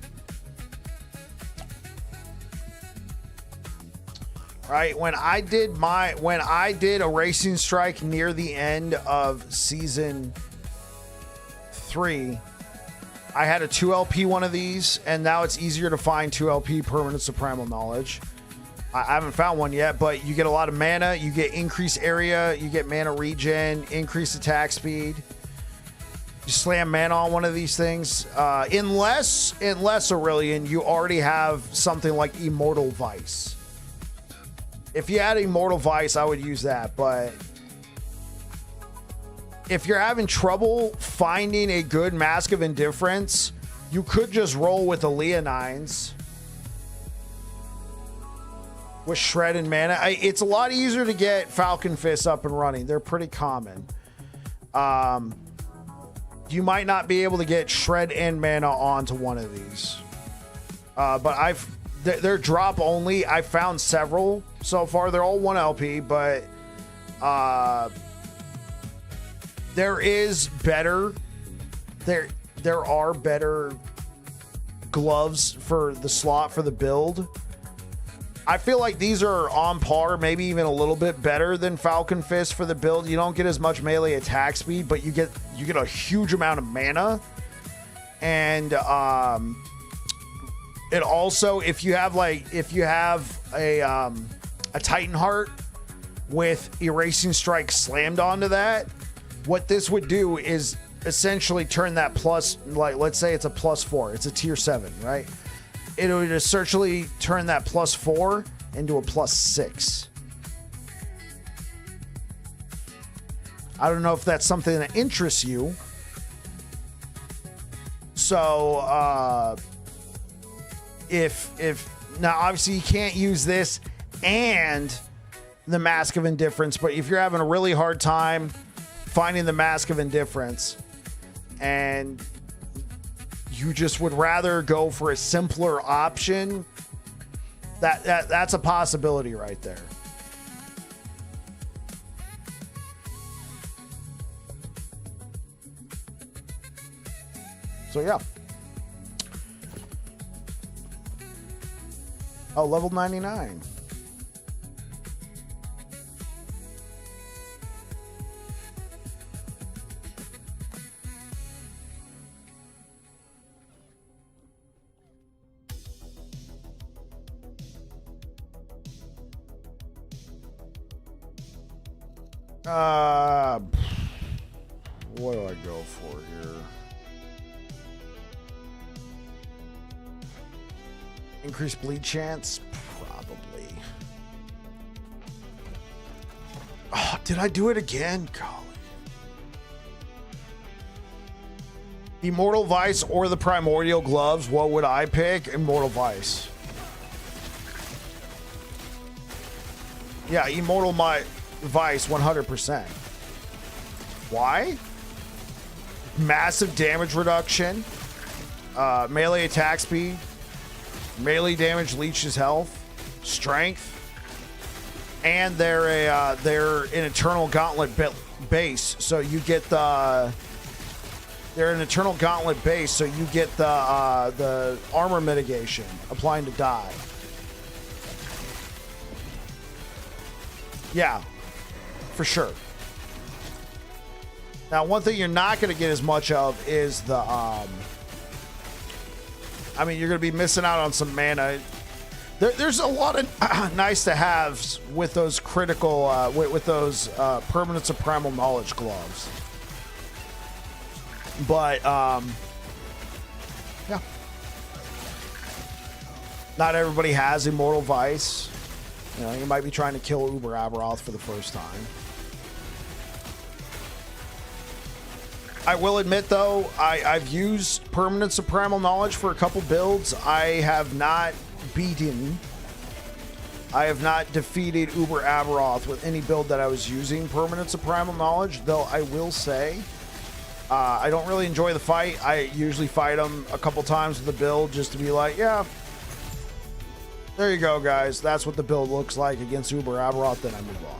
Right, when I did a racing strike near the end of season 3, I had a 2LP one of these, and now it's easier to find 2LP permanent suprimal knowledge. I haven't found one yet, but you get a lot of mana, you get increased area, you get mana regen, increased attack speed. You slam mana on one of these things. Unless Aurelian, you already have something like Immortal Vice. If you had Immortal Vice, I would use that, but if you're having trouble finding a good Mask of Indifference, you could just roll with the Leonines with Shred and mana. It's a lot easier to get Falcon Fists up and running. They're pretty common. You might not be able to get Shred and mana onto one of these. But they're drop only. I found several so far. They're all 1LP, but there is better. There are better gloves for the slot for the build. I feel like these are on par, maybe even a little bit better than Falcon Fist for the build. You don't get as much melee attack speed, but you get a huge amount of mana. And it also, if you have a Titan Heart with Erasing Strike slammed onto that, what this would do is essentially turn that plus, like, let's say it's a +4, it's a tier 7, right? It would essentially turn that +4 into a +6. I don't know if that's something that interests you. So, if now obviously you can't use this and the Mask of Indifference, but if you're having a really hard time finding the Mask of Indifference and you just would rather go for a simpler option, that's a possibility right there. So yeah. Oh, level 99. What do I go for here? Increased bleed chance? Probably. Oh, did I do it again? Golly. Immortal Vice or the Primordial Gloves, what would I pick? Immortal Vice. Yeah, Immortal Vice 100%. Why? Massive damage reduction, melee attack speed, melee damage leeches health, strength, and they're an Eternal Gauntlet base, so you get the. They're an Eternal Gauntlet base, so you get the armor mitigation applying to die. Yeah, for sure. Now, one thing you're not going to get as much of is the. I mean, you're going to be missing out on some mana. There's a lot of nice to haves with those critical, with those Permanence of Primal Knowledge gloves. But, yeah. Not everybody has Immortal Vice. You know, you might be trying to kill Uber Aberoth for the first time. I will admit, though, I've used Permanence of Primal Knowledge for a couple builds. I have not defeated Uber Aberoth with any build that I was using Permanence of Primal Knowledge, though I will say I don't really enjoy the fight. I usually fight him a couple times with the build just to be like, yeah, there you go, guys. That's what the build looks like against Uber Aberoth. Then I move on.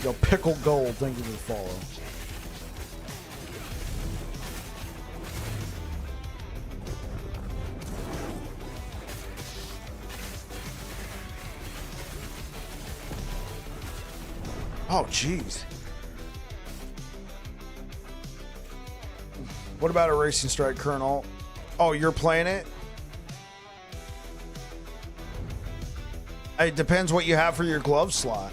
Yo, Pickle Gold, thank you for the follow. Oh, jeez. What about a Racing Strike Colonel? Oh, you're playing it? It depends what you have for your glove slot.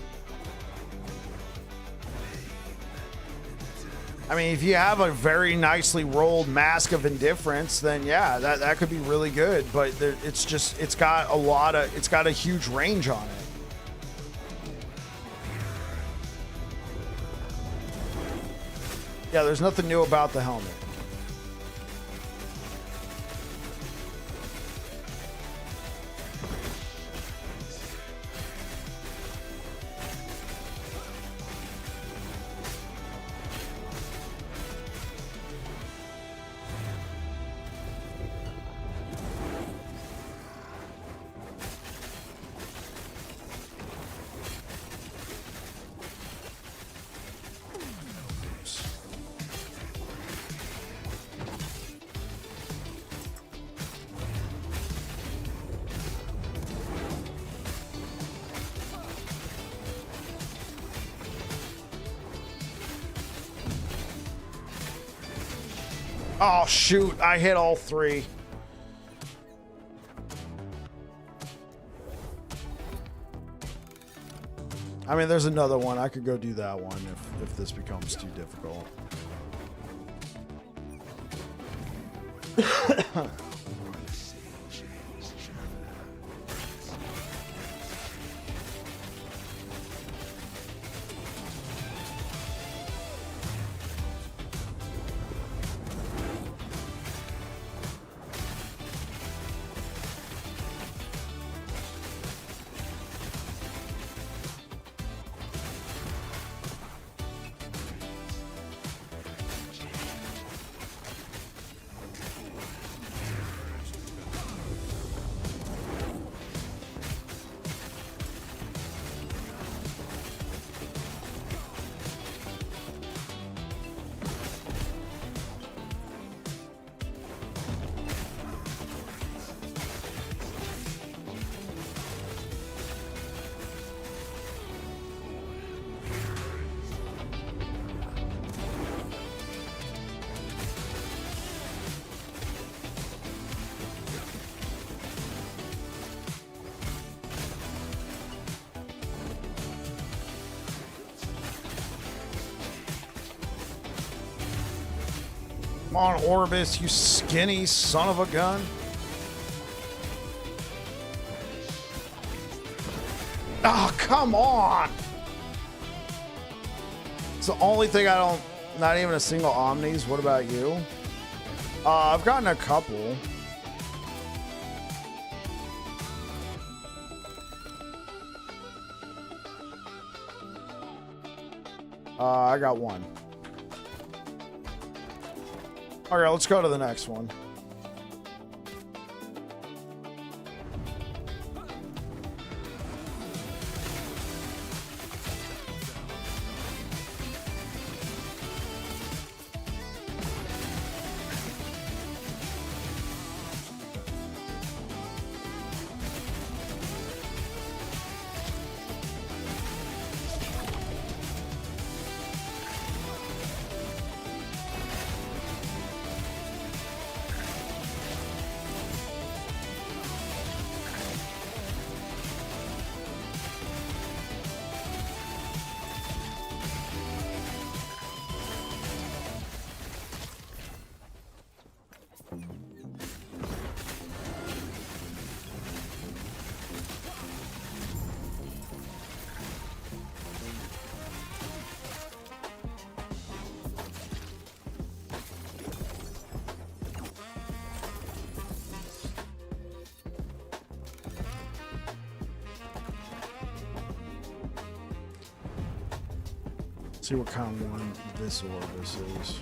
I mean, if you have a very nicely rolled Mask of Indifference, then yeah, that could be really good. But it's got a huge range on it. Yeah, there's nothing new about the helmet. Oh, shoot. I hit all three. I mean, there's another one. I could go do that one if this becomes too difficult. Come on, Orbis, you skinny son of a gun. Oh, come on. It's the only thing I don't... Not even a single Omnis. What about you? I've gotten a couple. I got one. All right, let's go to the next one. See what kind of one this Orbis is.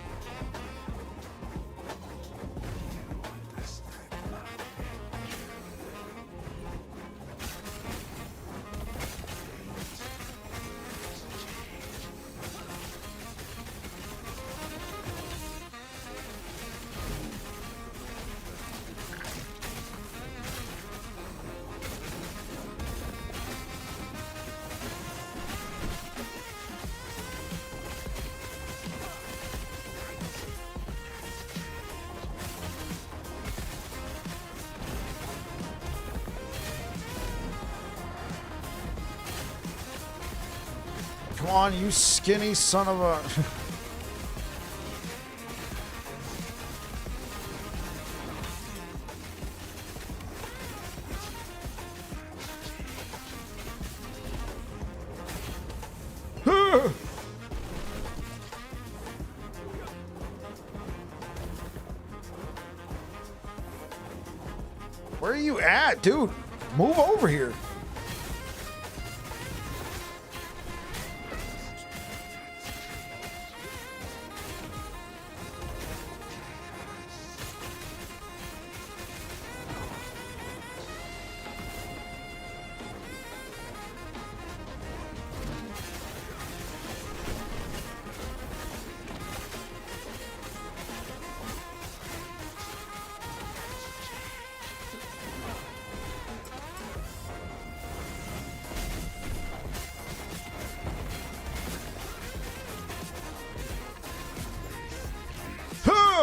Come on, you skinny son of a... Where are you at, dude? Move over here.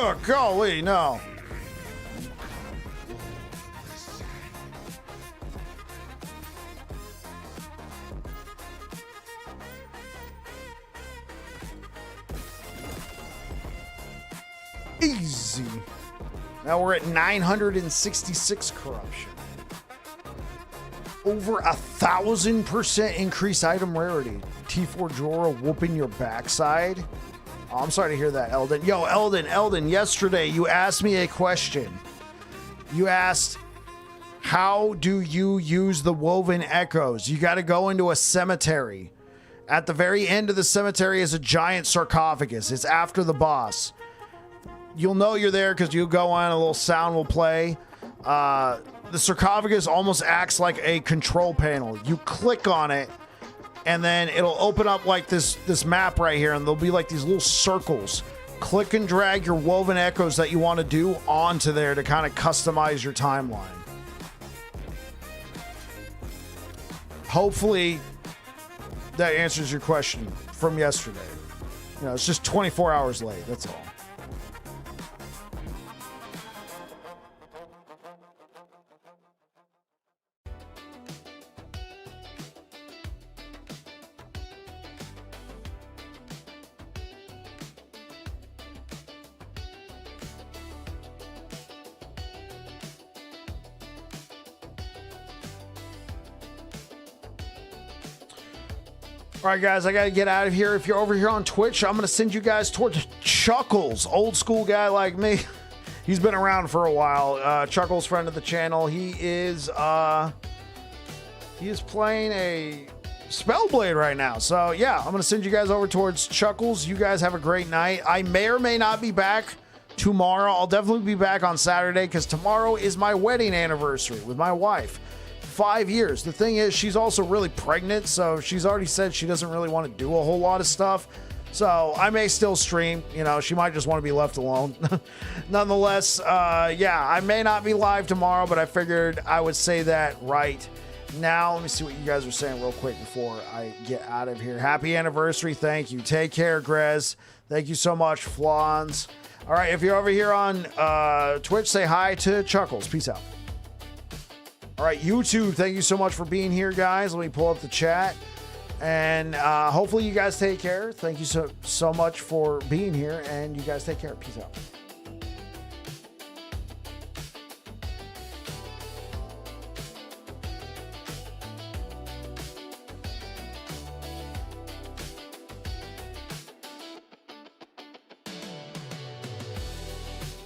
Oh, golly, no. Easy. Now we're at 966 corruption. Over 1,000% increased item rarity. T4 Jorah whooping your backside. Oh, I'm sorry to hear that, Eldon. Yo, Eldon, yesterday you asked me a question. You asked, how do you use the woven echoes? You got to go into a cemetery. At the very end of the cemetery is a giant sarcophagus. It's after the boss. You'll know you're there because you go on, a little sound will play. The sarcophagus almost acts like a control panel. You click on it, and then it'll open up like this map right here, and there'll be like these little circles. Click and drag your woven echoes that you want to do onto there to kind of customize your timeline. Hopefully that answers your question from yesterday. You know, it's just 24 hours late, that's all. All right, guys, I got to get out of here. If you're over here on Twitch, I'm going to send you guys towards Chuckles, old school guy like me. He's been around for a while. Chuckles, friend of the channel. He is playing a Spellblade right now. So, yeah, I'm going to send you guys over towards Chuckles. You guys have a great night. I may or may not be back tomorrow. I'll definitely be back on Saturday because tomorrow is my wedding anniversary with my wife. 5 years. The thing is, she's also really pregnant, so she's already said she doesn't really want to do a whole lot of stuff. So I may still stream. You know, she might just want to be left alone. Nonetheless, yeah, I may not be live tomorrow, but I figured I would say that right now. Let me see what you guys are saying real quick before I get out of here. Happy anniversary. Thank you. Take care, Grez. Thank you so much, Flans. All right, if you're over here on Twitch, say hi to Chuckles. Peace out. All right, YouTube, thank you so much for being here, guys. Let me pull up the chat. And hopefully you guys take care. Thank you so much for being here, and you guys take care. Peace out.